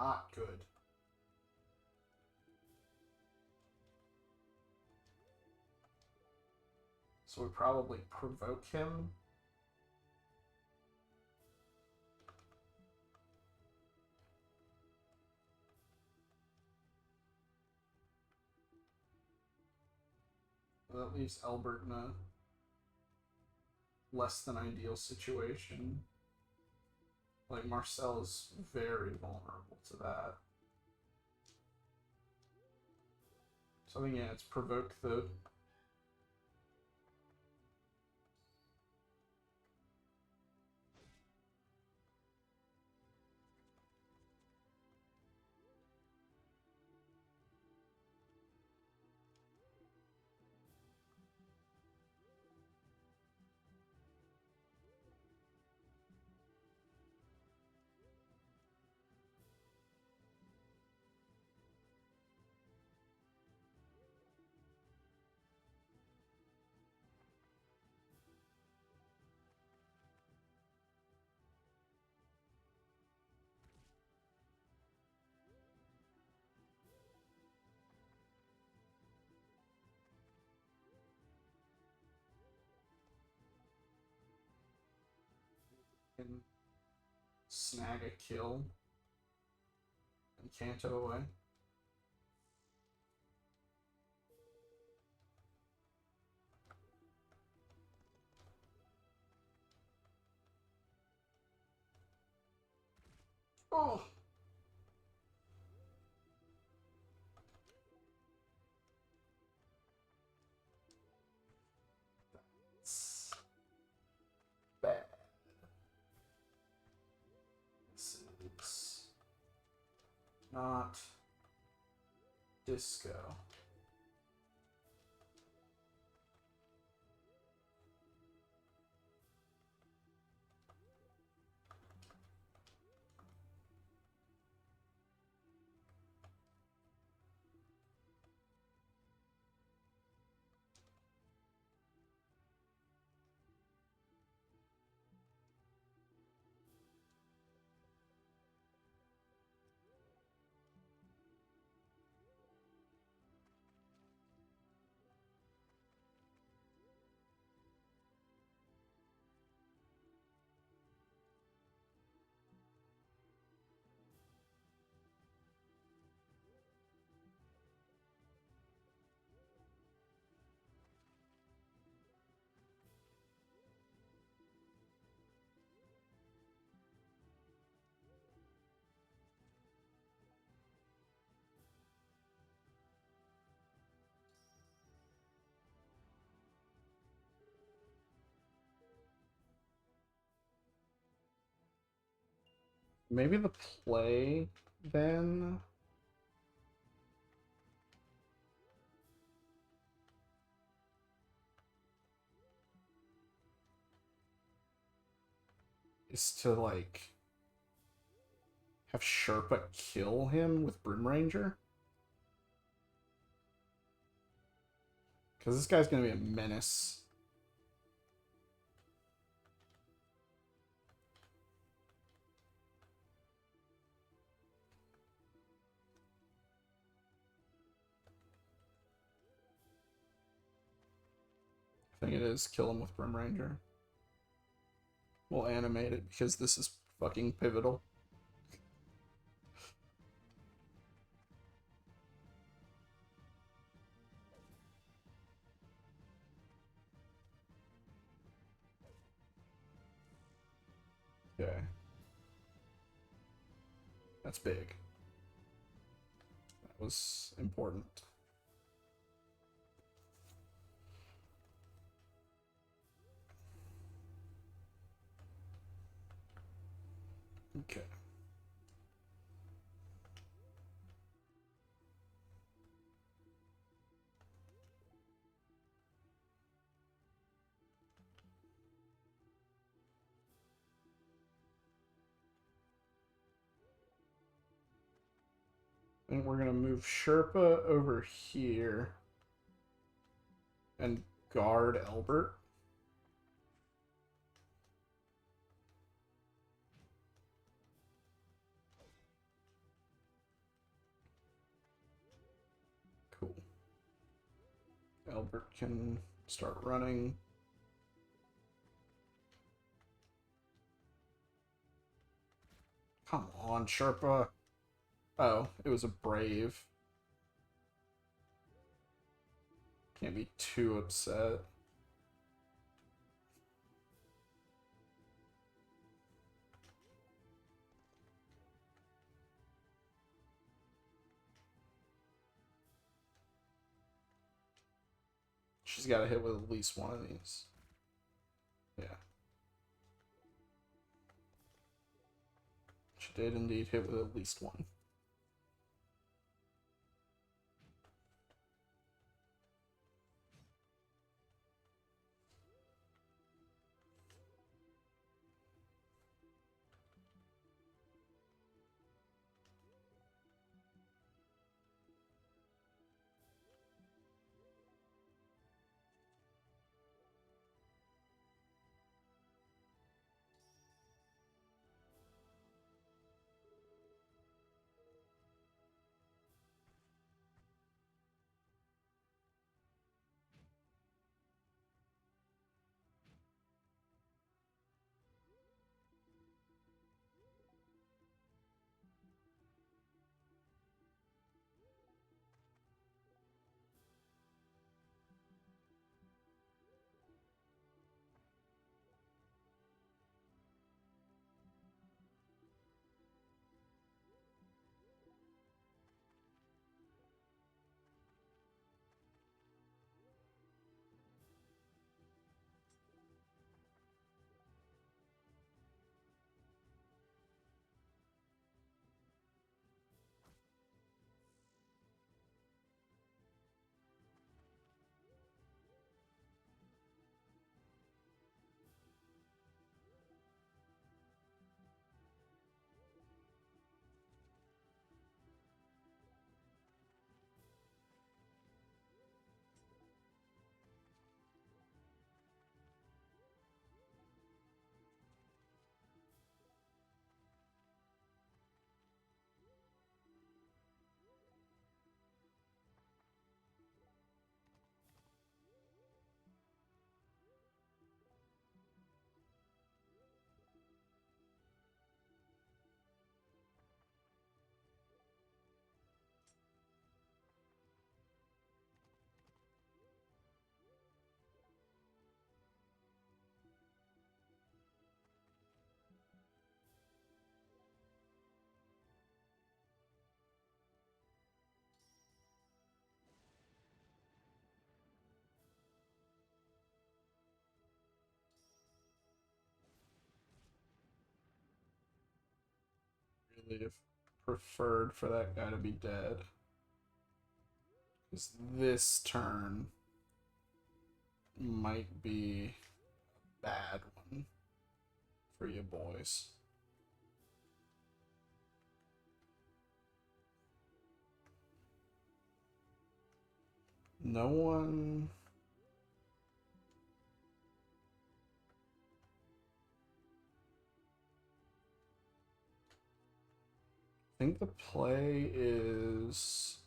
not good. So we probably provoke him. That leaves Albert in a less than ideal situation. Like, Marcel is very vulnerable to that. So I think, yeah, it's provoke the... and snag a kill and Canto away. Oh! That's bad. This is not disco. Maybe the play then is to like have Sherpa kill him with Brim Ranger. Because this guy's gonna be a menace. I think it is kill him with Brim Ranger. We'll animate it because this is fucking pivotal. Okay. That's big. That was important. Okay. I think we're gonna move Sherpa over here and guard Albert. Albert can start running. Come on, Sherpa. Oh, it was a brave. Can't be too upset. She's got to hit with at least one of these. Yeah. She did indeed hit with at least one. Really have preferred for that guy to be dead. Because this turn might be a bad one for you boys. No one... I think the play is...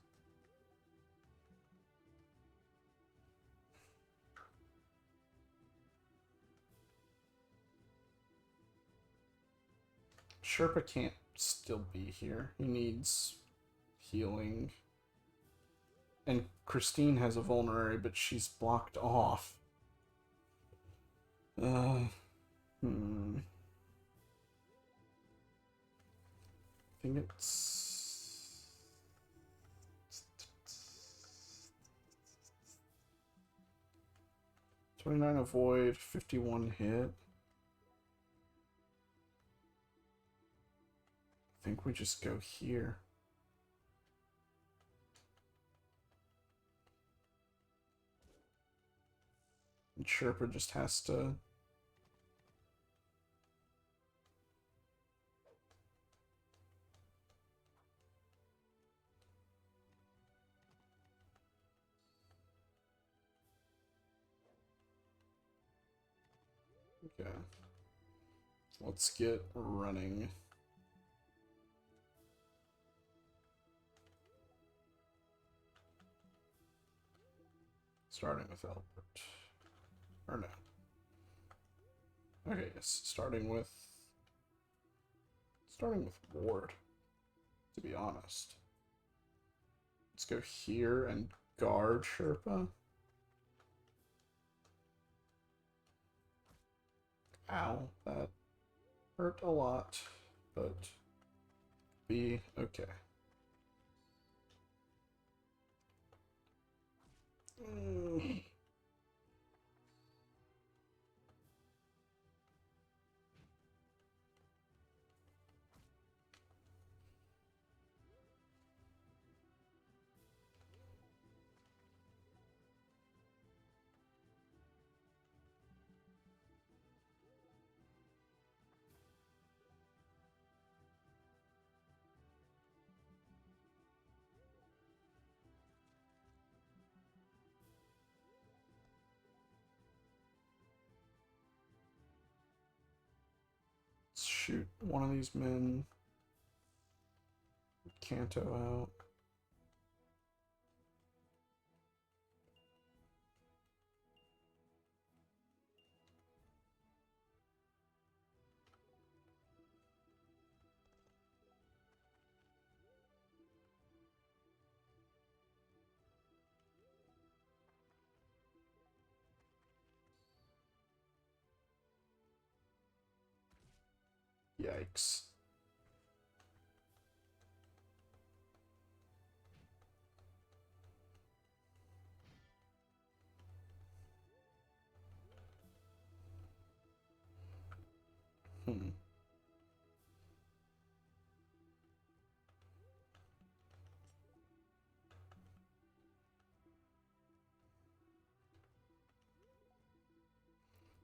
Sherpa can't still be here. He needs healing. And Christine has a vulnerary, but she's blocked off. I think it's... 29 avoid, 51 hit. I think we just go here. And Sherpa just has to... Okay. Let's get running. Starting with Albert. Or no. Okay, yes, starting with Ward, to be honest. Let's go here and guard Sherpa. Ow, that hurt a lot, but be okay. Shoot one of these men. Canto out. Yikes.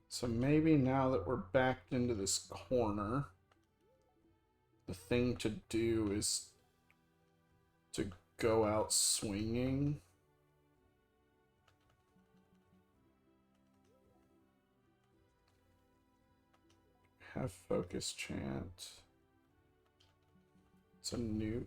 So maybe now that we're backed into this corner, the thing to do is to go out swinging. Have focus chant. It's a nuke.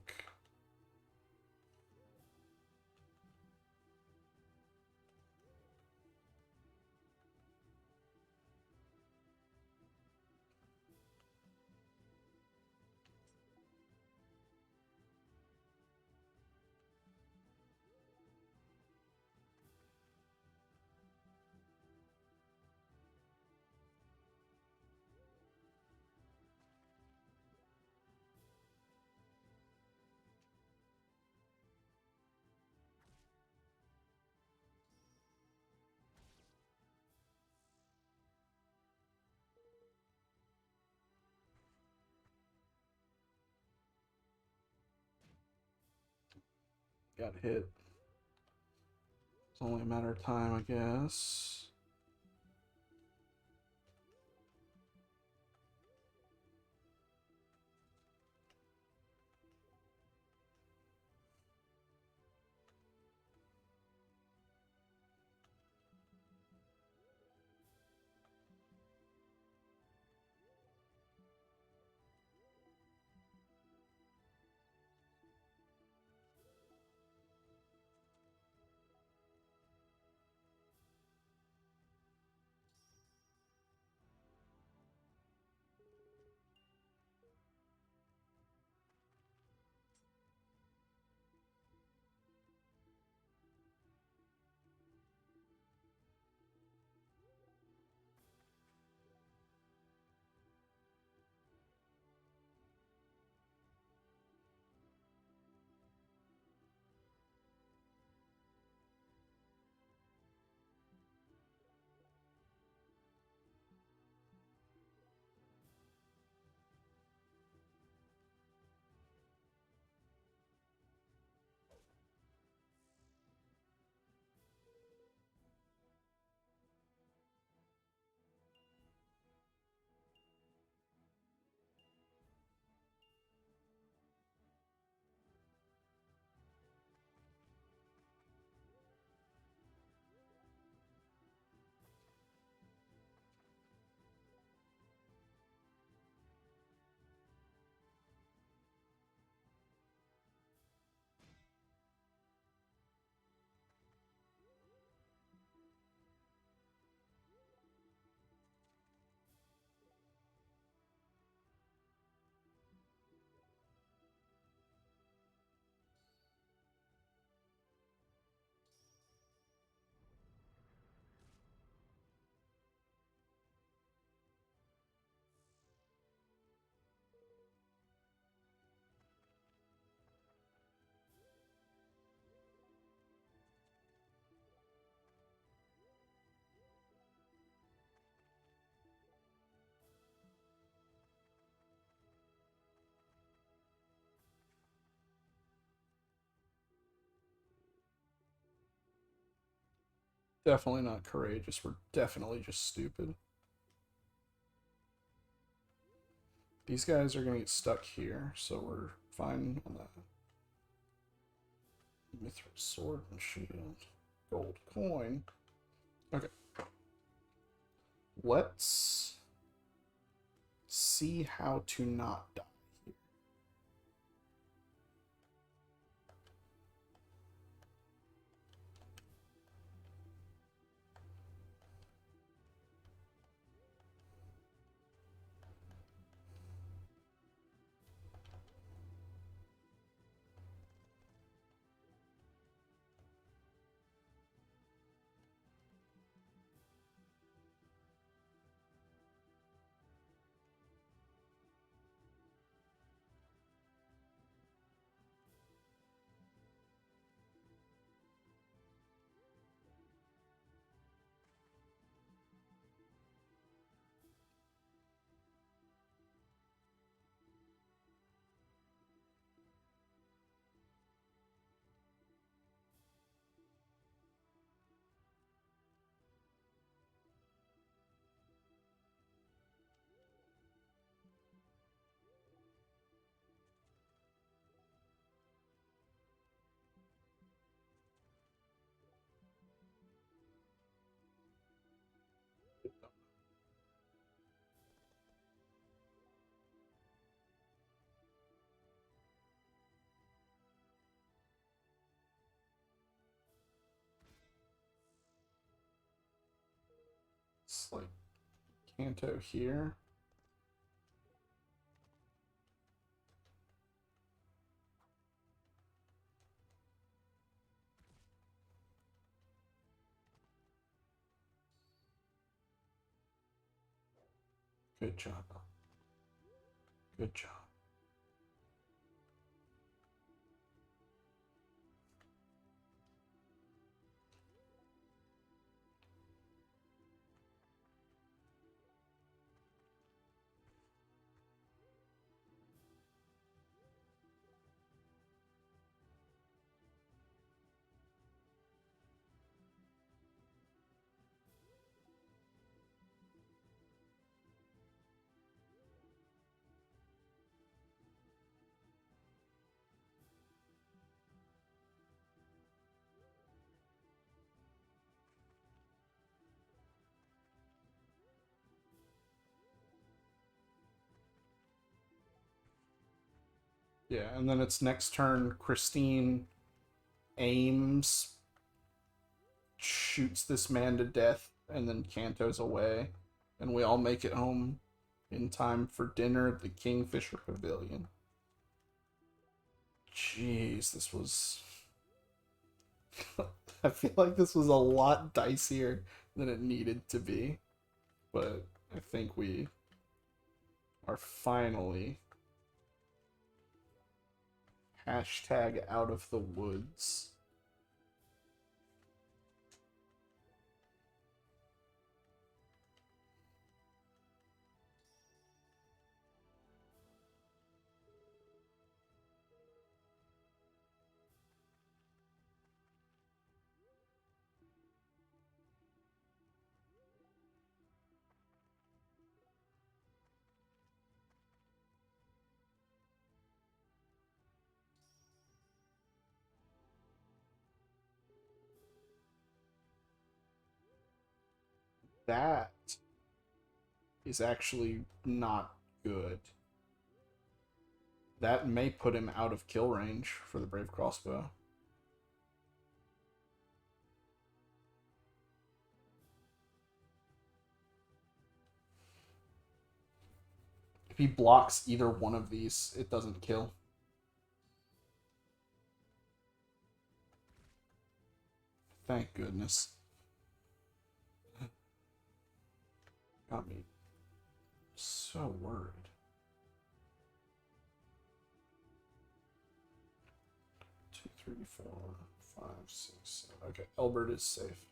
Got hit. It's only a matter of time, I guess. definitely not courageous. We're definitely just stupid. These guys are going to get stuck here, so we're fine on that. Mithril sword and shield. Gold coin. Okay. Let's see how to not die here. It's like Kanto here. Good job. Good job. Yeah, and then it's next turn. Christine aims, shoots this man to death, and then Kanto's away. And we all make it home in time for dinner at the Kingfisher Pavilion. Jeez, this was... I feel like this was a lot dicier than it needed to be. But I think we are finally hashtag out of the woods. That is actually not good. That may put him out of kill range for the Brave Crossbow. If he blocks either one of these, it doesn't kill. Thank goodness. Got me so worried. 2, 3, 4, 5, 6, 7. Okay, Elbert is safe.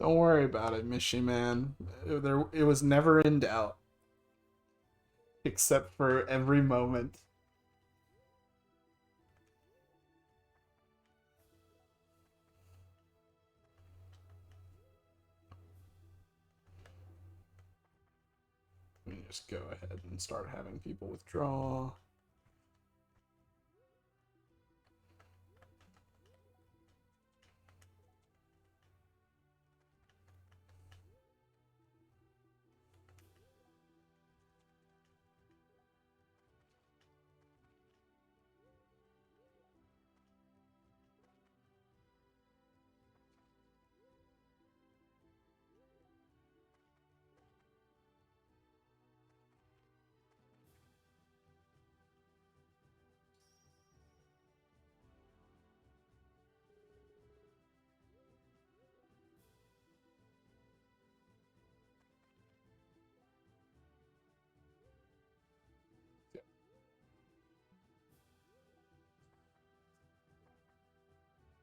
Don't worry about it, Mishy, man. It was never in doubt. Except for every moment. Let me just go ahead and start having people withdraw.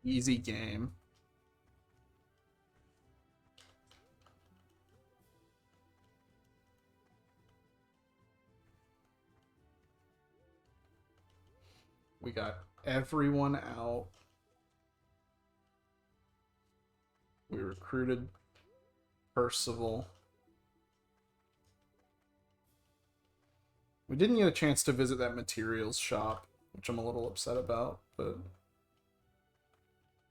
Easy game. We got everyone out. We recruited Percival. We didn't get a chance to visit that materials shop, which I'm a little upset about, but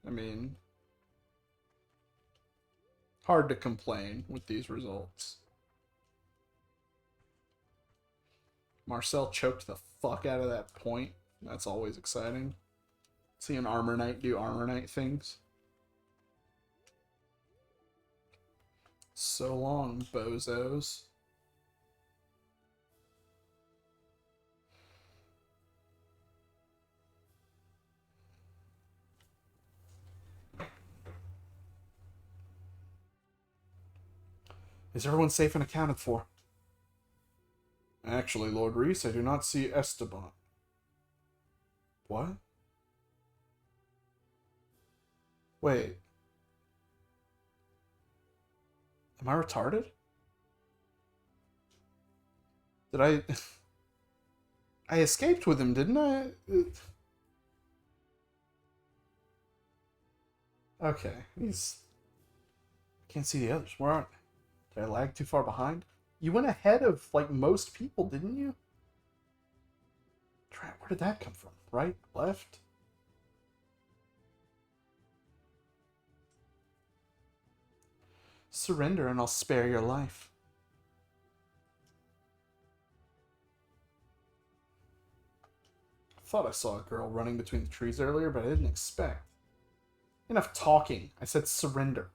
I mean, hard to complain with these results. Marcel choked the fuck out of that point. That's always exciting. See an Armor Knight do Armor Knight things. So long, bozos. Is everyone safe and accounted for? Actually, Lord Reese, I do not see Esteban. What? Wait. Am I retarded? Did I... I escaped with him, didn't I? Okay, he's... Can't see the others. Where are they? Did I lag too far behind? You went ahead of, like, most people, didn't you? Trap, where did that come from? Right? Left? Surrender and I'll spare your life. I thought I saw a girl running between the trees earlier, but I didn't expect. Enough talking. I said surrender.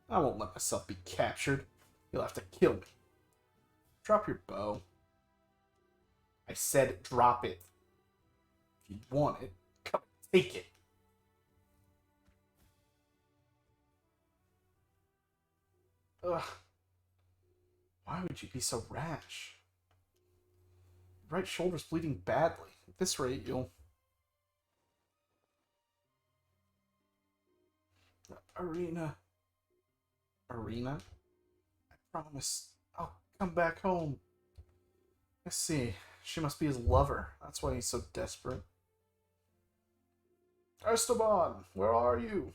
I won't let myself be captured. You'll have to kill me. Drop your bow. I said drop it. If you want it, come and take it. Ugh. Why would you be so rash? Your right shoulder's bleeding badly. At this rate, you'll... Arena. Arena? I promise I'll come back home. I see. She must be his lover. That's why he's so desperate. Esteban, where are you?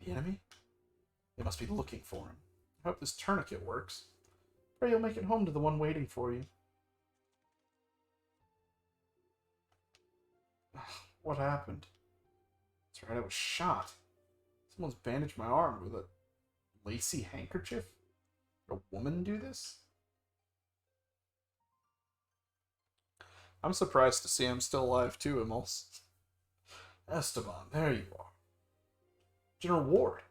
The enemy? They must be looking for him. I hope this tourniquet works. Pray you'll make it home to the one waiting for you. What happened? That's right, I was shot. Someone's bandaged my arm with a lacy handkerchief? Did a woman do this? I'm surprised to see I'm still alive too, Immels. Esteban, there you are. General Ward,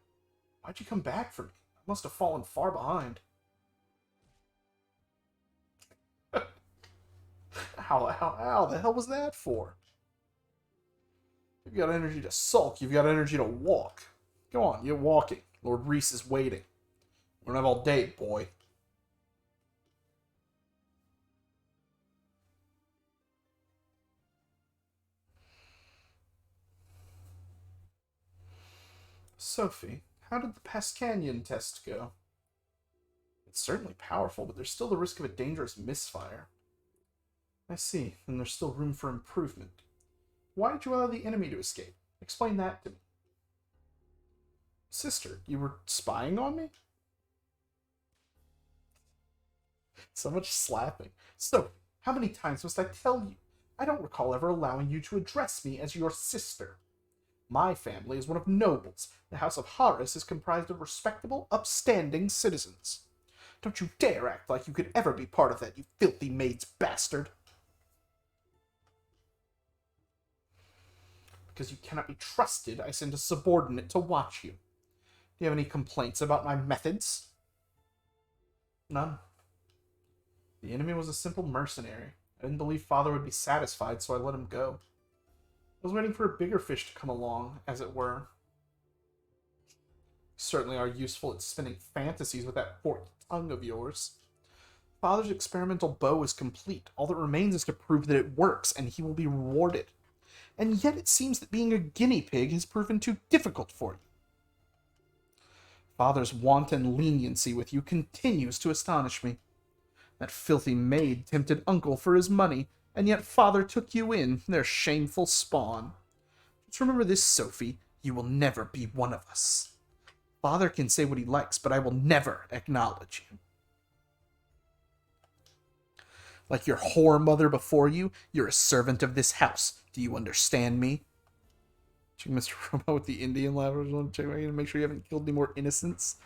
why'd you come back for me? I must have fallen far behind. Ow, the hell was that for? You've got energy to sulk, you've got energy to walk. Go on, you're walking. Lord Reese is waiting. We don't have all day, boy. Sophie, how did the Pascanian test go? It's certainly powerful, but there's still the risk of a dangerous misfire. I see, and there's still room for improvement. Why did you allow the enemy to escape? Explain that to me. Sister, you were spying on me? So much slapping. So, how many times must I tell you? I don't recall ever allowing you to address me as your sister. My family is one of nobles. The House of Harris is comprised of respectable, upstanding citizens. Don't you dare act like you could ever be part of that, you filthy maid's bastard. Because you cannot be trusted, I send a subordinate to watch you. Do you have any complaints about my methods? None. The enemy was a simple mercenary. I didn't believe Father would be satisfied, so I let him go. I was waiting for a bigger fish to come along, as it were. You certainly are useful at spinning fantasies with that forked tongue of yours. Father's experimental bow is complete. All that remains is to prove that it works, and he will be rewarded. And yet it seems that being a guinea pig has proven too difficult for you. Father's wanton leniency with you continues to astonish me. That filthy maid tempted uncle for his money, and yet Father took you in, their shameful spawn. Just remember this, Sophie, you will never be one of us. Father can say what he likes, but I will never acknowledge you. Like your whore mother before you, you're a servant of this house. Do you understand me? Check Mr. Romo with the Indian laboratory. Check to make sure you haven't killed any more innocents.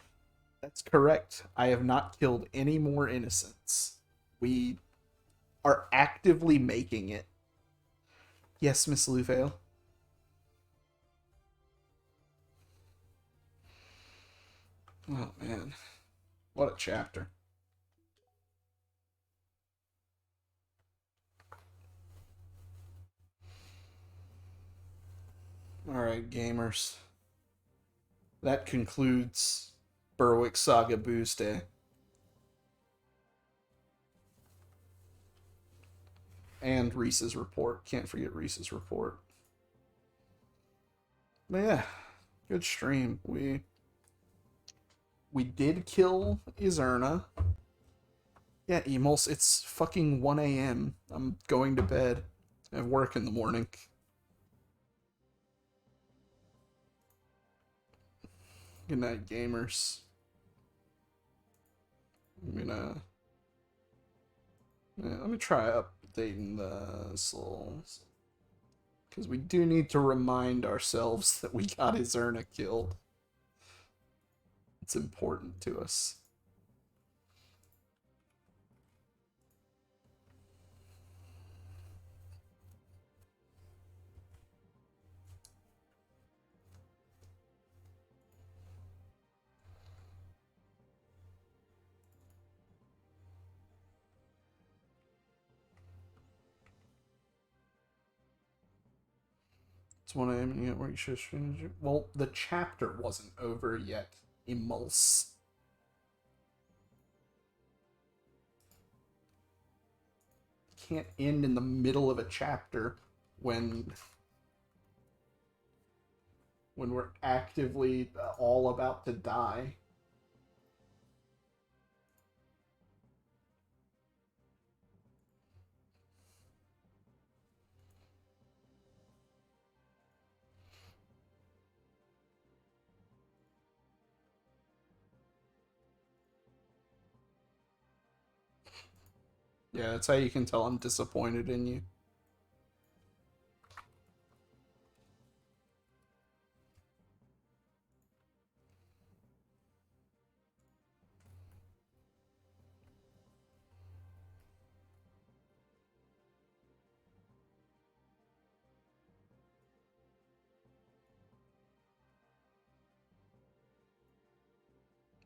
That's correct. I have not killed any more innocents. We are actively making it. Yes, Miss Louvale. Oh, man. What a chapter. Alright, gamers. That concludes Berwick Saga Buesday. And Reese's report. Can't forget Reese's report. But yeah, good stream. We did kill Izerna. Yeah, Emils, it's fucking 1 a.m. I'm going to bed. I have work in the morning. Good night, gamers. Let me try updating the souls. Because we do need to remind ourselves that we got Izerna killed. It's important to us. It's 1 a.m. and yet where you should finish it. Well, the chapter wasn't over yet, Emils. Can't end in the middle of a chapter when we're actively all about to die. Yeah, that's how you can tell I'm disappointed in you.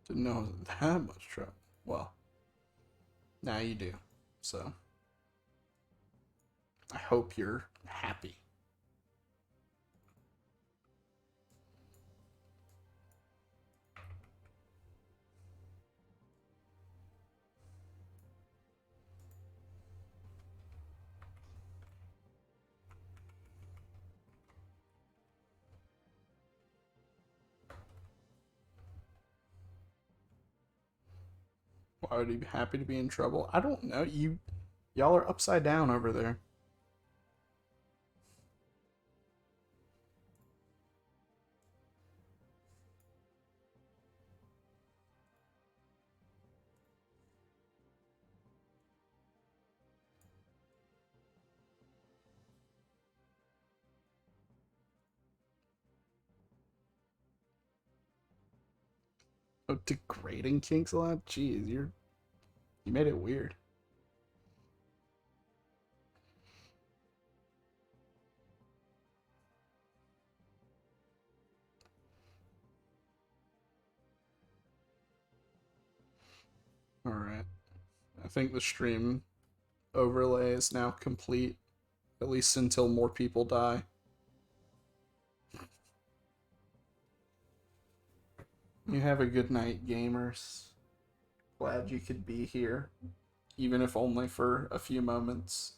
Didn't know it was that much trouble. Well, now you do. So, I hope you're happy. Why would he be happy to be in trouble? I don't know. Y'all are upside down over there. Oh, degrading kinks allowed? Jeez, you made it weird. Alright. I think the stream overlay is now complete. At least until more people die. You have a good night, gamers. Glad you could be here. Even if only for a few moments.